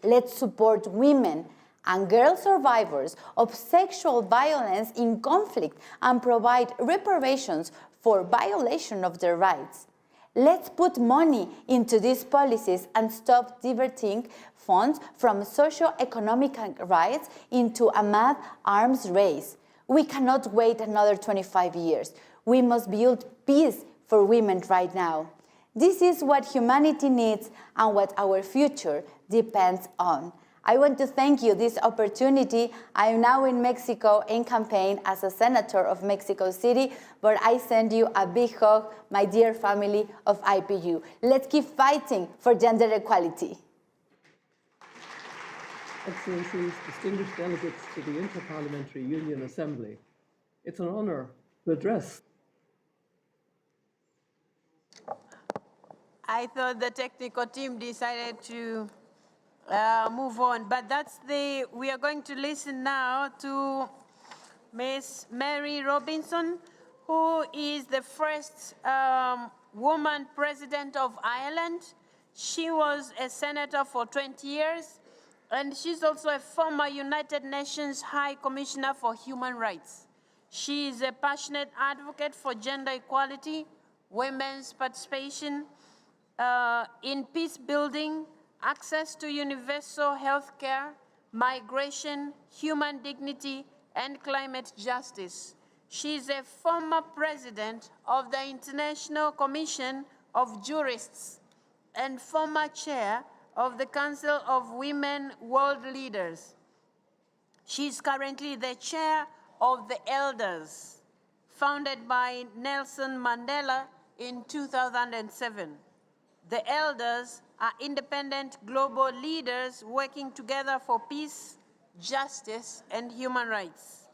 Let's support women and girl survivors of sexual violence in conflict and provide reparations for violation of their rights. Let's put money into these policies and stop diverting funds from socio-economic rights into a mad arms race. We cannot wait another 25 years. We must build peace for women right now. This is what humanity needs and what our future depends on. I want to thank you this opportunity. I am now in Mexico in campaign as a senator of Mexico City, but I send you a big hug, my dear family of IPU. Let's keep fighting for gender equality. Excellencies, distinguished delegates to the Inter-Parliamentary Union Assembly, It's an honor to address. I thought the technical team decided to move on, but we are going to listen now to Ms. Mary Robinson, who is the first woman president of Ireland. She was a senator for 20 years, and she's also a former United Nations High Commissioner for Human Rights. She is a passionate advocate for gender equality, women's participation in peace building, access to universal health care, migration, human dignity, and climate justice. She is a former president of the International Commission of Jurists and former chair of the Council of Women World Leaders. She is currently the chair of the Elders, founded by Nelson Mandela in 2007. The Elders are independent global leaders working together for peace, justice, and human rights.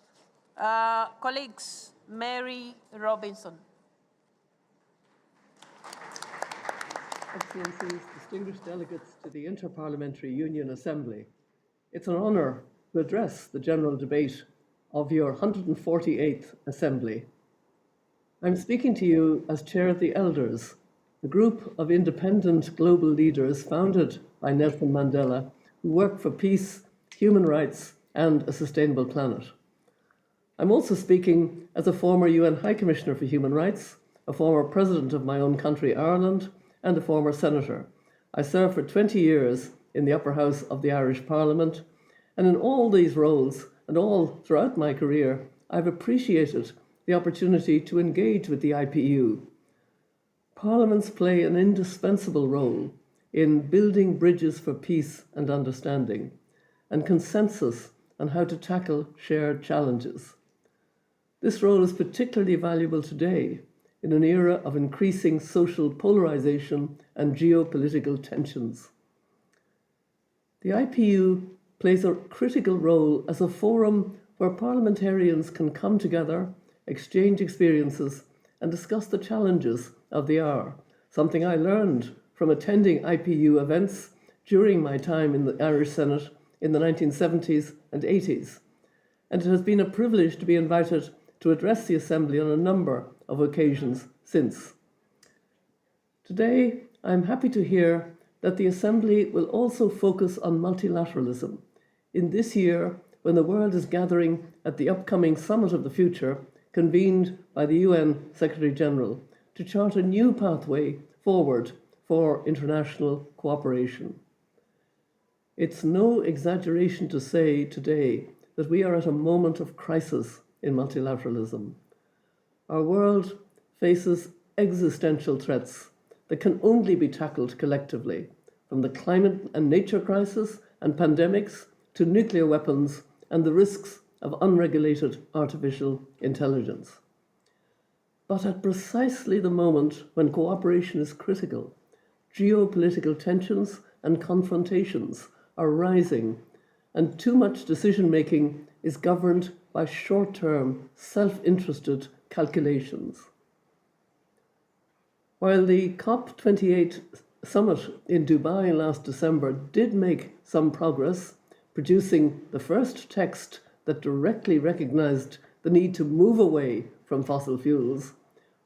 Colleagues, Mary Robinson. Excellencies, distinguished delegates to the Inter-Parliamentary Union Assembly, it's an honor to address the general debate of your 148th Assembly. I'm speaking to you as chair of the Elders, a group of independent global leaders founded by Nelson Mandela who work for peace, human rights, and a sustainable planet. I'm also speaking as a former UN High Commissioner for Human Rights, a former president of my own country, Ireland, and a former senator. I served for 20 years in the upper house of the Irish Parliament, and in all these roles and all throughout my career, I've appreciated the opportunity to engage with the IPU. Parliaments play an indispensable role in building bridges for peace and understanding, and consensus on how to tackle shared challenges. This role is particularly valuable today in an era of increasing social polarization and geopolitical tensions. The IPU plays a critical role as a forum where parliamentarians can come together, exchange experiences, and discuss the challenges of the hour, something I learned from attending IPU events during my time in the Irish Senate in the 1970s and 80s. And it has been a privilege to be invited to address the Assembly on a number of occasions since. Today, I'm happy to hear that the Assembly will also focus on multilateralism in this year when the world is gathering at the upcoming Summit of the Future, convened by the UN Secretary-General, to chart a new pathway forward for international cooperation. It's no exaggeration to say today that we are at a moment of crisis in multilateralism. Our world faces existential threats that can only be tackled collectively, from the climate and nature crisis and pandemics to nuclear weapons and the risks of unregulated artificial intelligence. But at precisely the moment when cooperation is critical, geopolitical tensions and confrontations are rising, and too much decision-making is governed by short-term, self-interested calculations. While the COP28 summit in Dubai last December did make some progress, producing the first text that directly recognized the need to move away from fossil fuels,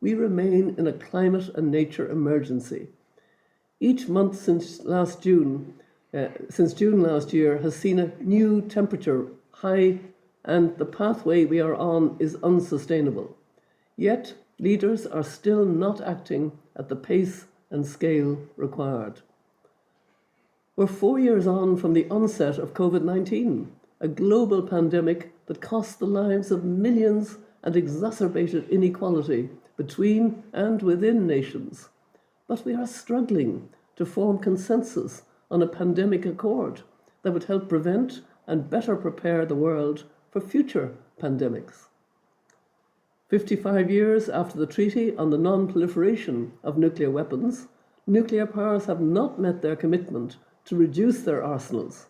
we remain in a climate and nature emergency. Each month since June last year has seen a new temperature high, and the pathway we are on is unsustainable. Yet, leaders are still not acting at the pace and scale required. We're 4 years on from the onset of COVID-19, a global pandemic that cost the lives of millions and exacerbated inequality between and within nations. But we are struggling to form consensus on a pandemic accord that would help prevent and better prepare the world for future pandemics. 55 years after the Treaty on the Non-Proliferation of Nuclear Weapons, nuclear powers have not met their commitment to reduce their arsenals.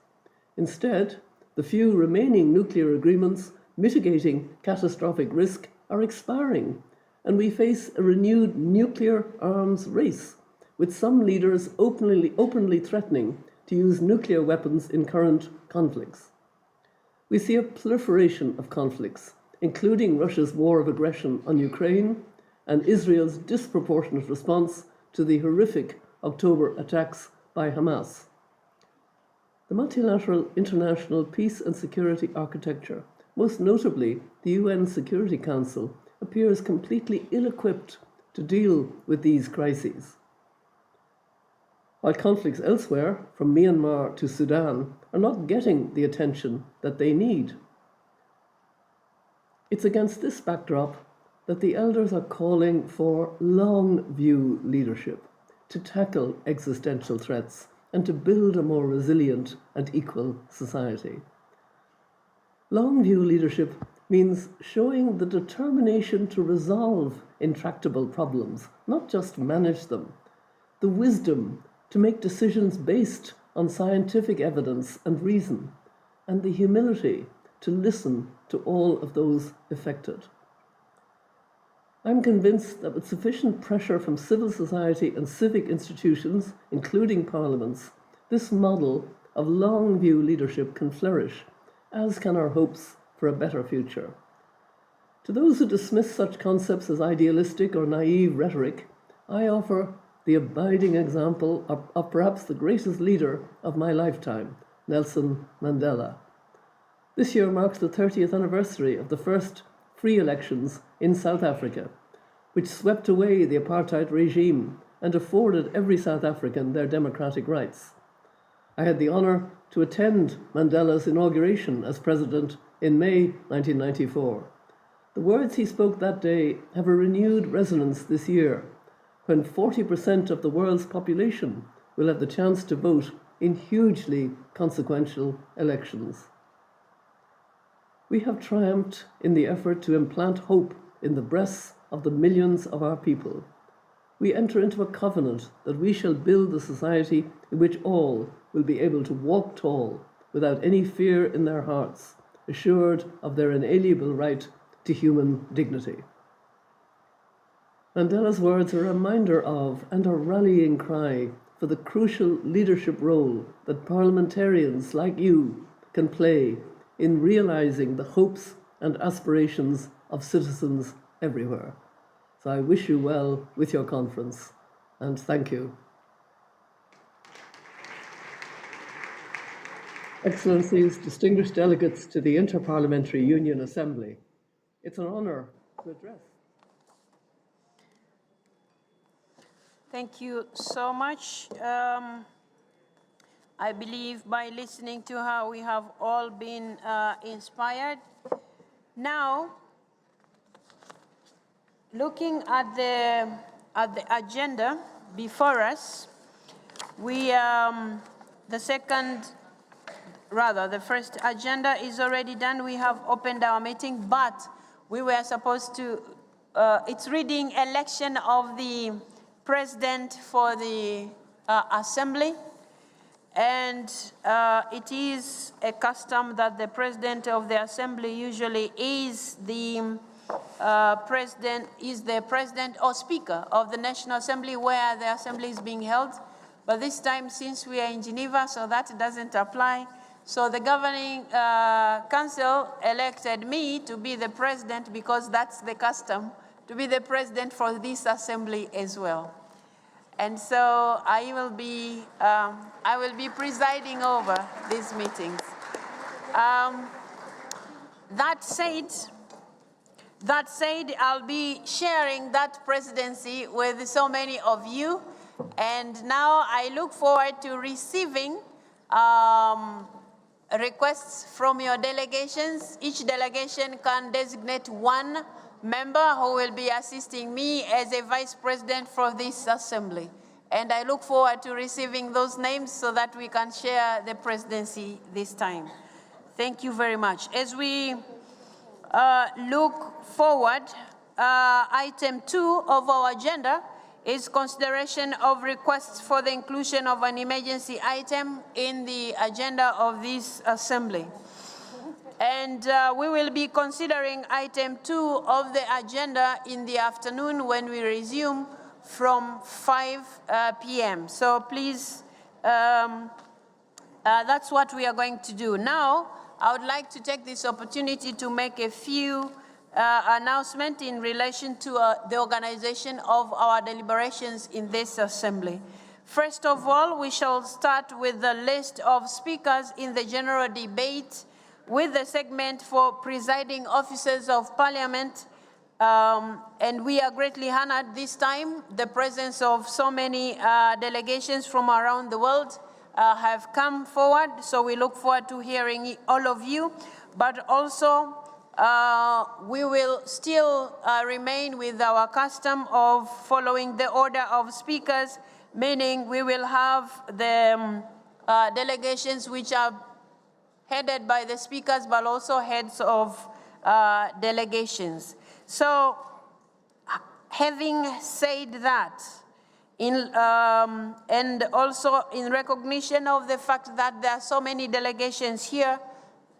Instead, the few remaining nuclear agreements mitigating catastrophic risk are expiring, and we face a renewed nuclear arms race, with some leaders openly threatening to use nuclear weapons in current conflicts. We see a proliferation of conflicts, including Russia's war of aggression on Ukraine and Israel's disproportionate response to the horrific October attacks by Hamas. The multilateral international peace and security architecture, most notably the UN Security Council, appears completely ill-equipped to deal with these crises. While conflicts elsewhere, from Myanmar to Sudan, are not getting the attention that they need. It's against this backdrop that the elders are calling for long-view leadership to tackle existential threats and to build a more resilient and equal society. Long-view leadership means showing the determination to resolve intractable problems, not just manage them, the wisdom to make decisions based on scientific evidence and reason, and the humility to listen to all of those affected. I'm convinced that with sufficient pressure from civil society and civic institutions, including parliaments, this model of long-view leadership can flourish, as can our hopes for a better future. To those who dismiss such concepts as idealistic or naive rhetoric, I offer the abiding example of perhaps the greatest leader of my lifetime, Nelson Mandela. This year marks the 30th anniversary of the first free elections in South Africa, which swept away the apartheid regime and afforded every South African their democratic rights. I had the honor to attend Mandela's inauguration as president in May 1994. The words he spoke that day have a renewed resonance this year, when 40% of the world's population will have the chance to vote in hugely consequential elections. We have triumphed in the effort to implant hope in the breasts of the millions of our people. We enter into a covenant that we shall build a society in which all will be able to walk tall without any fear in their hearts, assured of their inalienable right to human dignity. Mandela's words are a reminder of and a rallying cry for the crucial leadership role that parliamentarians like you can play in realizing the hopes and aspirations of citizens everywhere. So I wish you well with your conference, and thank you. Excellencies, distinguished delegates to the Inter-Parliamentary Union Assembly, it's an honor to address. Thank you so much. I believe by listening to her, we have all been inspired. Now, looking at the agenda before us, the first agenda is already done. We have opened our meeting, but we were supposed to, it's reading election of the president for the assembly. And it is a custom that the president of the assembly usually is the president or speaker of the National Assembly where the assembly is being held. But this time, since we are in Geneva, so that doesn't apply. So the governing council elected me to be the president because that's the custom, to be the president for this assembly as well. And so I will be presiding over these meetings. That said, I'll be sharing that presidency with so many of you. And now I look forward to receiving requests from your delegations. Each delegation can designate one member who will be assisting me as a vice president for this assembly. And I look forward to receiving those names so that we can share the presidency this time. Thank you very much. As we look forward, item 2 of our agenda is consideration of requests for the inclusion of an emergency item in the agenda of this assembly. And we will be considering item 2 of the agenda in the afternoon when we resume from 5 p.m. So please, that's what we are going to do. Now, I would like to take this opportunity to make a few announcements in relation to the organization of our deliberations in this assembly. First of all, we shall start with the list of speakers in the general debate with the segment for presiding officers of parliament. And we are greatly honored this time. The presence of so many delegations from around the world have come forward. So we look forward to hearing all of you. But also, we will still remain with our custom of following the order of speakers, meaning we will have the delegations which are headed by the speakers, but also heads of delegations. So, having said that, and also in recognition of the fact that there are so many delegations here,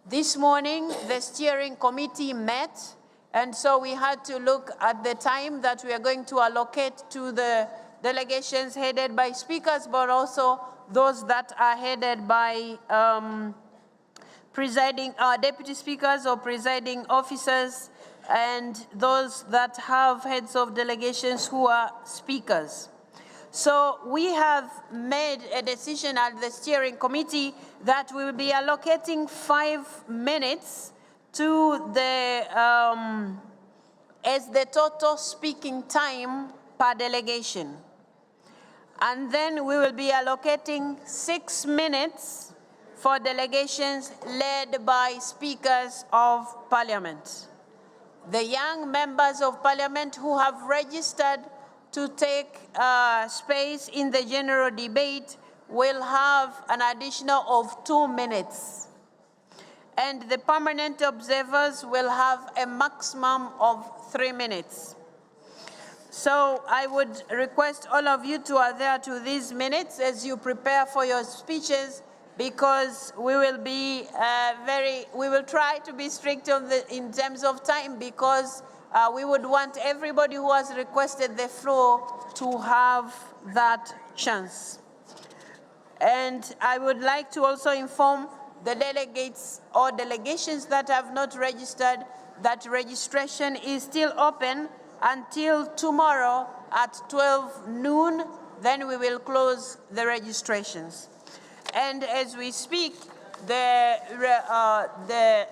this morning the steering committee met, and so we had to look at the time that we are going to allocate to the delegations headed by speakers, but also those that are headed by presiding deputy speakers or presiding officers, and those that have heads of delegations who are speakers. So we have made a decision at the steering committee that we will be allocating 5 minutes to the as the total speaking time per delegation. And then we will be allocating 6 minutes for delegations led by speakers of parliament. The young members of parliament who have registered to take space in the general debate will have an additional of 2 minutes. And the permanent observers will have a maximum of 3 minutes. So I would request all of you to adhere to these minutes as you prepare for your speeches, because we will be we will try to be strict on in terms of time, because we would want everybody who has requested the floor to have that chance. And I would like to also inform the delegates or delegations that have not registered that registration is still open until tomorrow at 12 noon, then we will close the registrations. And as we speak, the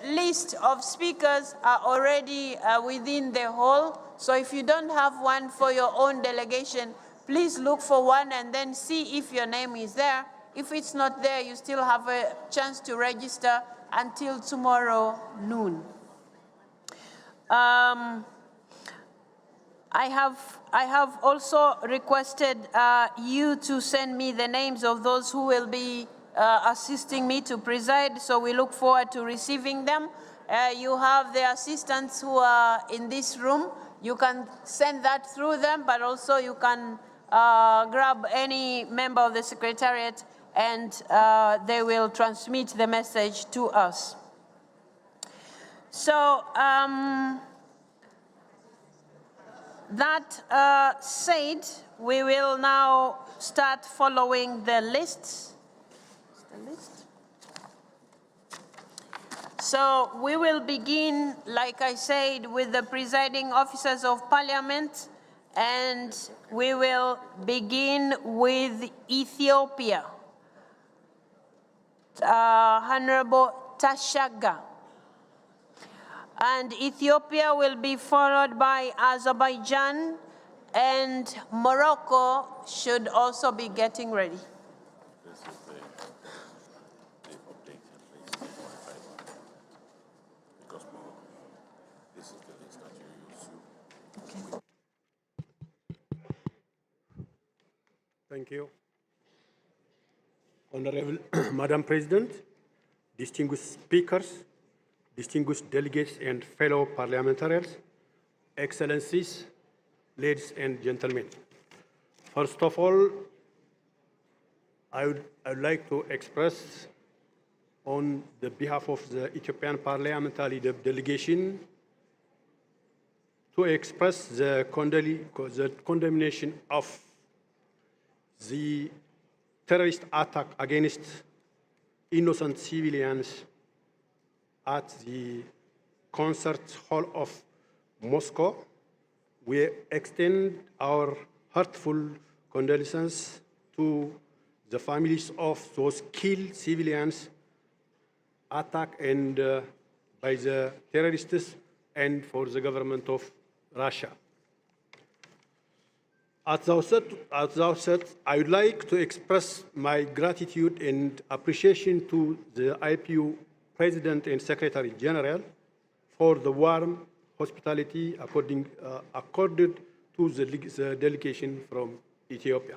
list of speakers are already within the hall. So if you don't have one for your own delegation, please look for one and then see if your name is there. If it's not there, you still have a chance to register until tomorrow noon. I have also requested you to send me the names of those who will be assisting me to preside, so we look forward to receiving them. You have the assistants who are in this room. You can send that through them, but also you can grab any member of the Secretariat and they will transmit the message to us. So, that said, we will now start following the lists. So we will begin, like I said, with the presiding officers of parliament, and we will begin with Ethiopia. Honorable Tashaga. And Ethiopia will be followed by Azerbaijan, and Morocco should also be getting ready. Thank you. Honorable Madam President, distinguished speakers, distinguished delegates and fellow parliamentarians, excellencies, ladies and gentlemen. First of all, I would like to express on the behalf of the Ethiopian parliamentary delegation to express the condemnation of the terrorist attack against innocent civilians at the concert hall of Moscow. We extend our heartfelt condolences to the families of those killed civilians attacked and by the terrorists and for the government of Russia. At the outset, I would like to express my gratitude and appreciation to the IPU President and Secretary General for the warm hospitality accorded to the delegation from Ethiopia.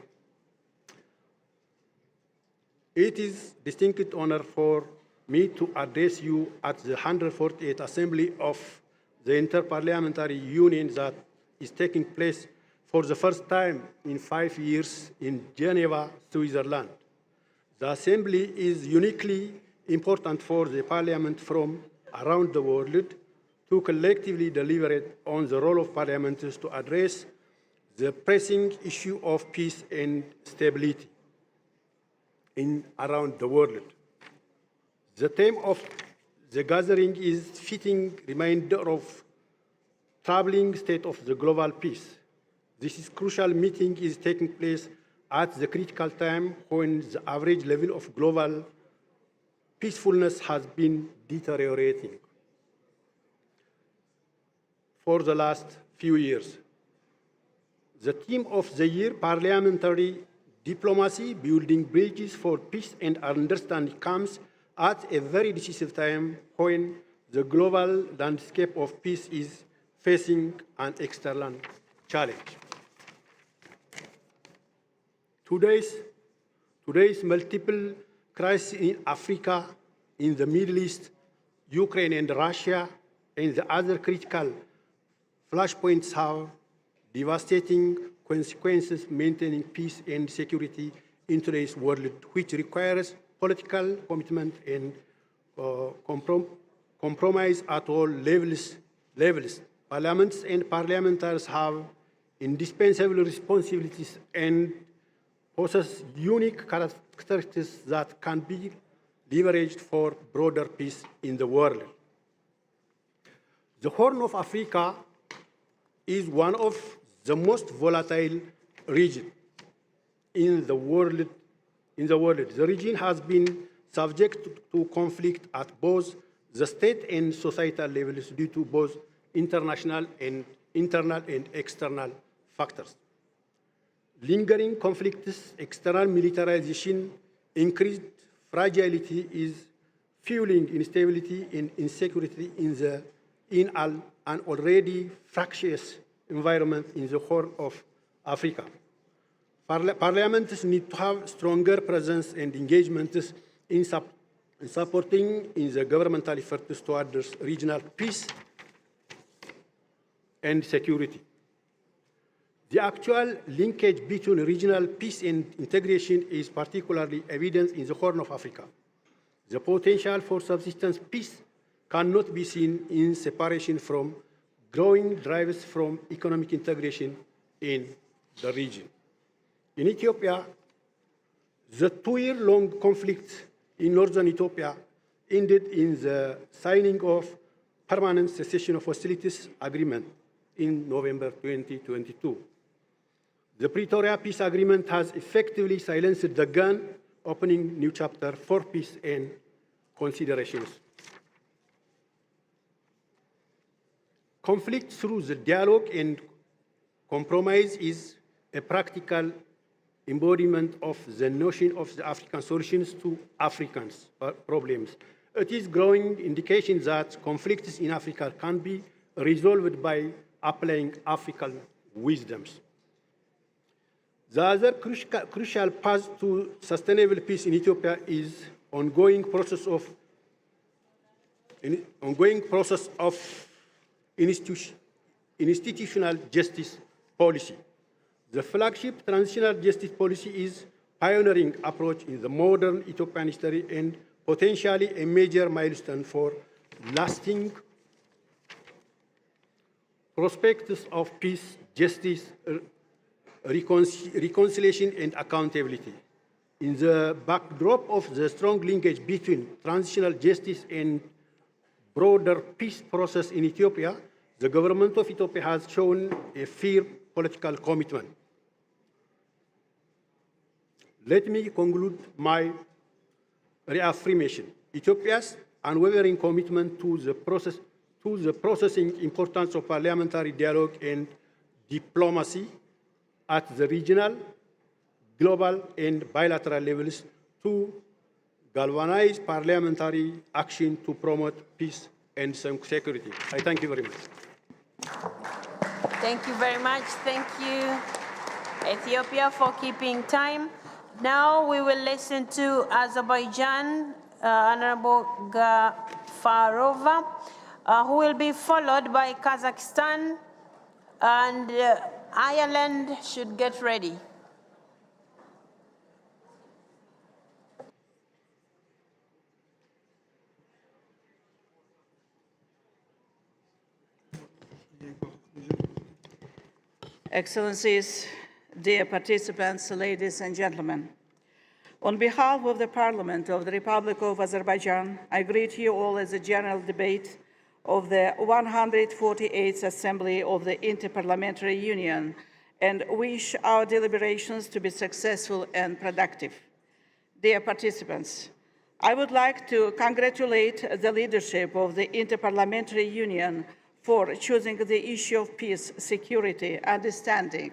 It is a distinct honor for me to address you at the 148th Assembly of the Inter-Parliamentary Union that is taking place for the first time in 5 years in Geneva, Switzerland. The Assembly is uniquely important for the Parliament from around the world to collectively deliberate on the role of parliamentarians to address the pressing issue of peace and stability around the world. The theme of the gathering is fitting reminder of troubling state of the global peace. This crucial meeting is taking place at the critical time when the average level of global peacefulness has been deteriorating for the last few years. The theme of the year, parliamentary diplomacy, building bridges for peace and understanding, comes at a very decisive time when the global landscape of peace is facing an external challenge. Today's multiple crises in Africa, in the Middle East, Ukraine and Russia, and the other critical flashpoints have devastating consequences maintaining peace and security in today's world, which requires political commitment and compromise at all levels. Parliaments and parliamentarians have indispensable responsibilities and possess unique characteristics that can be leveraged for broader peace in the world. The Horn of Africa is one of the most volatile regions in the world. The region has been subject to conflict at both the state and societal levels due to both international and internal and external factors. Lingering conflicts, external militarization, increased fragility is fueling instability and insecurity in an already fractious environment in the Horn of Africa. Parliaments need to have stronger presence and engagement in supporting the governmental efforts towards regional peace and security. The actual linkage between regional peace and integration is particularly evident in the Horn of Africa. The potential for subsistence peace cannot be seen in separation from growing drives from economic integration in the region. In Ethiopia, the 2-year-long conflict in northern Ethiopia ended in the signing of permanent cessation of hostilities agreement in November 2022. The Pretoria Peace Agreement has effectively silenced the gun, opening new chapter for peace and considerations. Conflict through the dialogue and compromise is a practical embodiment of the notion of the African solutions to Africans' problems. It is growing indication that conflicts in Africa can be resolved by applying African wisdoms. The other crucial path to sustainable peace in Ethiopia is ongoing process of institutional justice policy. The flagship transitional justice policy is pioneering approach in the modern Ethiopian history and potentially a major milestone for lasting prospects of peace, justice, reconciliation, and accountability. In the backdrop of the strong linkage between transitional justice and broader peace process in Ethiopia, the government of Ethiopia has shown a firm political commitment. Let me conclude my reaffirmation. Ethiopia's unwavering commitment to the processing importance of parliamentary dialogue and diplomacy at the regional, global, and bilateral levels to galvanize parliamentary action to promote peace and security. I thank you very much. Thank you very much. Thank you, Ethiopia, for keeping time. Now we will listen to Azerbaijan, Honorable Gafarova, who will be followed by Kazakhstan, and Ireland should get ready. Excellencies, dear participants, ladies and gentlemen. On behalf of the Parliament of the Republic of Azerbaijan, I greet you all as a general debate of the 148th Assembly of the Inter-Parliamentary Union and wish our deliberations to be successful and productive. Dear participants, I would like to congratulate the leadership of the Inter-Parliamentary Union for choosing the issue of peace, security, understanding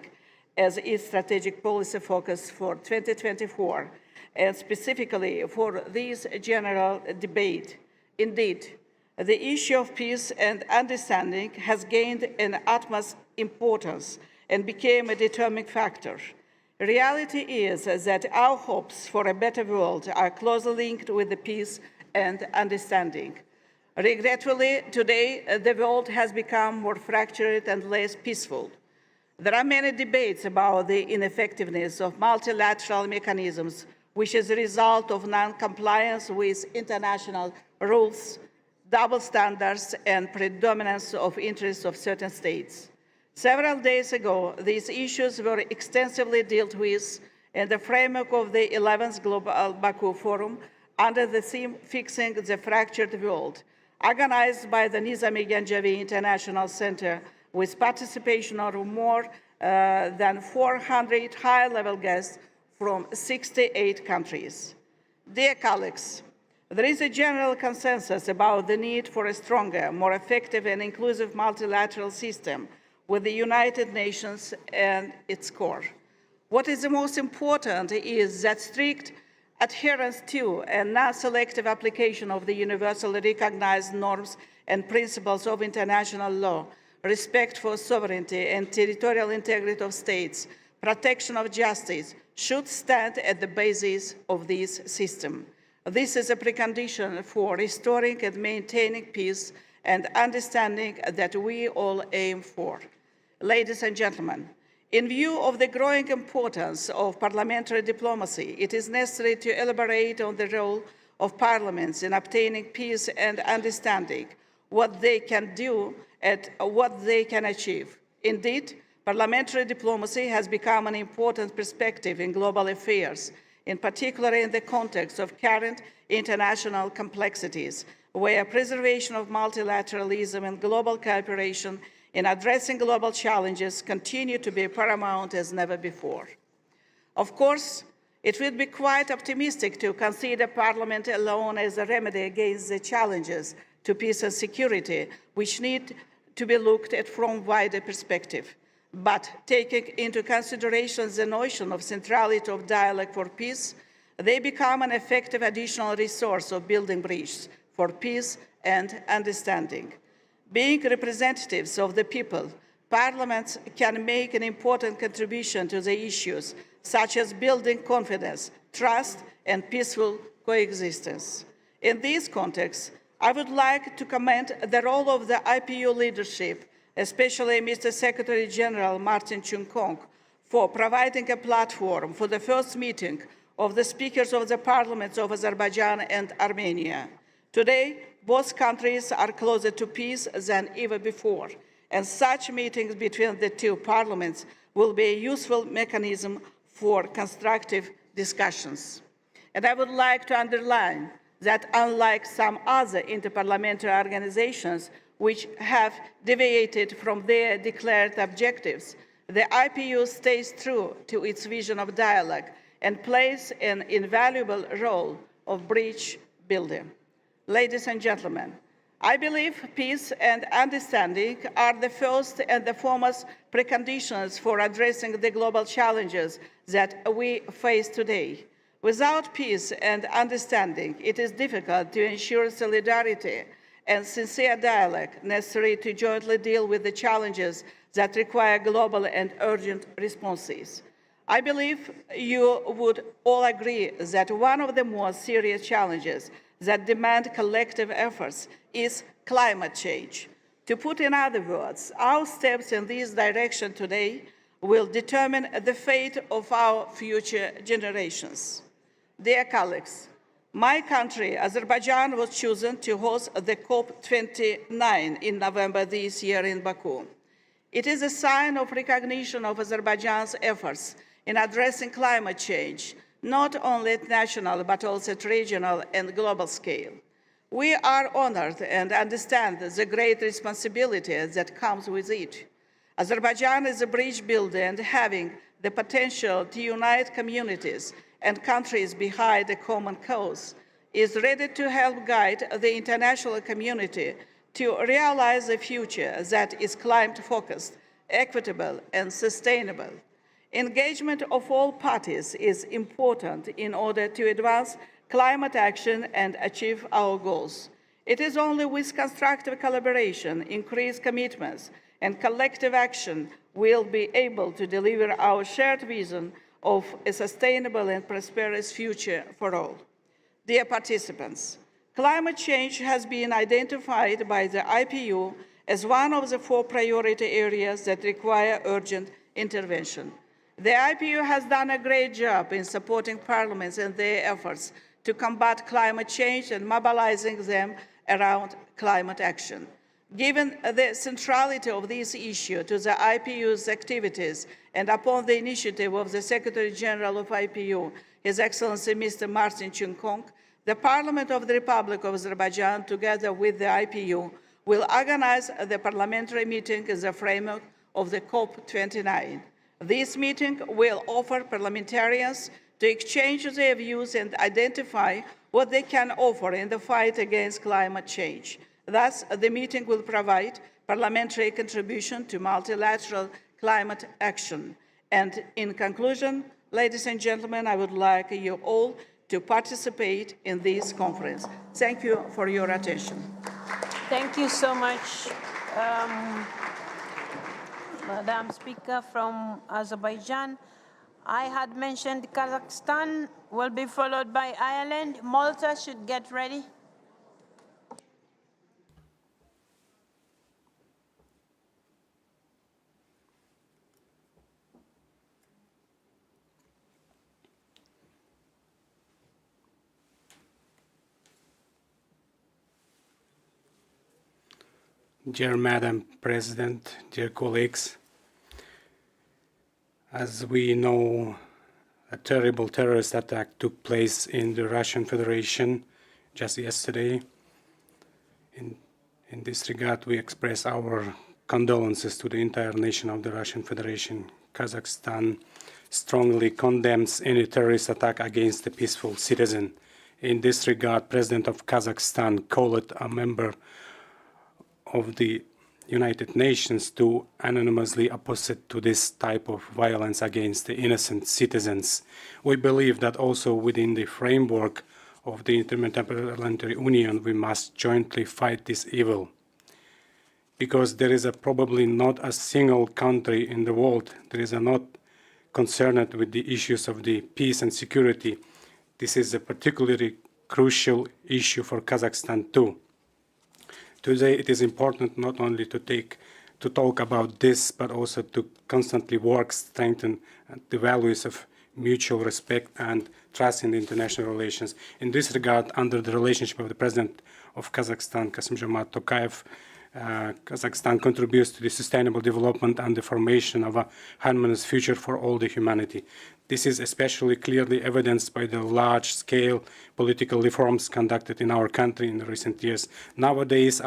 as its strategic policy focus for 2024, and specifically for this general debate. Indeed, the issue of peace and understanding has gained an utmost importance and became a determining factor. Reality is that our hopes for a better world are closely linked with the peace and understanding. Regretfully, today, the world has become more fractured and less peaceful. There are many debates about the ineffectiveness of multilateral mechanisms, which is a result of non-compliance with international rules, double standards, and predominance of interests of certain states. Several days ago, these issues were extensively dealt with in the framework of the 11th Global Baku Forum under the theme Fixing the Fractured World, organized by the Nizami Gencevi International Center with participation of more than 400 high-level guests from 68 countries. Dear colleagues, there is a general consensus about the need for a stronger, more effective and inclusive multilateral system with the United Nations and its core. What is the most important is that strict adherence to and non-selective application of the universally recognized norms and principles of international law, respect for sovereignty and territorial integrity of states, protection of justice, should stand at the basis of this system. This is a precondition for restoring and maintaining peace and understanding that we all aim for. Ladies and gentlemen, in view of the growing importance of parliamentary diplomacy, it is necessary to elaborate on the role of parliaments in obtaining peace and understanding, what they can do and what they can achieve. Indeed, parliamentary diplomacy has become an important perspective in global affairs, in particular in the context of current international complexities, where preservation of multilateralism and global cooperation in addressing global challenges continue to be paramount as never before. Of course, it would be quite optimistic to consider Parliament alone as a remedy against the challenges to peace and security, which need to be looked at from a wider perspective. But taking into consideration the notion of centrality of dialogue for peace, they become an effective additional resource of building bridges for peace and understanding. Being representatives of the people, parliaments can make an important contribution to the issues, such as building confidence, trust, and peaceful coexistence. In this context, I would like to commend the role of the IPU leadership, especially Mr. Secretary General Martin Chung Kong, for providing a platform for the first meeting of the speakers of the parliaments of Azerbaijan and Armenia. Today, both countries are closer to peace than ever before, and such meetings between the two parliaments will be a useful mechanism for constructive discussions. And I would like to underline that unlike some other interparliamentary organizations which have deviated from their declared objectives, the IPU stays true to its vision of dialogue and plays an invaluable role of bridge building. Ladies and gentlemen, I believe peace and understanding are the first and the foremost preconditions for addressing the global challenges that we face today. Without peace and understanding, it is difficult to ensure solidarity and sincere dialogue necessary to jointly deal with the challenges that require global and urgent responses. I believe you would all agree that one of the most serious challenges that demand collective efforts is climate change. To put in other words, our steps in this direction today will determine the fate of our future generations. Dear colleagues, my country, Azerbaijan, was chosen to host the COP29 in November this year in Baku. It is a sign of recognition of Azerbaijan's efforts in addressing climate change, not only at national, but also at regional and global scale. We are honored and understand the great responsibility that comes with it. Azerbaijan is a bridge builder and having the potential to unite communities and countries behind a common cause, is ready to help guide the international community to realize a future that is climate-focused, equitable, and sustainable. Engagement of all parties is important in order to advance climate action and achieve our goals. It is only with constructive collaboration, increased commitments, and collective action we'll be able to deliver our shared vision of a sustainable and prosperous future for all. Dear participants, climate change has been identified by the IPU as one of the 4 priority areas that require urgent intervention. The IPU has done a great job in supporting parliaments in their efforts to combat climate change and mobilizing them around climate action. Given the centrality of this issue to the IPU's activities and upon the initiative of the Secretary-General of IPU, His Excellency Mr. Martin Chung-Kong, the Parliament of the Republic of Azerbaijan, together with the IPU, will organize the parliamentary meeting in the framework of the COP29. This meeting will offer parliamentarians to exchange their views and identify what they can offer in the fight against climate change. Thus, the meeting will provide parliamentary contribution to multilateral climate action. And in conclusion, ladies and gentlemen, I would like you all to participate in this conference. Thank you for your attention. Thank you so much, Madam Speaker from Azerbaijan. I had mentioned Kazakhstan will be followed by Ireland. Malta should get ready. Dear Madam President, dear colleagues, as we know, a terrible terrorist attack took place in the Russian Federation just yesterday. In this regard, we express our condolences to the entire nation of the Russian Federation. Kazakhstan strongly condemns any terrorist attack against a peaceful citizen. In this regard, President of Kazakhstan called a member of the United Nations to anonymously opposite to this type of violence against the innocent citizens. We believe that also within the framework of the Inter-Parliamentary Union, we must jointly fight this evil. Because there is probably not a single country in the world that is not concerned with the issues of the peace and security. This is a particularly crucial issue for Kazakhstan too. Today, it is important not only to talk about this, but also to constantly work, strengthen the values of mutual respect and trust in the international relations. In this regard, under the relationship of the President of Kazakhstan, Kassym-Jomart Tokayev, Kazakhstan contributes to the sustainable development and the formation of a harmonious future for all the humanity. This is especially clearly evidenced by the large-scale political reforms conducted in our country in the recent years. Nowadays,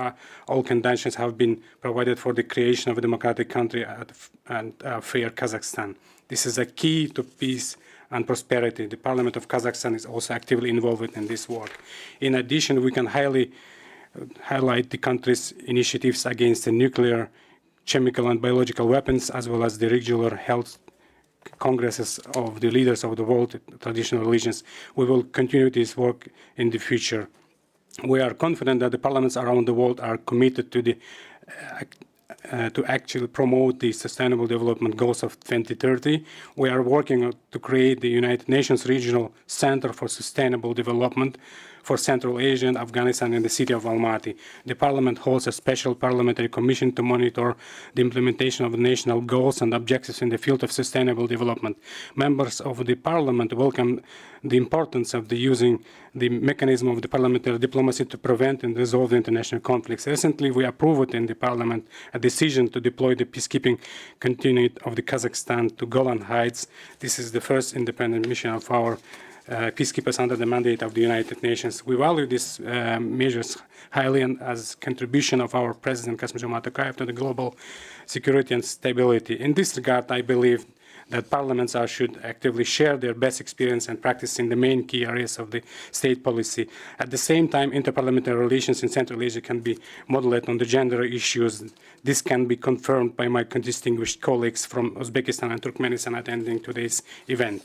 all conditions have been provided for the creation of a democratic country and a fair Kazakhstan. This is a key to peace and prosperity. The Parliament of Kazakhstan is also actively involved in this work. In addition, we can highlight the country's initiatives against the nuclear, chemical and biological weapons, as well as the regular health congresses of the leaders of the world traditional religions. We will continue this work in the future. We are confident that the parliaments around the world are committed to actually promote the Sustainable Development Goals of 2030. We are working to create the United Nations Regional Center for Sustainable Development for Central Asia and Afghanistan in the city of Almaty. The Parliament holds a special parliamentary commission to monitor the implementation of the national goals and objectives in the field of sustainable development. Members of the Parliament welcome the importance of using the mechanism of the parliamentary diplomacy to prevent and resolve the international conflicts. Recently, we approved in the Parliament a decision to deploy the peacekeeping contingent of the Kazakhstan to Golan Heights. This is the first independent mission of our peacekeepers under the mandate of the United Nations. We value these measures highly and as contribution of our President Kassym-Jomart Tokayev to the global security and stability. In this regard, I believe that parliaments should actively share their best experience and practice in the main key areas of the state policy. At the same time, inter-parliamentary relations in Central Asia can be modeled on the gender issues. This can be confirmed by my distinguished colleagues from Uzbekistan and Turkmenistan attending today's event.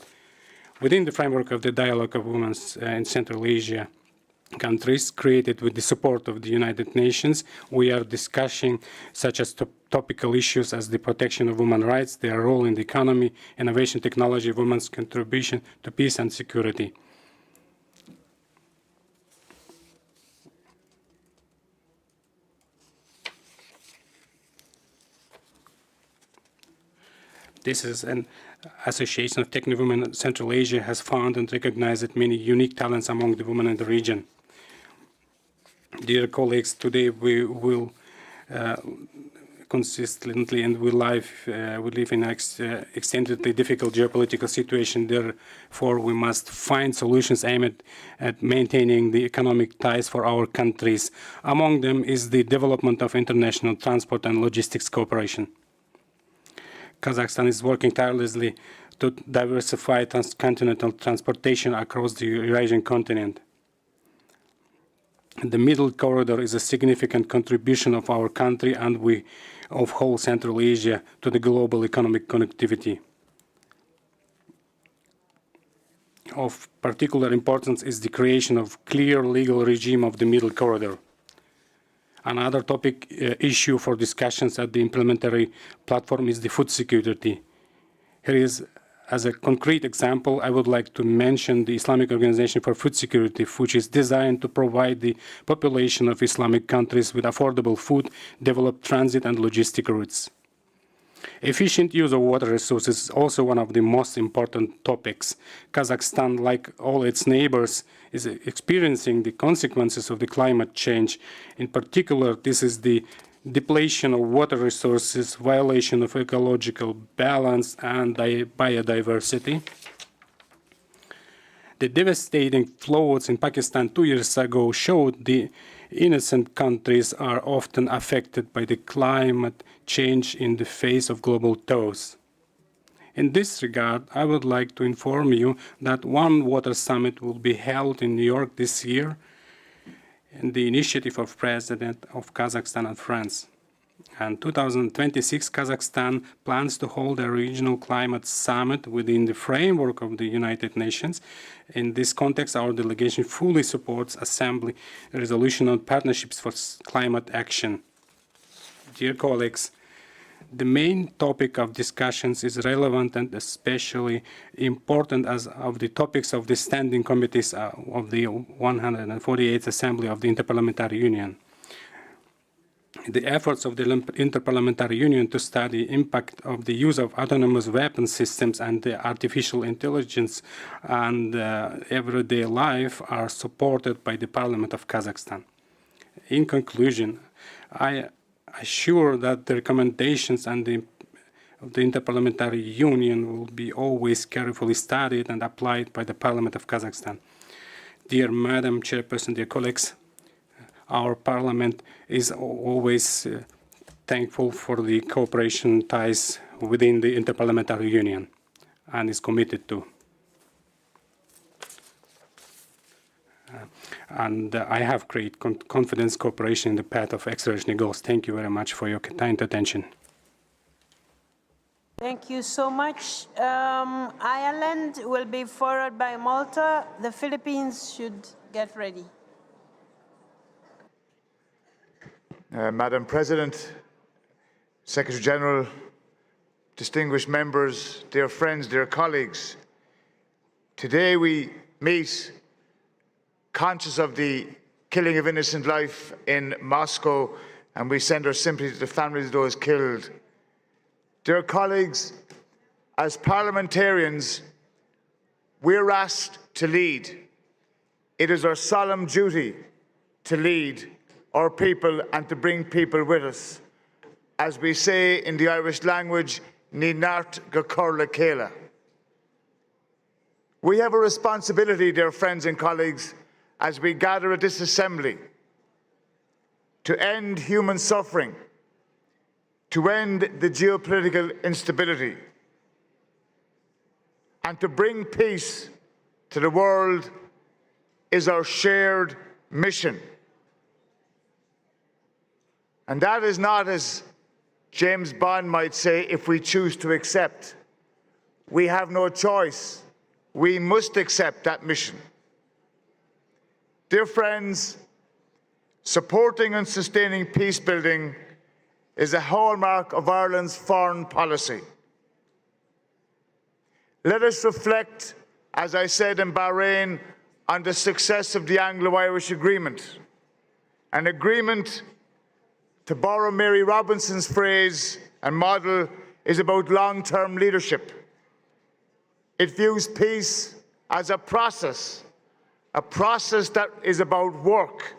Within the framework of the dialogue of women in Central Asia countries created with the support of the United Nations, we are discussing such as topical issues as the protection of women's rights, their role in the economy, innovation, technology, women's contribution to peace and security. This is an Association of Techno Women in Central Asia has found and recognized many unique talents among the women in the region. Dear colleagues, today we will consistently and we live in an extendedly difficult geopolitical situation. Therefore, we must find solutions aimed at maintaining the economic ties for our countries. Among them is the development of international transport and logistics cooperation. Kazakhstan is working tirelessly to diversify transcontinental transportation across the Eurasian continent. The Middle Corridor is a significant contribution of our country and of whole Central Asia to the global economic connectivity. Of particular importance is the creation of clear legal regime of the Middle Corridor. Another topic issue for discussions at the implementary platform is the food security. Here is, as a concrete example, I would like to mention the Islamic Organization for Food Security, which is designed to provide the population of Islamic countries with affordable food, develop transit and logistic routes. Efficient use of water resources is also one of the most important topics. Kazakhstan, like all its neighbors, is experiencing the consequences of the climate change. In particular, this is the depletion of water resources, violation of ecological balance and biodiversity. The devastating floods in Pakistan 2 years ago showed the innocent countries are often affected by the climate change in the face of global toss. In this regard, I would like to inform you that One Water Summit will be held in New York this year in the initiative of President of Kazakhstan and France. And 2026, Kazakhstan plans to hold a regional climate summit within the framework of the United Nations. In this context, our delegation fully supports Assembly resolution on partnerships for climate action. Dear colleagues, the main topic of discussions is relevant and especially important as of the topics of the standing committees of the 148th Assembly of the Inter-Parliamentary Union. the efforts of the Inter-Parliamentary Union to study impact of the use of autonomous weapon systems and the artificial intelligence and everyday life are supported by the Parliament of Kazakhstan. In conclusion, I assure that the recommendations and of the Inter-Parliamentary Union will be always carefully studied and applied by the Parliament of Kazakhstan. Dear Madam Chairperson, dear colleagues, our Parliament is always thankful for the cooperation ties within the Inter-Parliamentary Union and is committed to. And I have great confidence cooperation in the path of extraordinary goals. Thank you very much for your kind attention. Thank you so much. Ireland will be followed by Malta. The Philippines should get ready. Madam President, Secretary General, distinguished members, dear friends, dear colleagues, today we meet conscious of the killing of innocent life in Moscow, and we send our sympathy to the families of those killed. Dear colleagues, as parliamentarians, we're asked to lead. It is our solemn duty to lead our people and to bring people with us. As we say in the Irish language, Ní nart go cúrla céile. We have a responsibility, dear friends and colleagues, as we gather at this assembly, to end human suffering, to end the geopolitical instability, and to bring peace to the world is our shared mission. And that is not, as James Bond might say, if we choose to accept. We have no choice. We must accept that mission. Dear friends, supporting and sustaining peace building is a hallmark of Ireland's foreign policy. Let us reflect, as I said in Bahrain, on the success of the Anglo-Irish Agreement, an agreement, to borrow Mary Robinson's phrase and model, is about long-term leadership. It views peace as a process that is about work,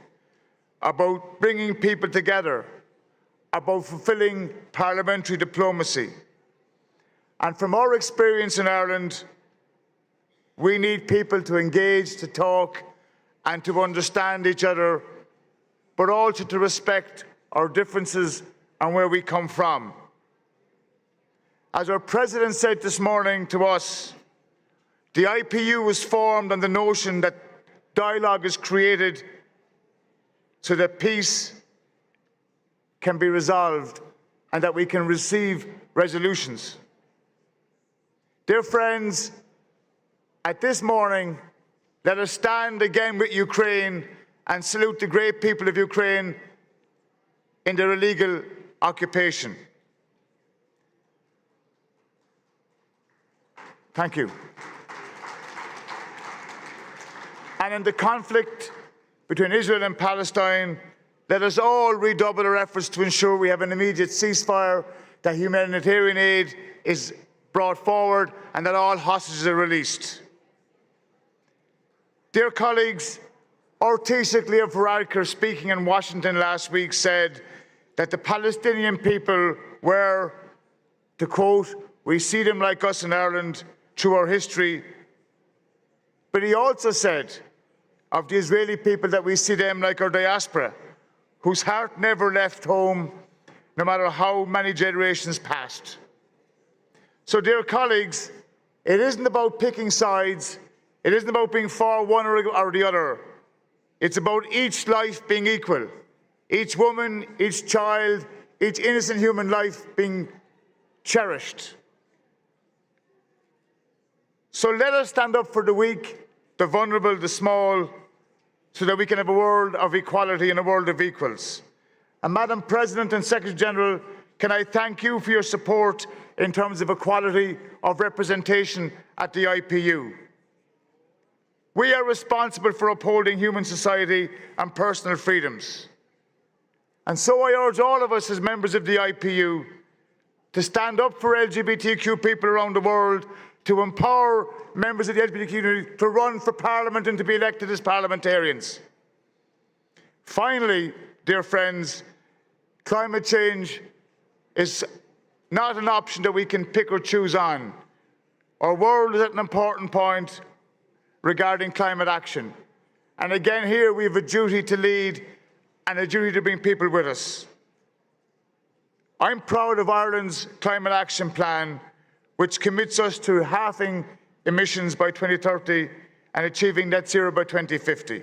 about bringing people together, about fulfilling parliamentary diplomacy. And from our experience in Ireland, we need people to engage, to talk, and to understand each other, but also to respect our differences and where we come from. As our President said this morning to us, the IPU was formed on the notion that dialogue is created so that peace can be resolved and that we can receive resolutions. Dear friends, at this morning, let us stand again with Ukraine and salute the great people of Ukraine in their illegal occupation. Thank you. And in the conflict between Israel and Palestine, let us all redouble our efforts to ensure we have an immediate ceasefire, that humanitarian aid is brought forward, and that all hostages are released. Dear colleagues, Taoiseach Leo Varadkar, speaking in Washington last week, said that the Palestinian people were, to quote, "We see them like us in Ireland through our history." But he also said of the Israeli people that we see them like our diaspora, whose heart never left home, no matter how many generations passed. So, dear colleagues, it isn't about picking sides. It isn't about being for one or the other. It's about each life being equal. Each woman, each child, each innocent human life being cherished. So let us stand up for the weak, the vulnerable, the small, so that we can have a world of equality and a world of equals. And Madam President and Secretary General, can I thank you for your support in terms of equality of representation at the IPU. We are responsible for upholding human society and personal freedoms. And so I urge all of us as members of the IPU to stand up for LGBTQ people around the world, to empower members of the LGBTQ community to run for Parliament and to be elected as parliamentarians. Finally, dear friends, climate change is not an option that we can pick or choose on. Our world is at an important point regarding climate action. And again here we have a duty to lead and a duty to bring people with us. I'm proud of Ireland's Climate Action Plan, which commits us to halving emissions by 2030 and achieving net zero by 2050.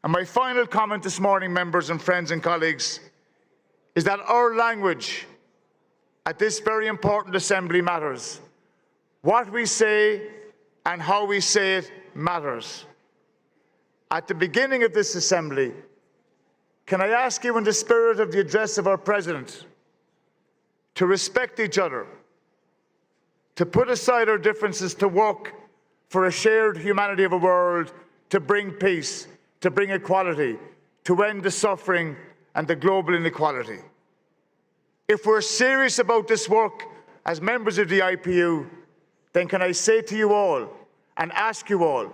And my final comment this morning, members and friends and colleagues, is that our language at this very important assembly matters. What we say and how we say it matters. At the beginning of this assembly, can I ask you in the spirit of the address of our President to respect each other, to put aside our differences, to work for a shared humanity of a world, to bring peace, to bring equality, to end the suffering and the global inequality. If we're serious about this work as members of the IPU, then can I say to you all and ask you all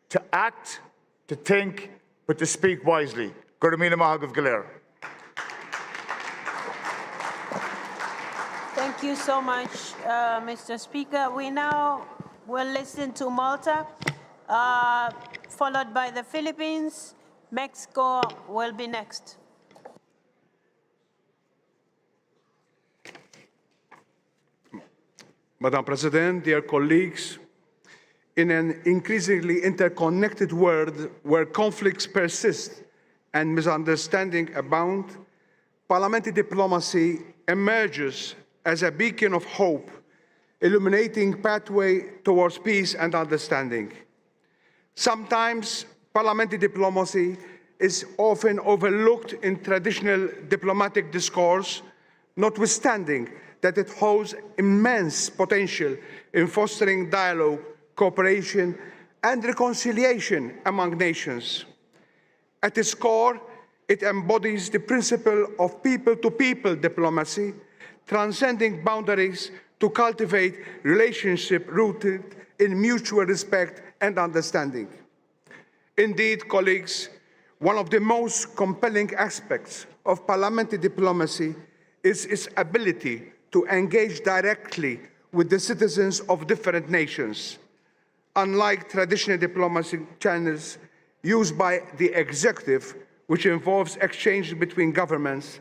to act, to think, but to speak wisely. Gurmina Mahagav Galer. Thank you so much, Mr. Speaker. We now will listen to Malta, followed by the Philippines. Mexico will be next. Madam President, dear colleagues, in an increasingly interconnected world where conflicts persist and misunderstanding abound, parliamentary diplomacy emerges as a beacon of hope, illuminating pathway towards peace and understanding. Sometimes parliamentary diplomacy is often overlooked in traditional diplomatic discourse, notwithstanding that it holds immense potential in fostering dialogue, cooperation, and reconciliation among nations. At its core, it embodies the principle of people-to-people diplomacy, transcending boundaries to cultivate relationships rooted in mutual respect and understanding. Indeed, colleagues, one of the most compelling aspects of parliamentary diplomacy is its ability to engage directly with the citizens of different nations. Unlike traditional diplomacy channels used by the executive, which involves exchange between governments,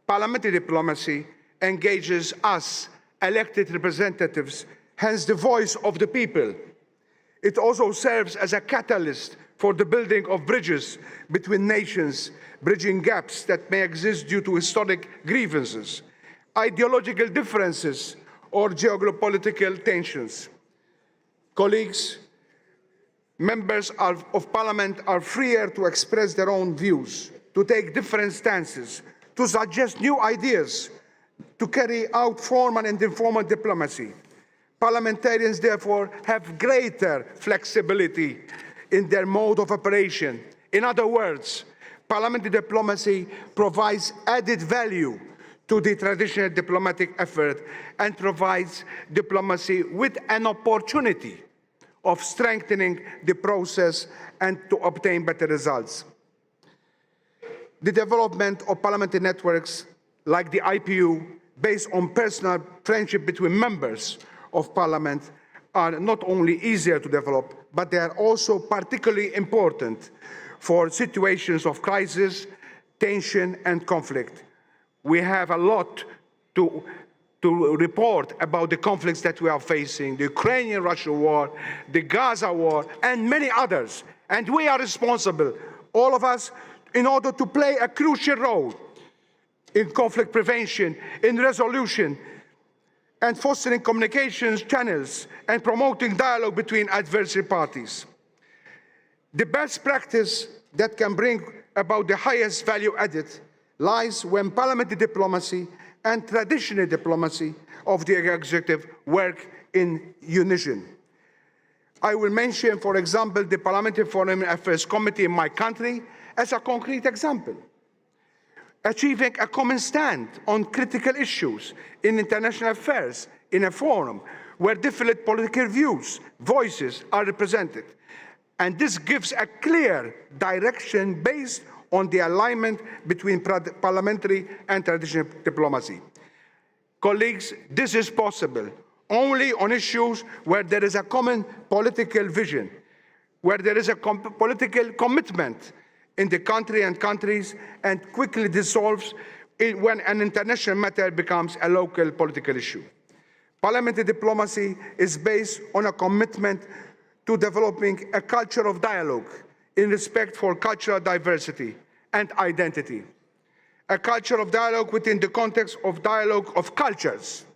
parliamentary diplomacy engages us, elected representatives, hence the voice of the people. It also serves as a catalyst for the building of bridges between nations, bridging gaps that may exist due to historic grievances, ideological differences, or geopolitical tensions. Colleagues, members of Parliament are freer to express their own views, to take different stances, to suggest new ideas, to carry out formal and informal diplomacy. Parliamentarians, therefore, have greater flexibility in their mode of operation. In other words, parliamentary diplomacy provides added value to the traditional diplomatic effort and provides diplomacy with an opportunity of strengthening the process and to obtain better results. The development of parliamentary networks like the IPU, based on personal friendship between members of parliament, are not only easier to develop, but they are also particularly important for situations of crisis, tension, and conflict. We have a lot to report about the conflicts that we are facing, the Ukrainian-Russia war, the Gaza war, and many others. And we are responsible, all of us, in order to play a crucial role in conflict prevention, in resolution, and fostering communications channels, and promoting dialogue between adversary parties. The best practice that can bring about the highest value added lies when parliamentary diplomacy and traditional diplomacy of the executive work in unison. I will mention, for example, the Parliamentary Foreign Affairs Committee in my country as a concrete example. Achieving a common stand on critical issues in international affairs in a forum where different political views, voices are represented. And this gives a clear direction based on the alignment between parliamentary and traditional diplomacy. Colleagues, this is possible only on issues where there is a common political vision, where there is a political commitment in the country and countries, and quickly dissolves when an international matter becomes a local political issue. Parliamentary diplomacy is based on a commitment to developing a culture of dialogue in respect for cultural diversity and identity. A culture of dialogue within the context of dialogue of cultures.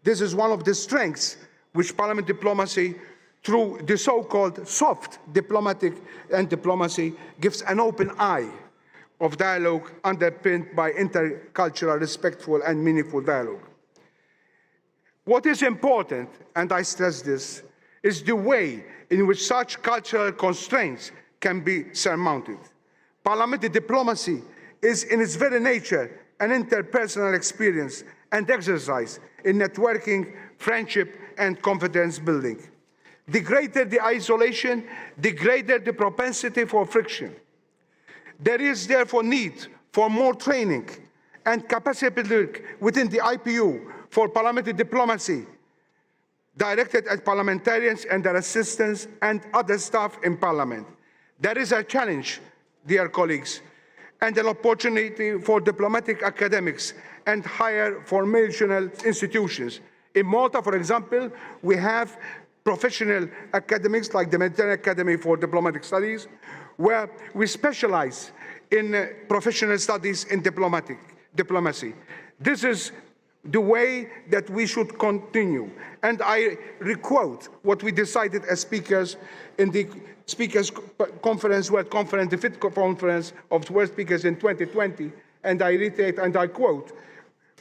This is one of the strengths which parliamentary diplomacy, through the so-called soft diplomacy, gives an open eye of dialogue underpinned by intercultural, respectful and meaningful dialogue. What is important, and I stress this, is the way in which such cultural constraints can be surmounted. Parliamentary diplomacy is in its very nature an interpersonal experience and exercise in networking, friendship and confidence building. The greater the isolation, the greater the propensity for friction. There is therefore need for more training and capacity building within the IPU for parliamentary diplomacy, directed at parliamentarians and their assistants and other staff in Parliament. There is a challenge, dear colleagues, and an opportunity for diplomatic academics and higher formational institutions. In Malta, for example, we have professional academics like the Mediterranean Academy for Diplomatic Studies, where we specialize in professional studies in diplomacy. This is the way that we should continue. And I requote what we decided as speakers in the Speakers Conference, World Conference, the 5th Conference of World Speakers in 2020, and I reiterate and I quote,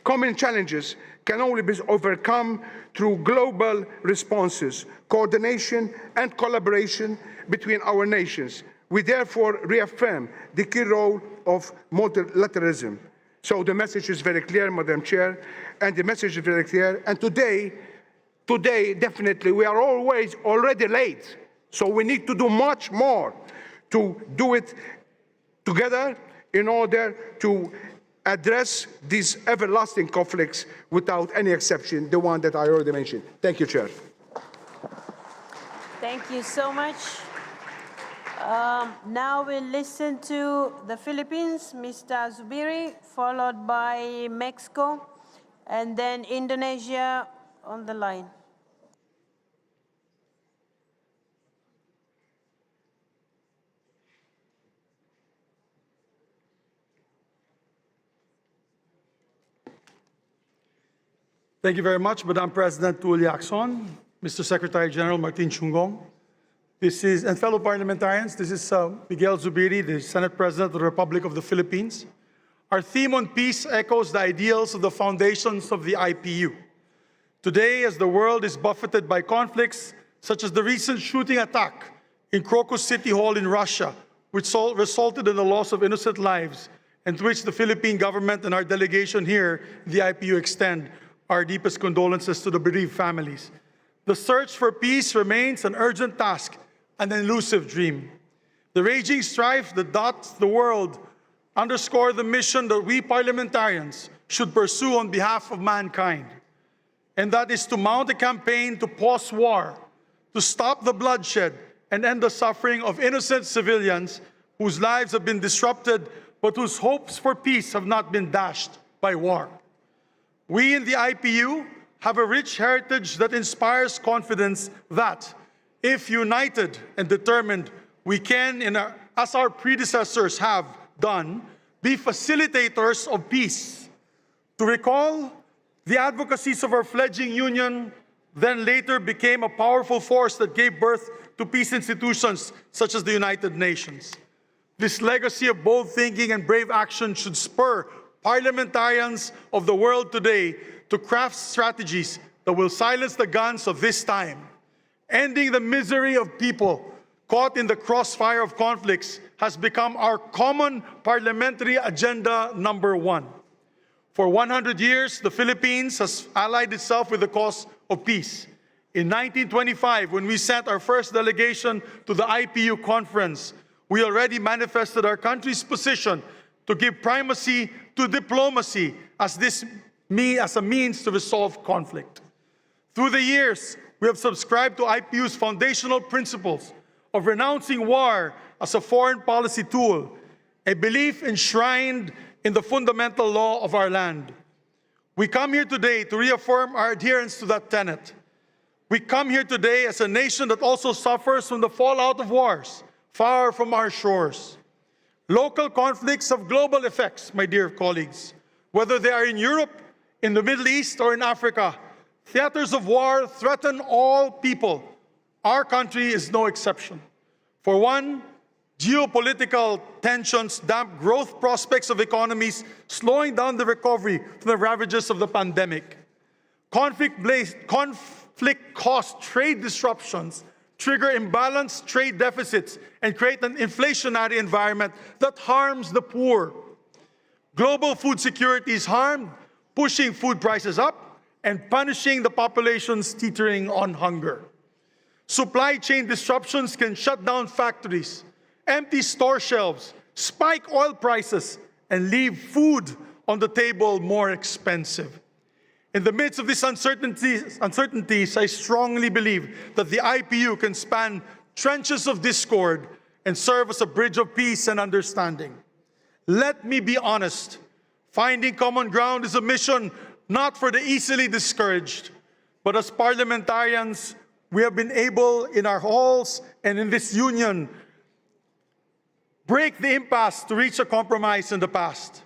"Common challenges can only be overcome through global responses, coordination and collaboration between our nations. We therefore reaffirm the key role of multilateralism." So the message is very clear, Madam Chair, and the message is very clear. And today, definitely, we are already late. So we need to do much more to do it together in order to address these everlasting conflicts without any exception, the one that I already mentioned. Thank you, Chair. Thank you so much. Now we'll listen to the Philippines, Mr. Zubiri, followed by Mexico, and then Indonesia on the line. Thank you very much, Madam President Tully Lacson, Mr. Secretary General Martin Chungong. And fellow parliamentarians, this is Miguel Zubiri, the Senate President of the Republic of the Philippines. Our theme on peace echoes the ideals of the foundations of the IPU. Today, as the world is buffeted by conflicts, such as the recent shooting attack in Crocus City Hall in Russia, which resulted in the loss of innocent lives, and to which the Philippine government and our delegation here, the IPU, extend our deepest condolences to the bereaved families. The search for peace remains an urgent task, an elusive dream. The raging strife that dots the world underscore the mission that we parliamentarians should pursue on behalf of mankind. And that is to mount a campaign to pause war, to stop the bloodshed and end the suffering of innocent civilians whose lives have been disrupted, but whose hopes for peace have not been dashed by war. We in the IPU have a rich heritage that inspires confidence that, if united and determined, we can, as our predecessors have done, be facilitators of peace. To recall, the advocacies of our fledgling union then later became a powerful force that gave birth to peace institutions such as the United Nations. This legacy of bold thinking and brave action should spur parliamentarians of the world today to craft strategies that will silence the guns of this time, ending the misery of people caught in the crossfire of conflicts has become our common parliamentary agenda #1. For 100 years, the Philippines has allied itself with the cause of peace. In 1925, when we sent our first delegation to the IPU conference, we already manifested our country's position to give primacy to diplomacy as a means to resolve conflict. Through the years, we have subscribed to IPU's foundational principles of renouncing war as a foreign policy tool, a belief enshrined in the fundamental law of our land. We come here today to reaffirm our adherence to that tenet. We come here today as a nation that also suffers from the fallout of wars far from our shores. Local conflicts have global effects, my dear colleagues, whether they are in Europe, in the Middle East, or in Africa. Theaters of war threaten all people. Our country is no exception. For one, geopolitical tensions damp growth prospects of economies, slowing down the recovery from the ravages of the pandemic. Conflict-caused trade disruptions trigger imbalanced trade deficits and create an inflationary environment that harms the poor. Global food security is harmed, pushing food prices up and punishing the populations teetering on hunger. Supply chain disruptions can shut down factories, empty store shelves, spike oil prices, and leave food on the table more expensive. In the midst of these uncertainties, I strongly believe that the IPU can span trenches of discord and serve as a bridge of peace and understanding. Let me be honest, finding common ground is a mission not for the easily discouraged, but as parliamentarians, we have been able in our halls and in this union break the impasse to reach a compromise in the past.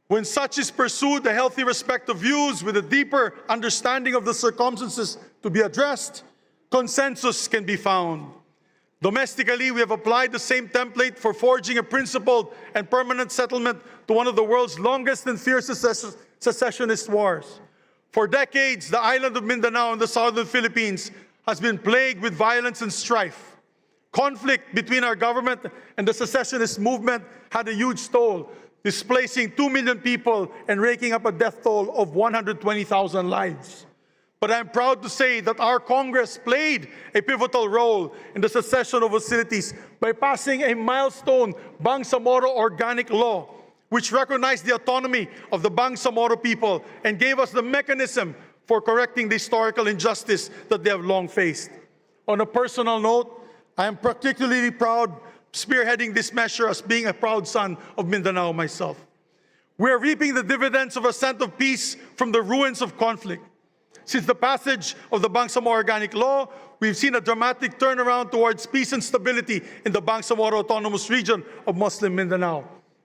When such is pursued, a healthy respect of views with a deeper understanding of the circumstances to be addressed, consensus can be found. Domestically, we have applied the same template for forging a principled and permanent settlement to one of the world's longest and fiercest secessionist wars. For decades, the island of Mindanao in the southern Philippines has been plagued with violence and strife. Conflict between our government and the secessionist movement had a huge toll, displacing 2 million people and raking up a death toll of 120,000 lives. But I'm proud to say that our Congress played a pivotal role in the cessation of hostilities by passing a milestone Bangsamoro Organic Law, which recognized the autonomy of the Bangsamoro people and gave us the mechanism for correcting the historical injustice that they have long faced. On a personal note, I am particularly proud spearheading this measure as being a proud son of Mindanao myself. We are reaping the dividends of a sense of peace from the ruins of conflict. Since the passage of the Bangsamoro Organic Law, we've seen a dramatic turnaround towards peace and stability in the Bangsamoro Autonomous Region of Muslim Mindanao.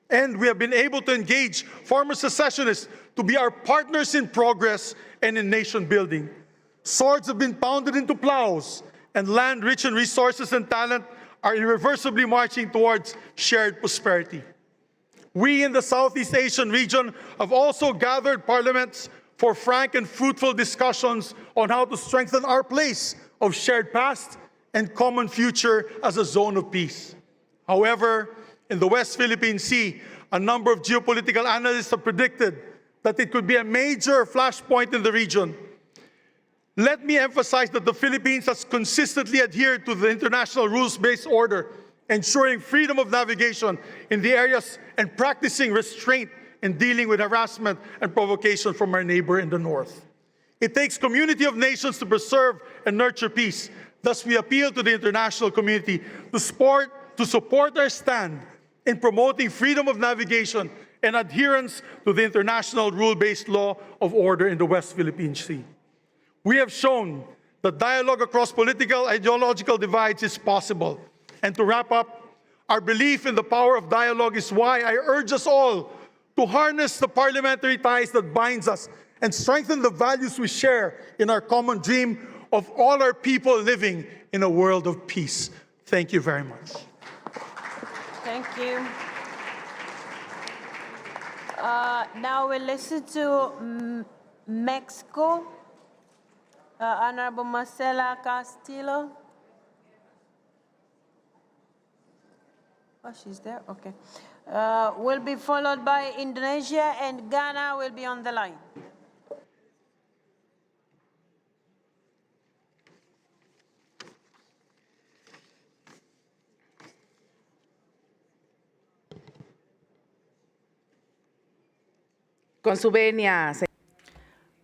And we have been able to engage former secessionists to be our partners in progress and in nation building. Swords have been pounded into plows, and land rich in resources and talent are irreversibly marching towards shared prosperity. We in the Southeast Asian region have also gathered parliaments for frank and fruitful discussions on how to strengthen our place of shared past and common future as a zone of peace. However, in the West Philippine Sea, a number of geopolitical analysts have predicted that it could be a major flashpoint in the region. Let me emphasize that the Philippines has consistently adhered to the international rules-based order, ensuring freedom of navigation in the areas and practicing restraint in dealing with harassment and provocation from our neighbor in the north. It takes community of nations to preserve and nurture peace. Thus, we appeal to the international community to support our stand in promoting freedom of navigation and adherence to the international rule-based law of order in the West Philippine Sea. We have shown that dialogue across political ideological divides is possible. And to wrap up, our belief in the power of dialogue is why I urge us all to harness the parliamentary ties that binds us and strengthen the values we share in our common dream of all our people living in a world of peace. Thank you very much. Thank you. Now we'll listen to Mexico. Honorable Marcela Castillo. Oh, she's there? Okay. Will be followed by Indonesia, and Ghana will be on the line.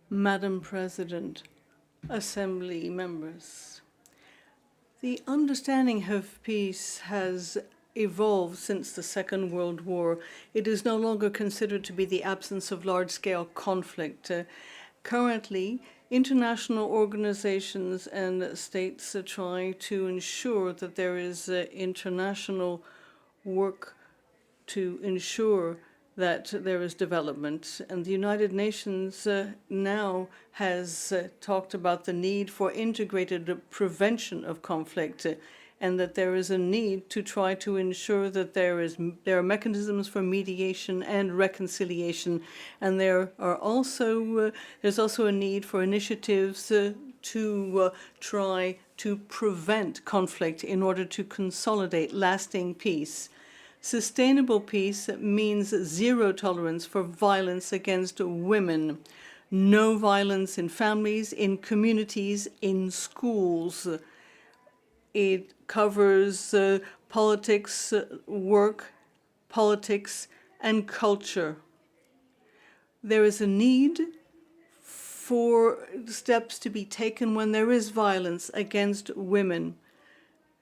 Madam President, Assembly members, the understanding of peace has evolved since the Second World War. It is no longer considered to be the absence of large-scale conflict. Currently, international organizations and states try to ensure that there is international work to ensure that there is development. And the United Nations now has talked about the need for integrated prevention of conflict, and that there is a need to try to ensure that there are mechanisms for mediation and reconciliation. And there's also a need for initiatives to try to prevent conflict in order to consolidate lasting peace. Sustainable peace means zero tolerance for violence against women, no violence in families, in communities, in schools. It covers politics, work, politics, and culture. There is a need for steps to be taken when there is violence against women.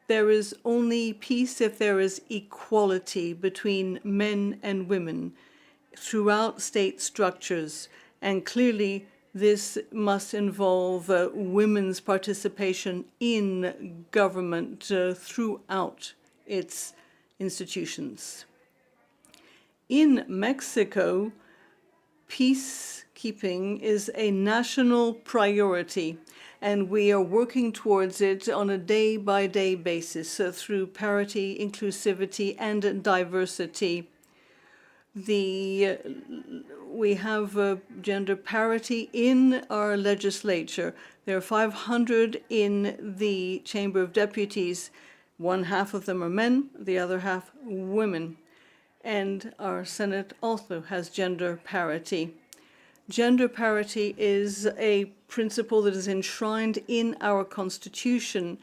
There is only peace if there is equality between men and women throughout state structures. And clearly, this must involve women's participation in government throughout its institutions. In Mexico, peacekeeping is a national priority, and we are working towards it on a day-by-day basis through parity, inclusivity, and diversity. We have gender parity in our legislature. There are 500 in the Chamber of Deputies. One half of them are men, the other half women. And our Senate also has gender parity. Gender parity is a principle that is enshrined in our Constitution,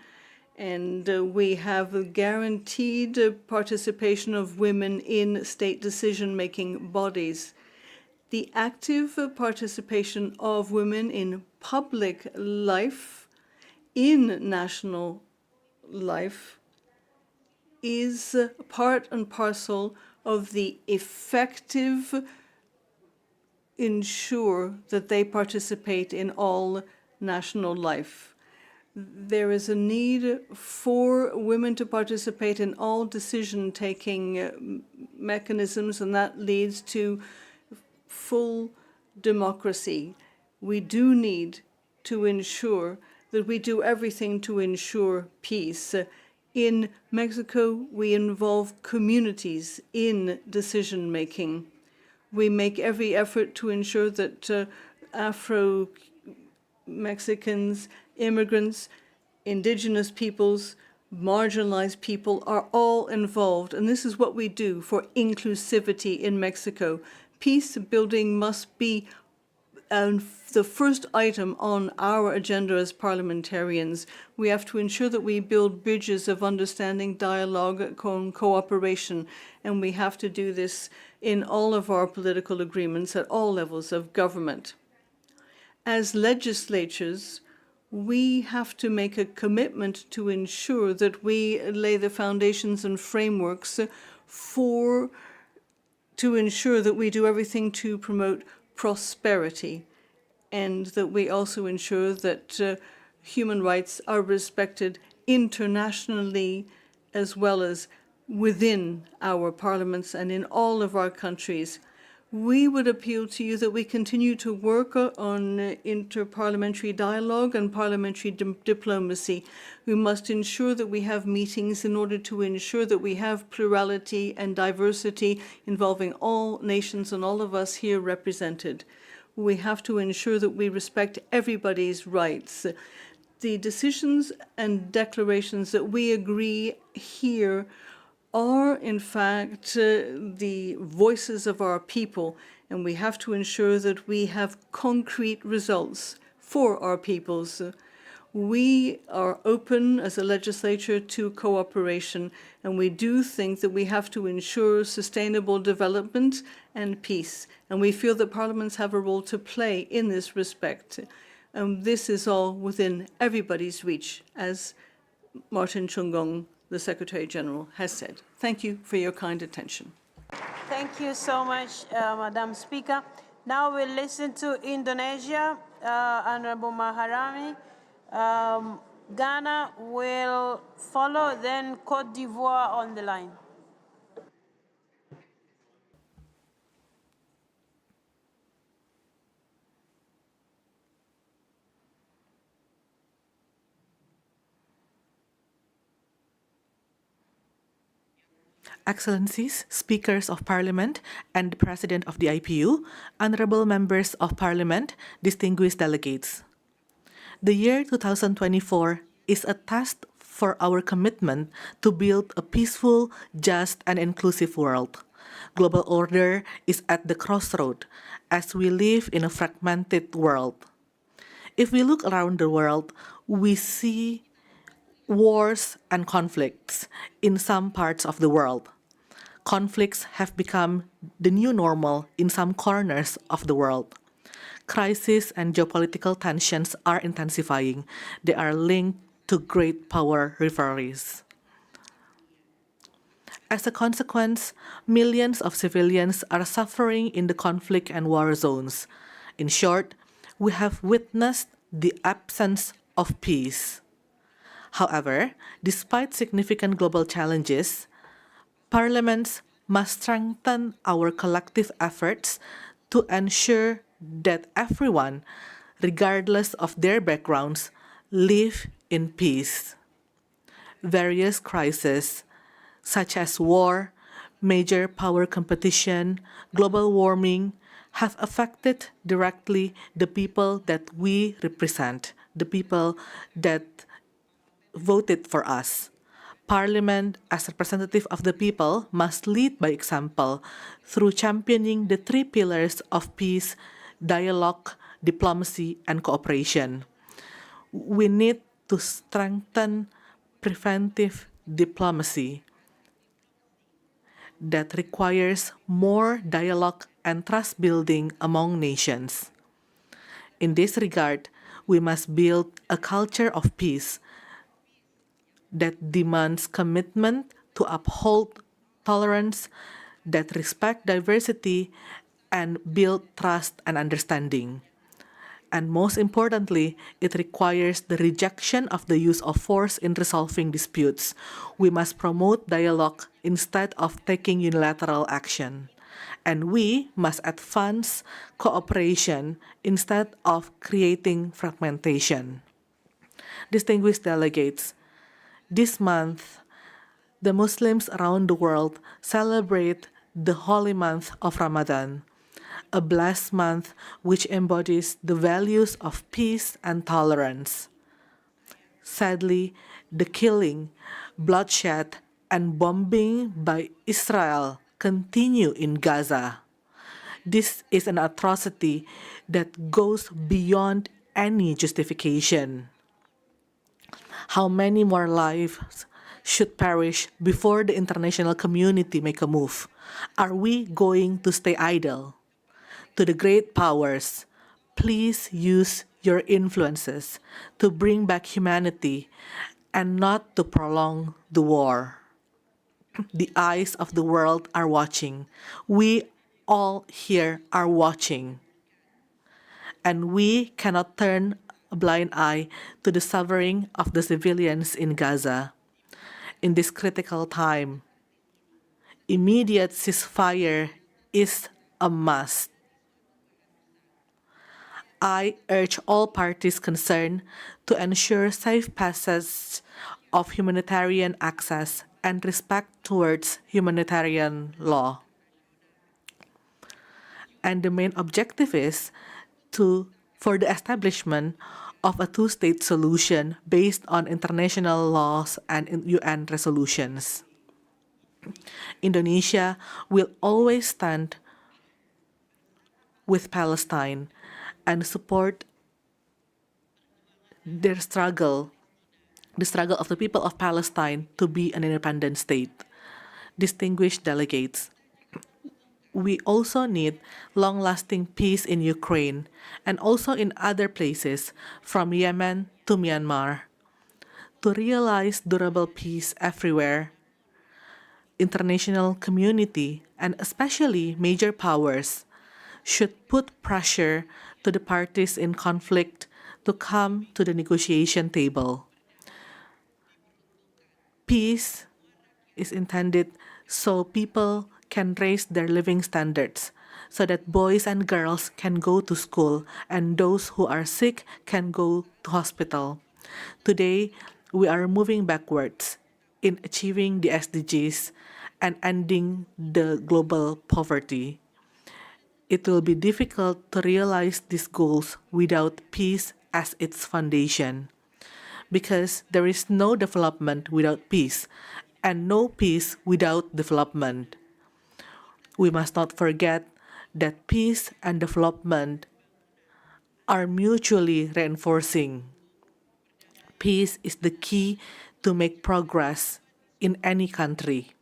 and we have guaranteed participation of women in state decision-making bodies. The active participation of women in public life, in national life, is part and parcel of the effective ensure that they participate in all national life. There is a need for women to participate in all decision-taking mechanisms, and that leads to full democracy. We do need to ensure that we do everything to ensure peace. In Mexico, we involve communities in decision-making. We make every effort to ensure that Afro-Mexicans, immigrants, indigenous peoples, marginalized people are all involved. And this is what we do for inclusivity in Mexico. Peace building must be the first item on our agenda as parliamentarians. We have to ensure that we build bridges of understanding, dialogue, cooperation, and we have to do this in all of our political agreements at all levels of government. As legislatures, we have to make a commitment to ensure that we lay the foundations and frameworks to ensure that we do everything to promote prosperity, and that we also ensure that human rights are respected internationally as well as within our parliaments and in all of our countries. We would appeal to you that we continue to work on inter-parliamentary dialogue and parliamentary diplomacy. We must ensure that we have meetings in order to ensure that we have plurality and diversity involving all nations and all of us here represented. We have to ensure that we respect everybody's rights. The decisions and declarations that we agree here are, in fact, the voices of our people, and we have to ensure that we have concrete results for our peoples. We are open as a legislature to cooperation, and we do think that we have to ensure sustainable development and peace. And we feel that parliaments have a role to play in this respect. And this is all within everybody's reach, as Martin Chungong, the Secretary General, has said. Thank you for your kind attention. Thank you so much, Madam Speaker. Now we'll listen to Indonesia, Honorable Maharami. Ghana will follow, then Cote d'Ivoire on the line. Excellencies, Speakers of Parliament, and the President of the IPU, Honorable Members of Parliament, distinguished delegates. The year 2024 is a test for our commitment to build a peaceful, just, and inclusive world. Global order is at the crossroad as we live in a fragmented world. If we look around the world, we see wars and conflicts in some parts of the world. Conflicts have become the new normal in some corners of the world. Crisis and geopolitical tensions are intensifying. They are linked to great power rivalries. As a consequence, millions of civilians are suffering in the conflict and war zones. In short, we have witnessed the absence of peace. However, despite significant global challenges, parliaments must strengthen our collective efforts to ensure that everyone, regardless of their backgrounds, live in peace. Various crises, such as war, major power competition, global warming, have affected directly the people that we represent, the people that voted for us. Parliament, as representative of the people, must lead by example through championing the three pillars of peace, dialogue, diplomacy, and cooperation. We need to strengthen preventive diplomacy that requires more dialogue and trust building among nations. In this regard, we must build a culture of peace that demands commitment to uphold tolerance, that respect diversity, and build trust and understanding. And most importantly, it requires the rejection of the use of force in resolving disputes. We must promote dialogue instead of taking unilateral action. And we must advance cooperation instead of creating fragmentation. Distinguished delegates, this month, the Muslims around the world celebrate the holy month of Ramadan, a blessed month which embodies the values of peace and tolerance. Sadly, the killing, bloodshed, and bombing by Israel continue in Gaza. This is an atrocity that goes beyond any justification. How many more lives should perish before the international community make a move? Are we going to stay idle? To the great powers, please use your influences to bring back humanity and not to prolong the war. The eyes of the world are watching. We all here are watching. And we cannot turn a blind eye to the suffering of the civilians in Gaza. In this critical time, immediate ceasefire is a must. I urge all parties concerned to ensure safe passage of humanitarian access and respect towards humanitarian law. And the main objective is for the establishment of a two-state solution based on international laws and UN resolutions. Indonesia will always stand with Palestine and support their struggle, the struggle of the people of Palestine to be an independent state. Distinguished delegates, we also need long-lasting peace in Ukraine and also in other places from Yemen to Myanmar. To realize durable peace everywhere, international community and especially major powers should put pressure to the parties in conflict to come to the negotiation table. Peace is intended so people can raise their living standards, so that boys and girls can go to school and those who are sick can go to hospital. Today, we are moving backwards in achieving the SDGs and ending the global poverty. It will be difficult to realize these goals without peace as its foundation, because there is no development without peace and no peace without development. We must not forget that peace and development are mutually reinforcing. Peace is the key to make progress in any country.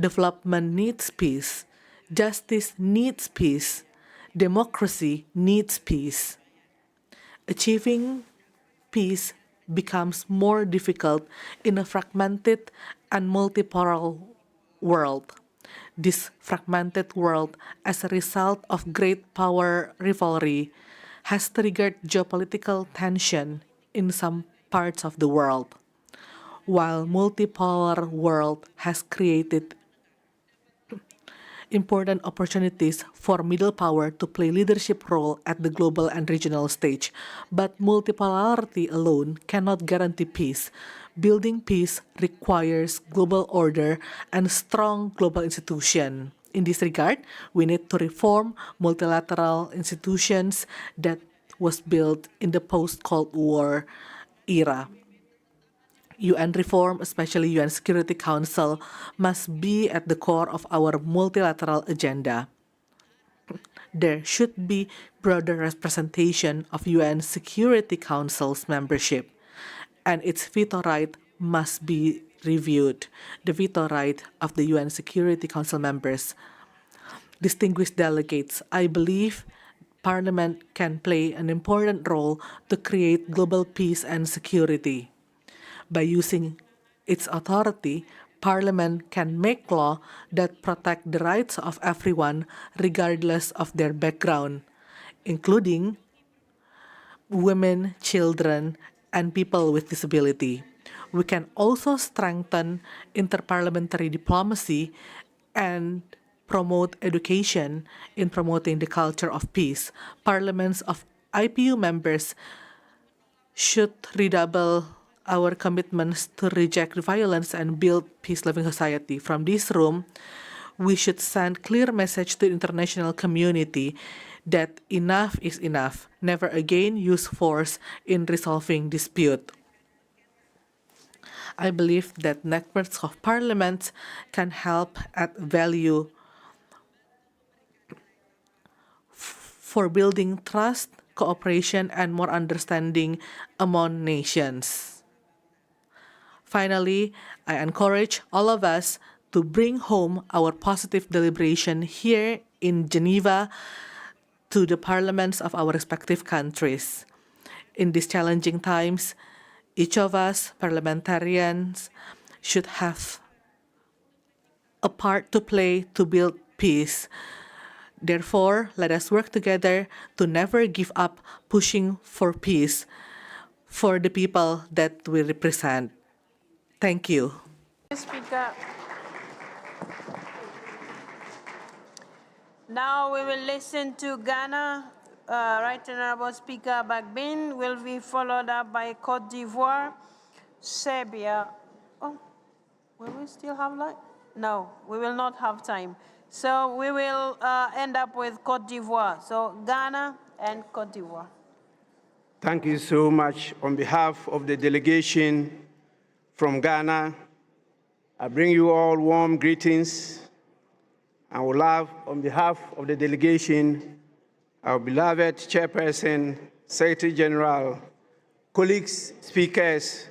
Development needs peace. Justice needs peace. Democracy needs peace. Achieving peace becomes more difficult in a fragmented and multipolar world. This fragmented world, as a result of great power rivalry, has triggered geopolitical tension in some parts of the world, while multipolar world has created important opportunities for middle power to play leadership role at the global and regional stage. But multipolarity alone cannot guarantee peace. Building peace requires global order and strong global institution. In this regard, we need to reform multilateral institutions that was built in the post-Cold War era. UN reform, especially UN Security Council, must be at the core of our multilateral agenda. There should be broader representation of UN Security Council's membership, and its veto right must be reviewed, the veto right of the UN Security Council members. Distinguished delegates, I believe Parliament can play an important role to create global peace and security. By using its authority, Parliament can make law that protect the rights of everyone regardless of their background, including women, children, and people with disability. We can also strengthen inter-parliamentary diplomacy and promote education in promoting the culture of peace. Parliaments of IPU members should redouble our commitments to reject violence and build peace-loving society. From this room, we should send clear message to the international community that enough is enough. Never again use force in resolving dispute. I believe that networks of parliaments can help add value for building trust, cooperation, and more understanding among nations. Finally, I encourage all of us to bring home our positive deliberation here in Geneva to the parliaments of our respective countries. In these challenging times, each of us, parliamentarians, should have a part to play to build peace. Therefore, let us work together to never give up pushing for peace for the people that we represent. Thank you. Speaker. Now we will listen to Ghana. Right Honorable Speaker Bagbin will be followed up by Cote d'Ivoire, Serbia. Oh, will we still have light? No, we will not have time. So we will end up with Cote d'Ivoire. So Ghana and Cote d'Ivoire. Thank you so much. On behalf of the delegation from Ghana, I bring you all warm greetings. I would love, on behalf of the delegation, our beloved Chairperson, Secretary General, colleagues, speakers,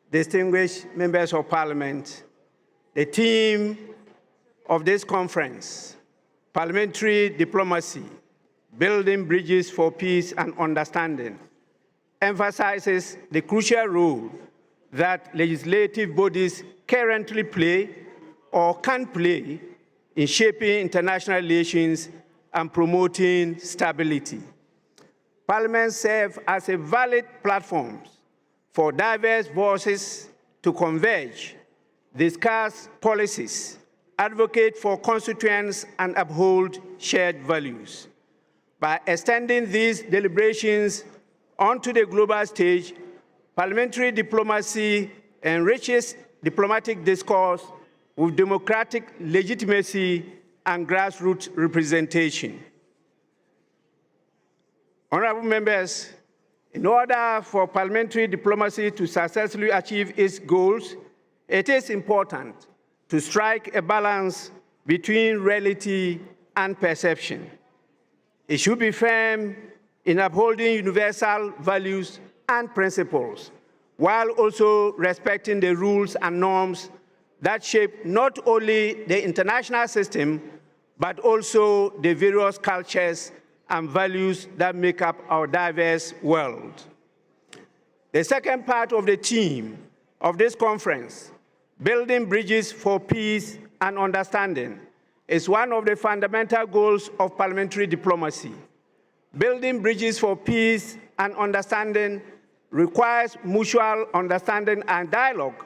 distinguished members of Parliament, the theme of this conference, parliamentary diplomacy, building bridges for peace and understanding, emphasizes the crucial role that legislative bodies currently play or can play in shaping international relations and promoting stability. Parliaments serve as a valid platform for diverse voices to converge, discuss policies, advocate for constituents, and uphold shared values. By extending these deliberations onto the global stage, parliamentary diplomacy enriches diplomatic discourse with democratic legitimacy and grassroots representation. Honorable members, in order for parliamentary diplomacy to successfully achieve its goals, it is important to strike a balance between reality and perception. It should be firm in upholding universal values and principles, while also respecting the rules and norms that shape not only the international system, but also the various cultures and values that make up our diverse world. The second part of the theme of this conference, building bridges for peace and understanding, is one of the fundamental goals of parliamentary diplomacy. Building bridges for peace and understanding requires mutual understanding and dialogue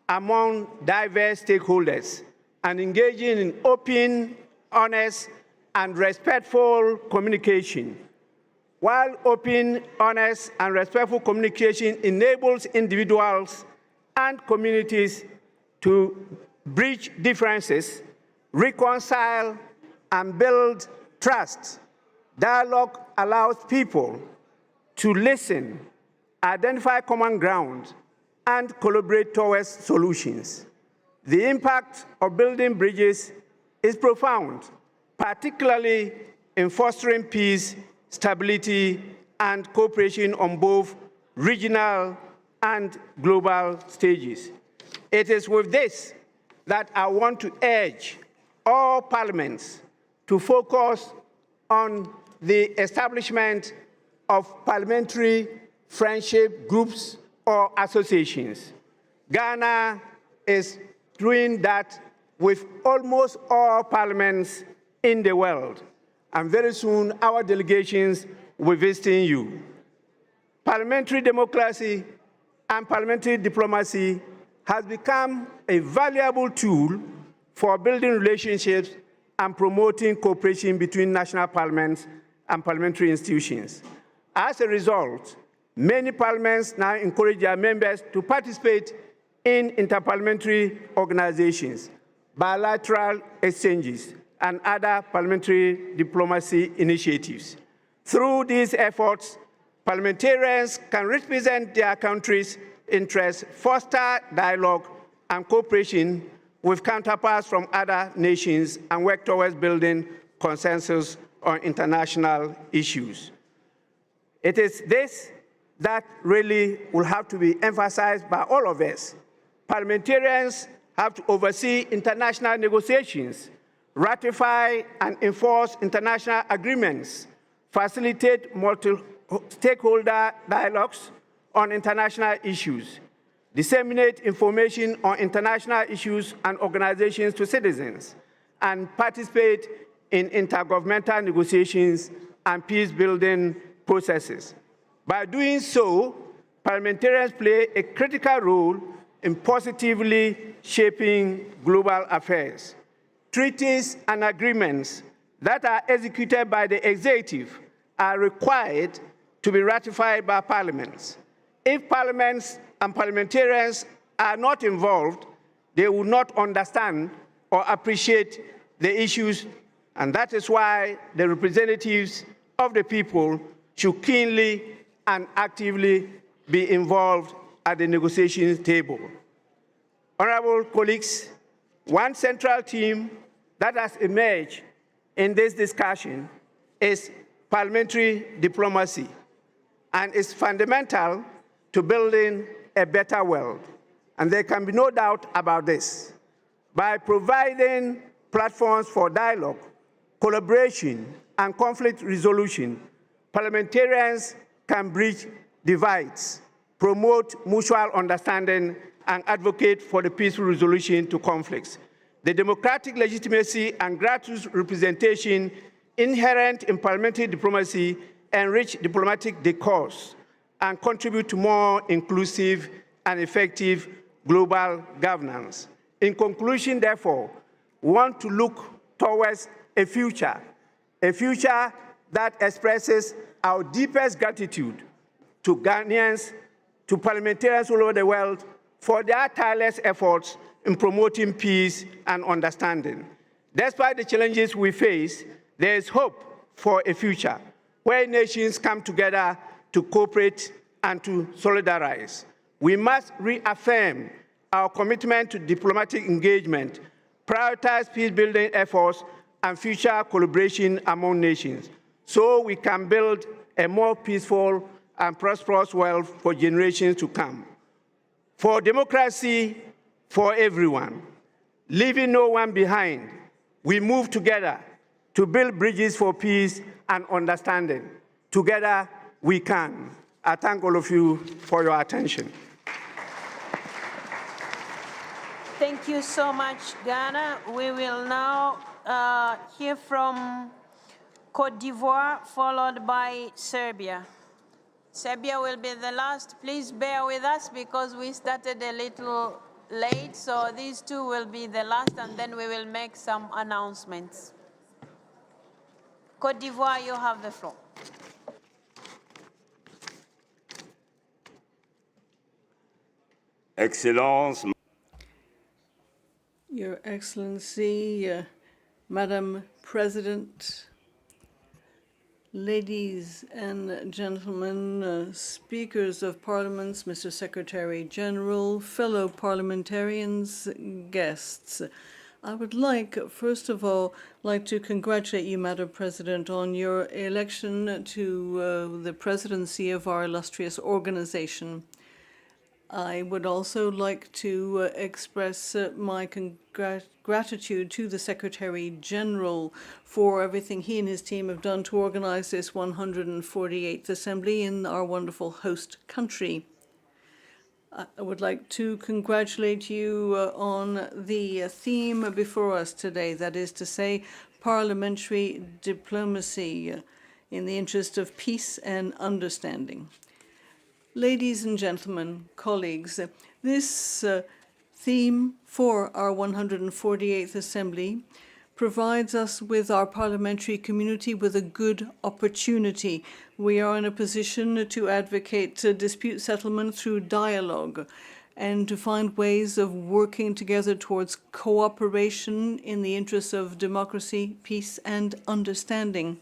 among diverse stakeholders and engaging in open, honest, and respectful communication. While open, honest, and respectful communication enables individuals and communities to bridge differences, reconcile, and build trust, dialogue allows people to listen, identify common ground, and collaborate towards solutions. The impact of building bridges is profound, particularly in fostering peace, stability, and cooperation on both regional and global stages. It is with this that I want to urge all parliaments to focus on the establishment of parliamentary friendship groups or associations. Ghana is doing that with almost all parliaments in the world, and very soon our delegations will be visiting you. Parliamentary democracy and parliamentary diplomacy has become a valuable tool for building relationships and promoting cooperation between national parliaments and parliamentary institutions. As a result, many parliaments now encourage their members to participate in interparliamentary organizations, bilateral exchanges, and other parliamentary diplomacy initiatives. Through these efforts, parliamentarians can represent their country's interests, foster dialogue and cooperation with counterparts from other nations, and work towards building consensus on international issues. It is this that really will have to be emphasized by all of us. Parliamentarians have to oversee international negotiations, ratify and enforce international agreements, facilitate multi-stakeholder dialogues on international issues, disseminate information on international issues and organizations to citizens, and participate in intergovernmental negotiations and peace-building processes. By doing so, parliamentarians play a critical role in positively shaping global affairs. Treaties and agreements that are executed by the executive are required to be ratified by parliaments. If parliaments and parliamentarians are not involved, they will not understand or appreciate the issues, and that is why the representatives of the people should keenly and actively be involved at the negotiation table. Honorable colleagues, One central theme that has emerged in this discussion is parliamentary diplomacy, and is fundamental to building a better world. And there can be no doubt about this. By providing platforms for dialogue, collaboration, and conflict resolution, parliamentarians can bridge divides, promote mutual understanding, and advocate for the peaceful resolution to conflicts. The democratic legitimacy and grassroots representation inherent in parliamentary diplomacy enrich diplomatic discourse and contribute to more inclusive and effective global governance. In conclusion, therefore, we want to look towards a future that expresses our deepest gratitude to Ghanaians, to parliamentarians all over the world for their tireless efforts in promoting peace and understanding. Despite the challenges we face, there is hope for a future where nations come together to cooperate and to solidarize. We must reaffirm our commitment to diplomatic engagement, prioritize peace-building efforts, and future collaboration among nations, so we can build a more peaceful and prosperous world for generations to come. For democracy, for everyone, leaving no one behind, we move together to build bridges for peace and understanding. Together, we can. I thank all of you for your attention. Thank you so much, Ghana. We will now hear from Côte d'Ivoire, followed by Serbia. Serbia will be the last. Please bear with us because we started a little late, so these two will be the last, and then we will make some announcements. Côte d'Ivoire, you have the floor. Excellence. Your Excellency, Madam President, ladies and gentlemen, speakers of parliaments, Mr. Secretary General, fellow parliamentarians, guests. I would first of all, to congratulate you, Madam President, on your election to the presidency of our illustrious organization. I would also like to express my gratitude to the Secretary General for everything he and his team have done to organize this 148th Assembly in our wonderful host country. I would like to congratulate you on the theme before us today, that is to say, parliamentary diplomacy in the interest of peace and understanding. Ladies and gentlemen, colleagues, this theme for our 148th Assembly provides us with our parliamentary community with a good opportunity. We are in a position to advocate dispute settlement through dialogue and to find ways of working together towards cooperation in the interests of democracy, peace, and understanding.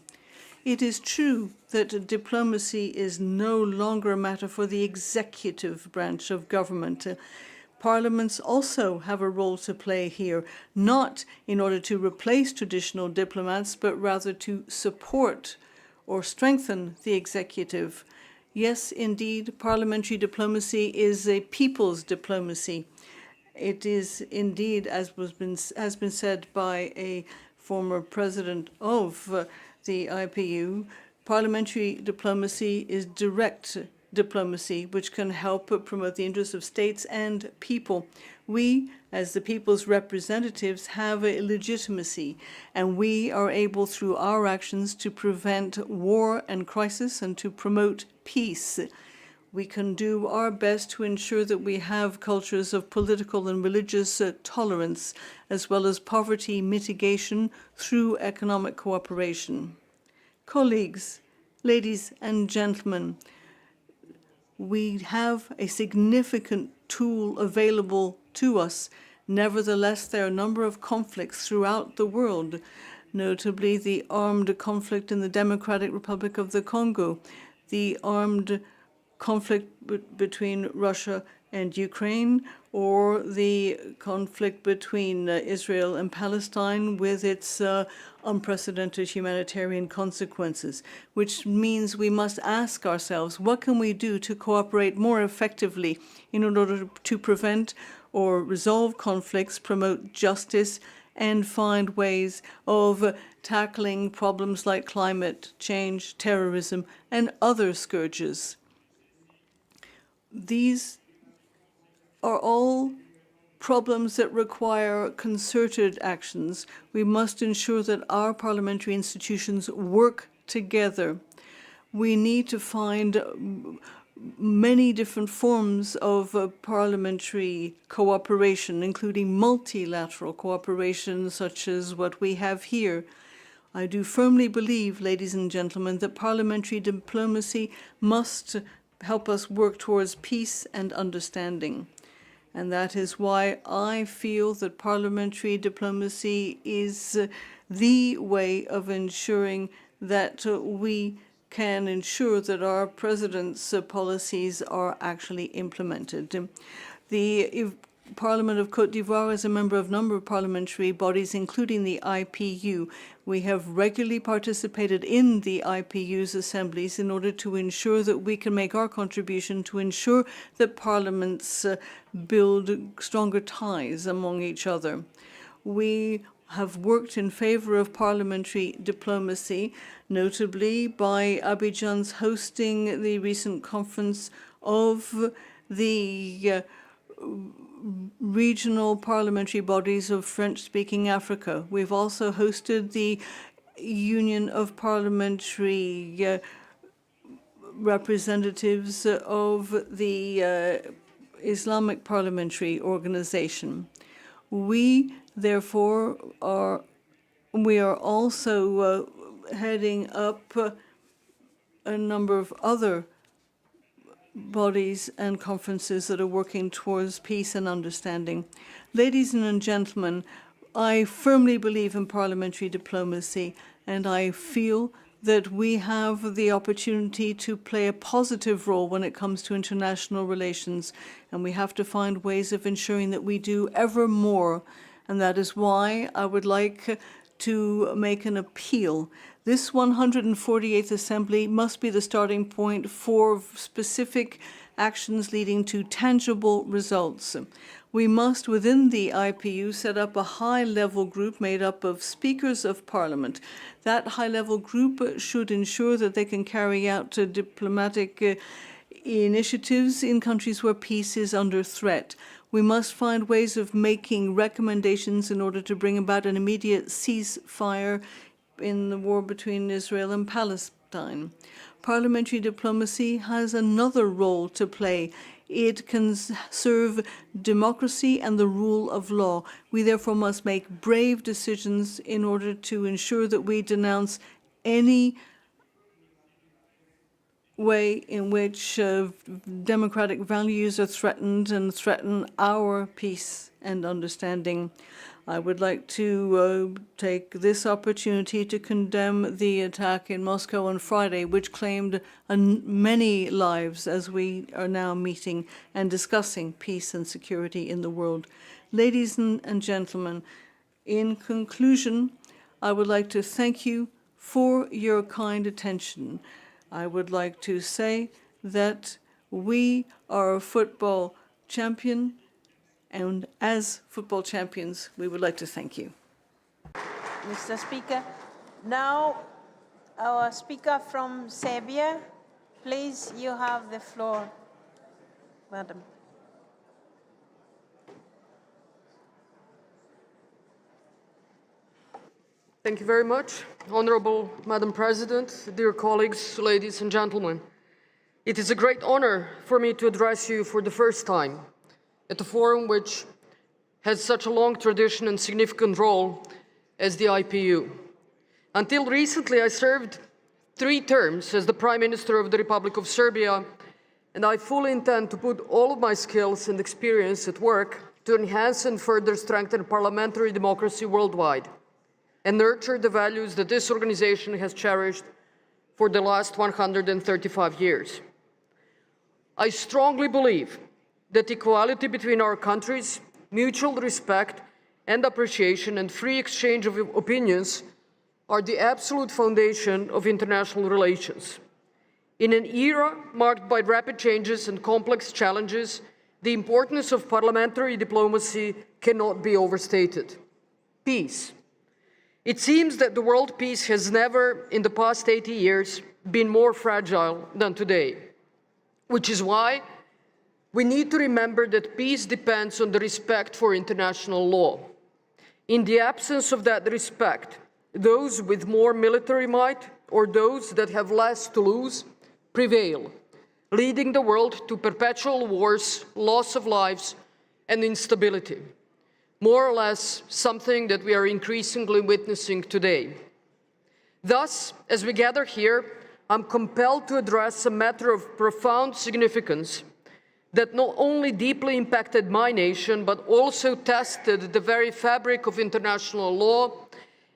It is true that diplomacy is no longer a matter for the executive branch of government. Parliaments also have a role to play here, not in order to replace traditional diplomats, but rather to support or strengthen the executive. Yes, indeed, parliamentary diplomacy is a people's diplomacy. It is indeed, as has been said by a former president of the IPU, parliamentary diplomacy is direct diplomacy, which can help promote the interests of states and people. We, as the people's representatives, have a legitimacy, and we are able, through our actions, to prevent war and crisis and to promote peace. We can do our best to ensure that we have cultures of political and religious tolerance, as well as poverty mitigation through economic cooperation. Colleagues, ladies and gentlemen, we have a significant tool available to us. Nevertheless, there are a number of conflicts throughout the world, notably the armed conflict in the Democratic Republic of the Congo, the armed conflict between Russia and Ukraine, or the conflict between Israel and Palestine with its unprecedented humanitarian consequences, which means we must ask ourselves, what can we do to cooperate more effectively in order to prevent or resolve conflicts, promote justice, and find ways of tackling problems like climate change, terrorism, and other scourges. These are all problems that require concerted actions. We must ensure that our parliamentary institutions work together. We need to find many different forms of parliamentary cooperation, including multilateral cooperation, such as what we have here. I do firmly believe, ladies and gentlemen, that parliamentary diplomacy must help us work towards peace and understanding. And that is why I feel that parliamentary diplomacy is the way of ensuring that we can ensure that our president's policies are actually implemented. The Parliament of Côte d'Ivoire is a member of a number of parliamentary bodies, including the IPU. We have regularly participated in the IPU's assemblies in order to ensure that we can make our contribution to ensure that parliaments build stronger ties among each other. We have worked in favor of parliamentary diplomacy, notably by Abidjan's hosting the recent conference of the regional parliamentary bodies of French-speaking Africa. We've also hosted the Union of Parliamentary Representatives of the Islamic Parliamentary Organization. We, therefore, are also heading up a number of other bodies and conferences that are working towards peace and understanding. Ladies and gentlemen, I firmly believe in parliamentary diplomacy, and I feel that we have the opportunity to play a positive role when it comes to international relations, and we have to find ways of ensuring that we do ever more. And that is why I would like to make an appeal. This 148th Assembly must be the starting point for specific actions leading to tangible results. We must, within the IPU, set up a high-level group made up of speakers of parliament. That high-level group should ensure that they can carry out diplomatic initiatives in countries where peace is under threat. We must find ways of making recommendations in order to bring about an immediate ceasefire in the war between Israel and Palestine. Parliamentary diplomacy has another role to play. It can serve democracy and the rule of law. We therefore must make brave decisions in order to ensure that we denounce any way in which democratic values are threatened and threaten our peace and understanding. I would like to take this opportunity to condemn the attack in Moscow on Friday, which claimed many lives as we are now meeting and discussing peace and security in the world. Ladies and gentlemen, in conclusion, I would like to thank you for your kind attention. I would like to say that we are a football champion, and as football champions, we would like to thank you. Mr. Speaker, now our speaker from Serbia, please, you have the floor, madam. Thank you very much. Honorable Madam President, dear colleagues, ladies and gentlemen. It is a great honor for me to address you for the first time at a forum which has such a long tradition and significant role as the IPU. Until recently, I served 3 terms as the Prime Minister of the Republic of Serbia, and I fully intend to put all of my skills and experience at work to enhance and further strengthen parliamentary democracy worldwide and nurture the values that this organization has cherished for the last 135 years. I strongly believe that equality between our countries, mutual respect and appreciation, and free exchange of opinions are the absolute foundation of international relations. In an era marked by rapid changes and complex challenges, the importance of parliamentary diplomacy cannot be overstated. Peace. It seems that the world peace has never, in the past 80 years, been more fragile than today, which is why we need to remember that peace depends on the respect for international law. In the absence of that respect, those with more military might or those that have less to lose prevail, leading the world to perpetual wars, loss of lives, and instability. More or less something that we are increasingly witnessing today. Thus, as we gather here, I'm compelled to address a matter of profound significance that not only deeply impacted my nation, but also tested the very fabric of international law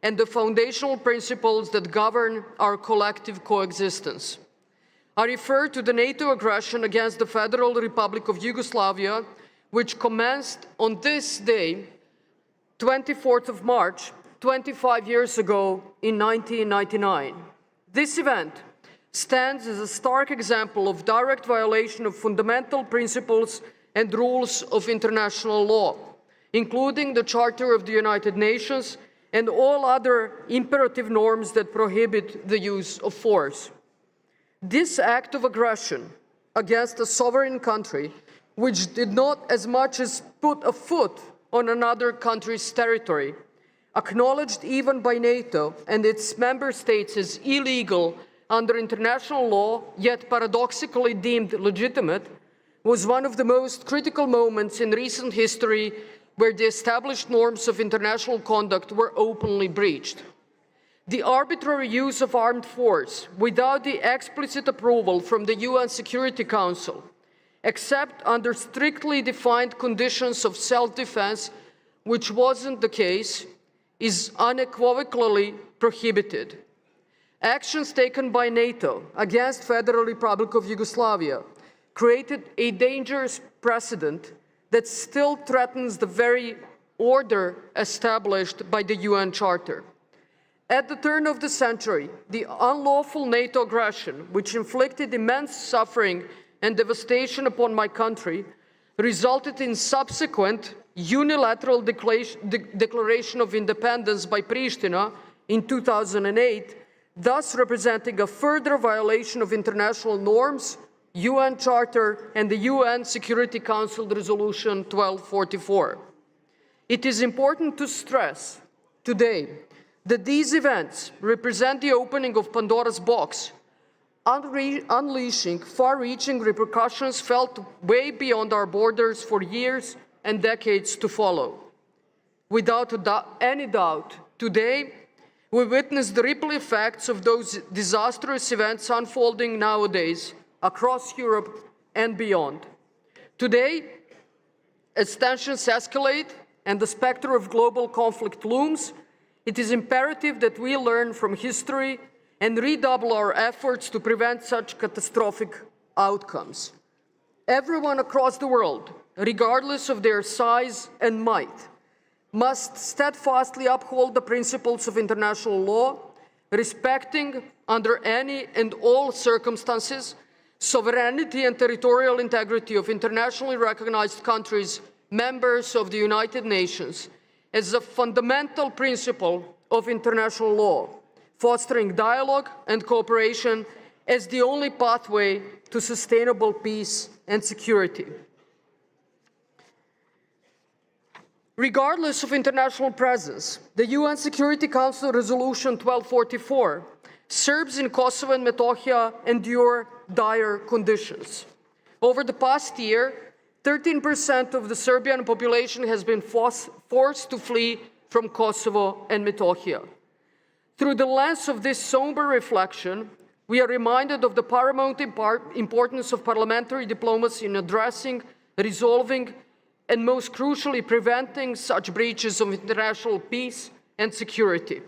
and the foundational principles that govern our collective coexistence. I refer to the NATO aggression against the Federal Republic of Yugoslavia, which commenced on this day, 24th of March, 25 years ago in 1999. This event stands as a stark example of direct violation of fundamental principles and rules of international law, including the Charter of the United Nations and all other imperative norms that prohibit the use of force. This act of aggression against a sovereign country, which did not as much as put a foot on another country's territory, acknowledged even by NATO and its member states as illegal under international law, yet paradoxically deemed legitimate, was one of the most critical moments in recent history where the established norms of international conduct were openly breached. The arbitrary use of armed force without the explicit approval from the UN Security Council, except under strictly defined conditions of self-defense, which wasn't the case, is unequivocally prohibited. Actions taken by NATO against Federal Republic of Yugoslavia created a dangerous precedent that still threatens the very order established by the UN Charter. At the turn of the century, the unlawful NATO aggression, which inflicted immense suffering and devastation upon my country, resulted in subsequent unilateral declaration of independence by Pristina in 2008, thus representing a further violation of international norms, UN Charter, and the UN Security Council Resolution 1244. It is important to stress today that these events represent the opening of Pandora's box, unleashing far-reaching repercussions felt way beyond our borders for years and decades to follow. Without any doubt, today, we witness the ripple effects of those disastrous events unfolding nowadays across Europe and beyond. Today, as tensions escalate and the specter of global conflict looms, it is imperative that we learn from history and redouble our efforts to prevent such catastrophic outcomes. Everyone across the world, regardless of their size and might, must steadfastly uphold the principles of international law, respecting, under any and all circumstances, sovereignty and territorial integrity of internationally recognized countries, members of the United Nations, as a fundamental principle of international law, fostering dialogue and cooperation as the only pathway to sustainable peace and security. Regardless of international presence, the UN Security Council Resolution 1244, Serbs in Kosovo and Metohija endure dire conditions. Over the past year, 13% of the Serbian population has been forced to flee from Kosovo and Metohija. Through the lens of this somber reflection, we are reminded of the paramount importance of parliamentary diplomacy in addressing, resolving, and most crucially, preventing such breaches of international peace and security.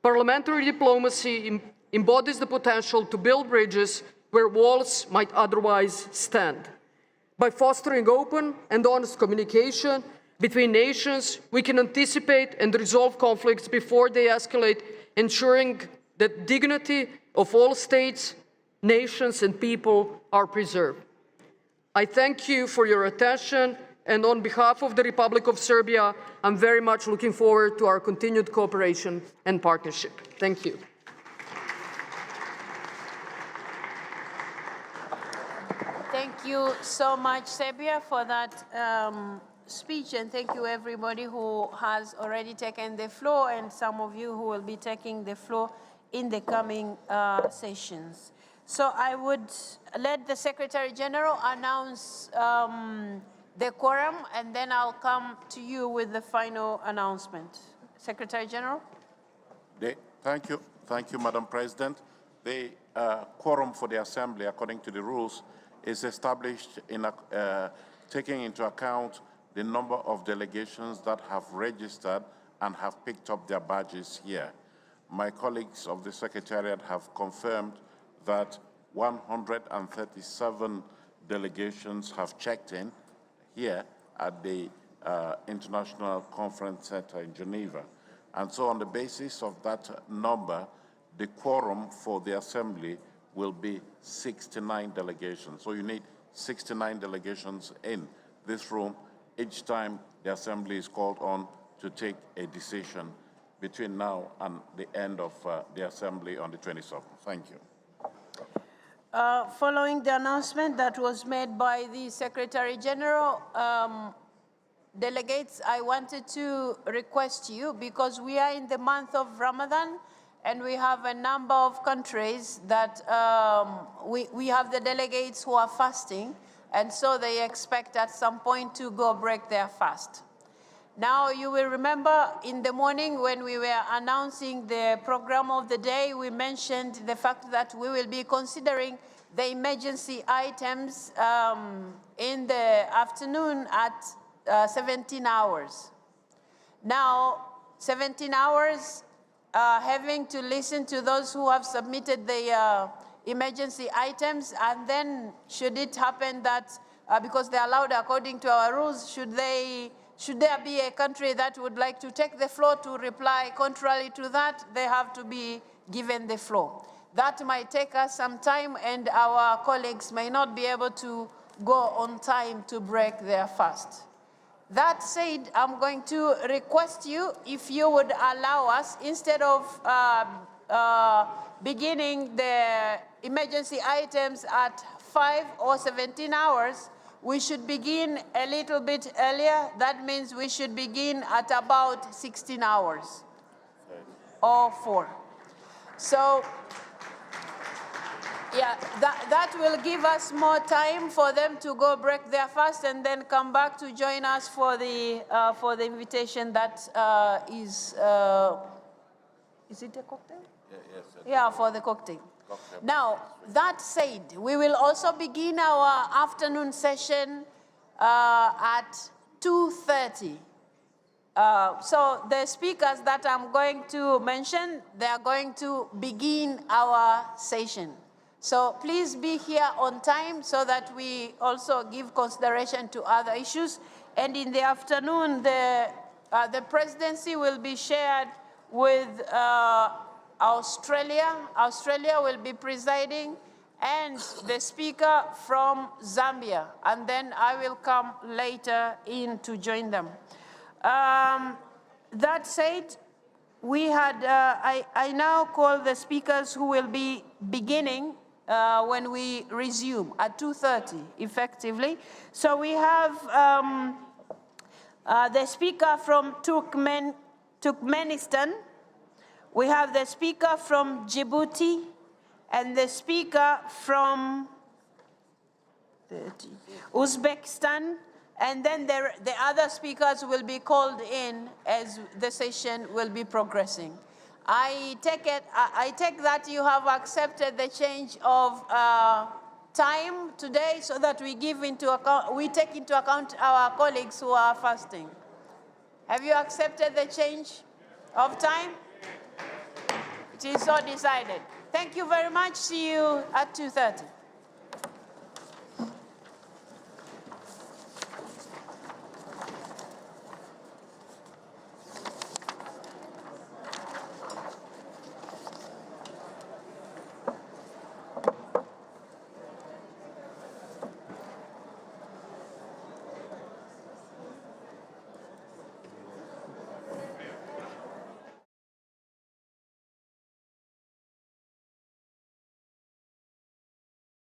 Parliamentary diplomacy embodies the potential to build bridges where walls might otherwise stand. By fostering open and honest communication between nations, we can anticipate and resolve conflicts before they escalate, ensuring that dignity of all states, nations, and people are preserved. I thank you for your attention, and on behalf of the Republic of Serbia, I'm very much looking forward to our continued cooperation and partnership. Thank you. Thank you so much, Serbia, for that speech, and thank you everybody who has already taken the floor and some of you who will be taking the floor in the coming sessions. So I would let the Secretary General announce the quorum, and then I'll come to you with the final announcement. Secretary General? Thank you, Madam President. The quorum for the Assembly, according to the rules, is established in taking into account the number of delegations that have registered and have picked up their badges here. My colleagues of the Secretariat have confirmed that 137 delegations have checked in here at the International Conference Center in Geneva. And so on the basis of that number, the quorum for the Assembly will be 69 delegations. So you need 69 delegations in this room each time the Assembly is called on to take a decision between now and the end of the Assembly on the 27th. Thank you. Following the announcement that was made by the Secretary General, delegates, I wanted to request you, because we are in the month of Ramadan, and we have a number of countries that we have the delegates who are fasting, and so they expect at some point to go break their fast. Now, you will remember in the morning when we were announcing the program of the day, we mentioned the fact that we will be considering the emergency items in the afternoon at 17 hours. Now, 17 hours, having to listen to those who have submitted the emergency items, and then should it happen that, because they're allowed according to our rules, should there be a country that would like to take the floor to reply contrary to that, they have to be given the floor. That might take us some time, and our colleagues may not be able to go on time to break their fast. That said, I'm going to request you, if you would allow us, instead of beginning the emergency items at 5 or 17 hours, we should begin a little bit earlier. That means we should begin at about 16 hours or 4. So, yeah, that will give us more time for them to go break their fast and then come back to join us for the invitation that is it a cocktail? Yes. Yeah, for the cocktail. Now, that said, we will also begin our afternoon session at 2:30. So the speakers that I'm going to mention, they are going to begin our session. So please be here on time so that we also give consideration to other issues. And in the afternoon, the presidency will be shared with Australia. Australia will be presiding, and the speaker from Zambia. And then I will come later in to join them. That said, we had, I now call the speakers who will be beginning when we resume at 2:30, effectively. So we have the speaker from Turkmenistan, we have the speaker from Djibouti, and the speaker from Uzbekistan, and then the other speakers will be called in as the session will be progressing. I take that you have accepted the change of time today so that we take into account our colleagues who are fasting. Have you accepted the change of time? It is so decided. Thank you very much. See you at 2:30.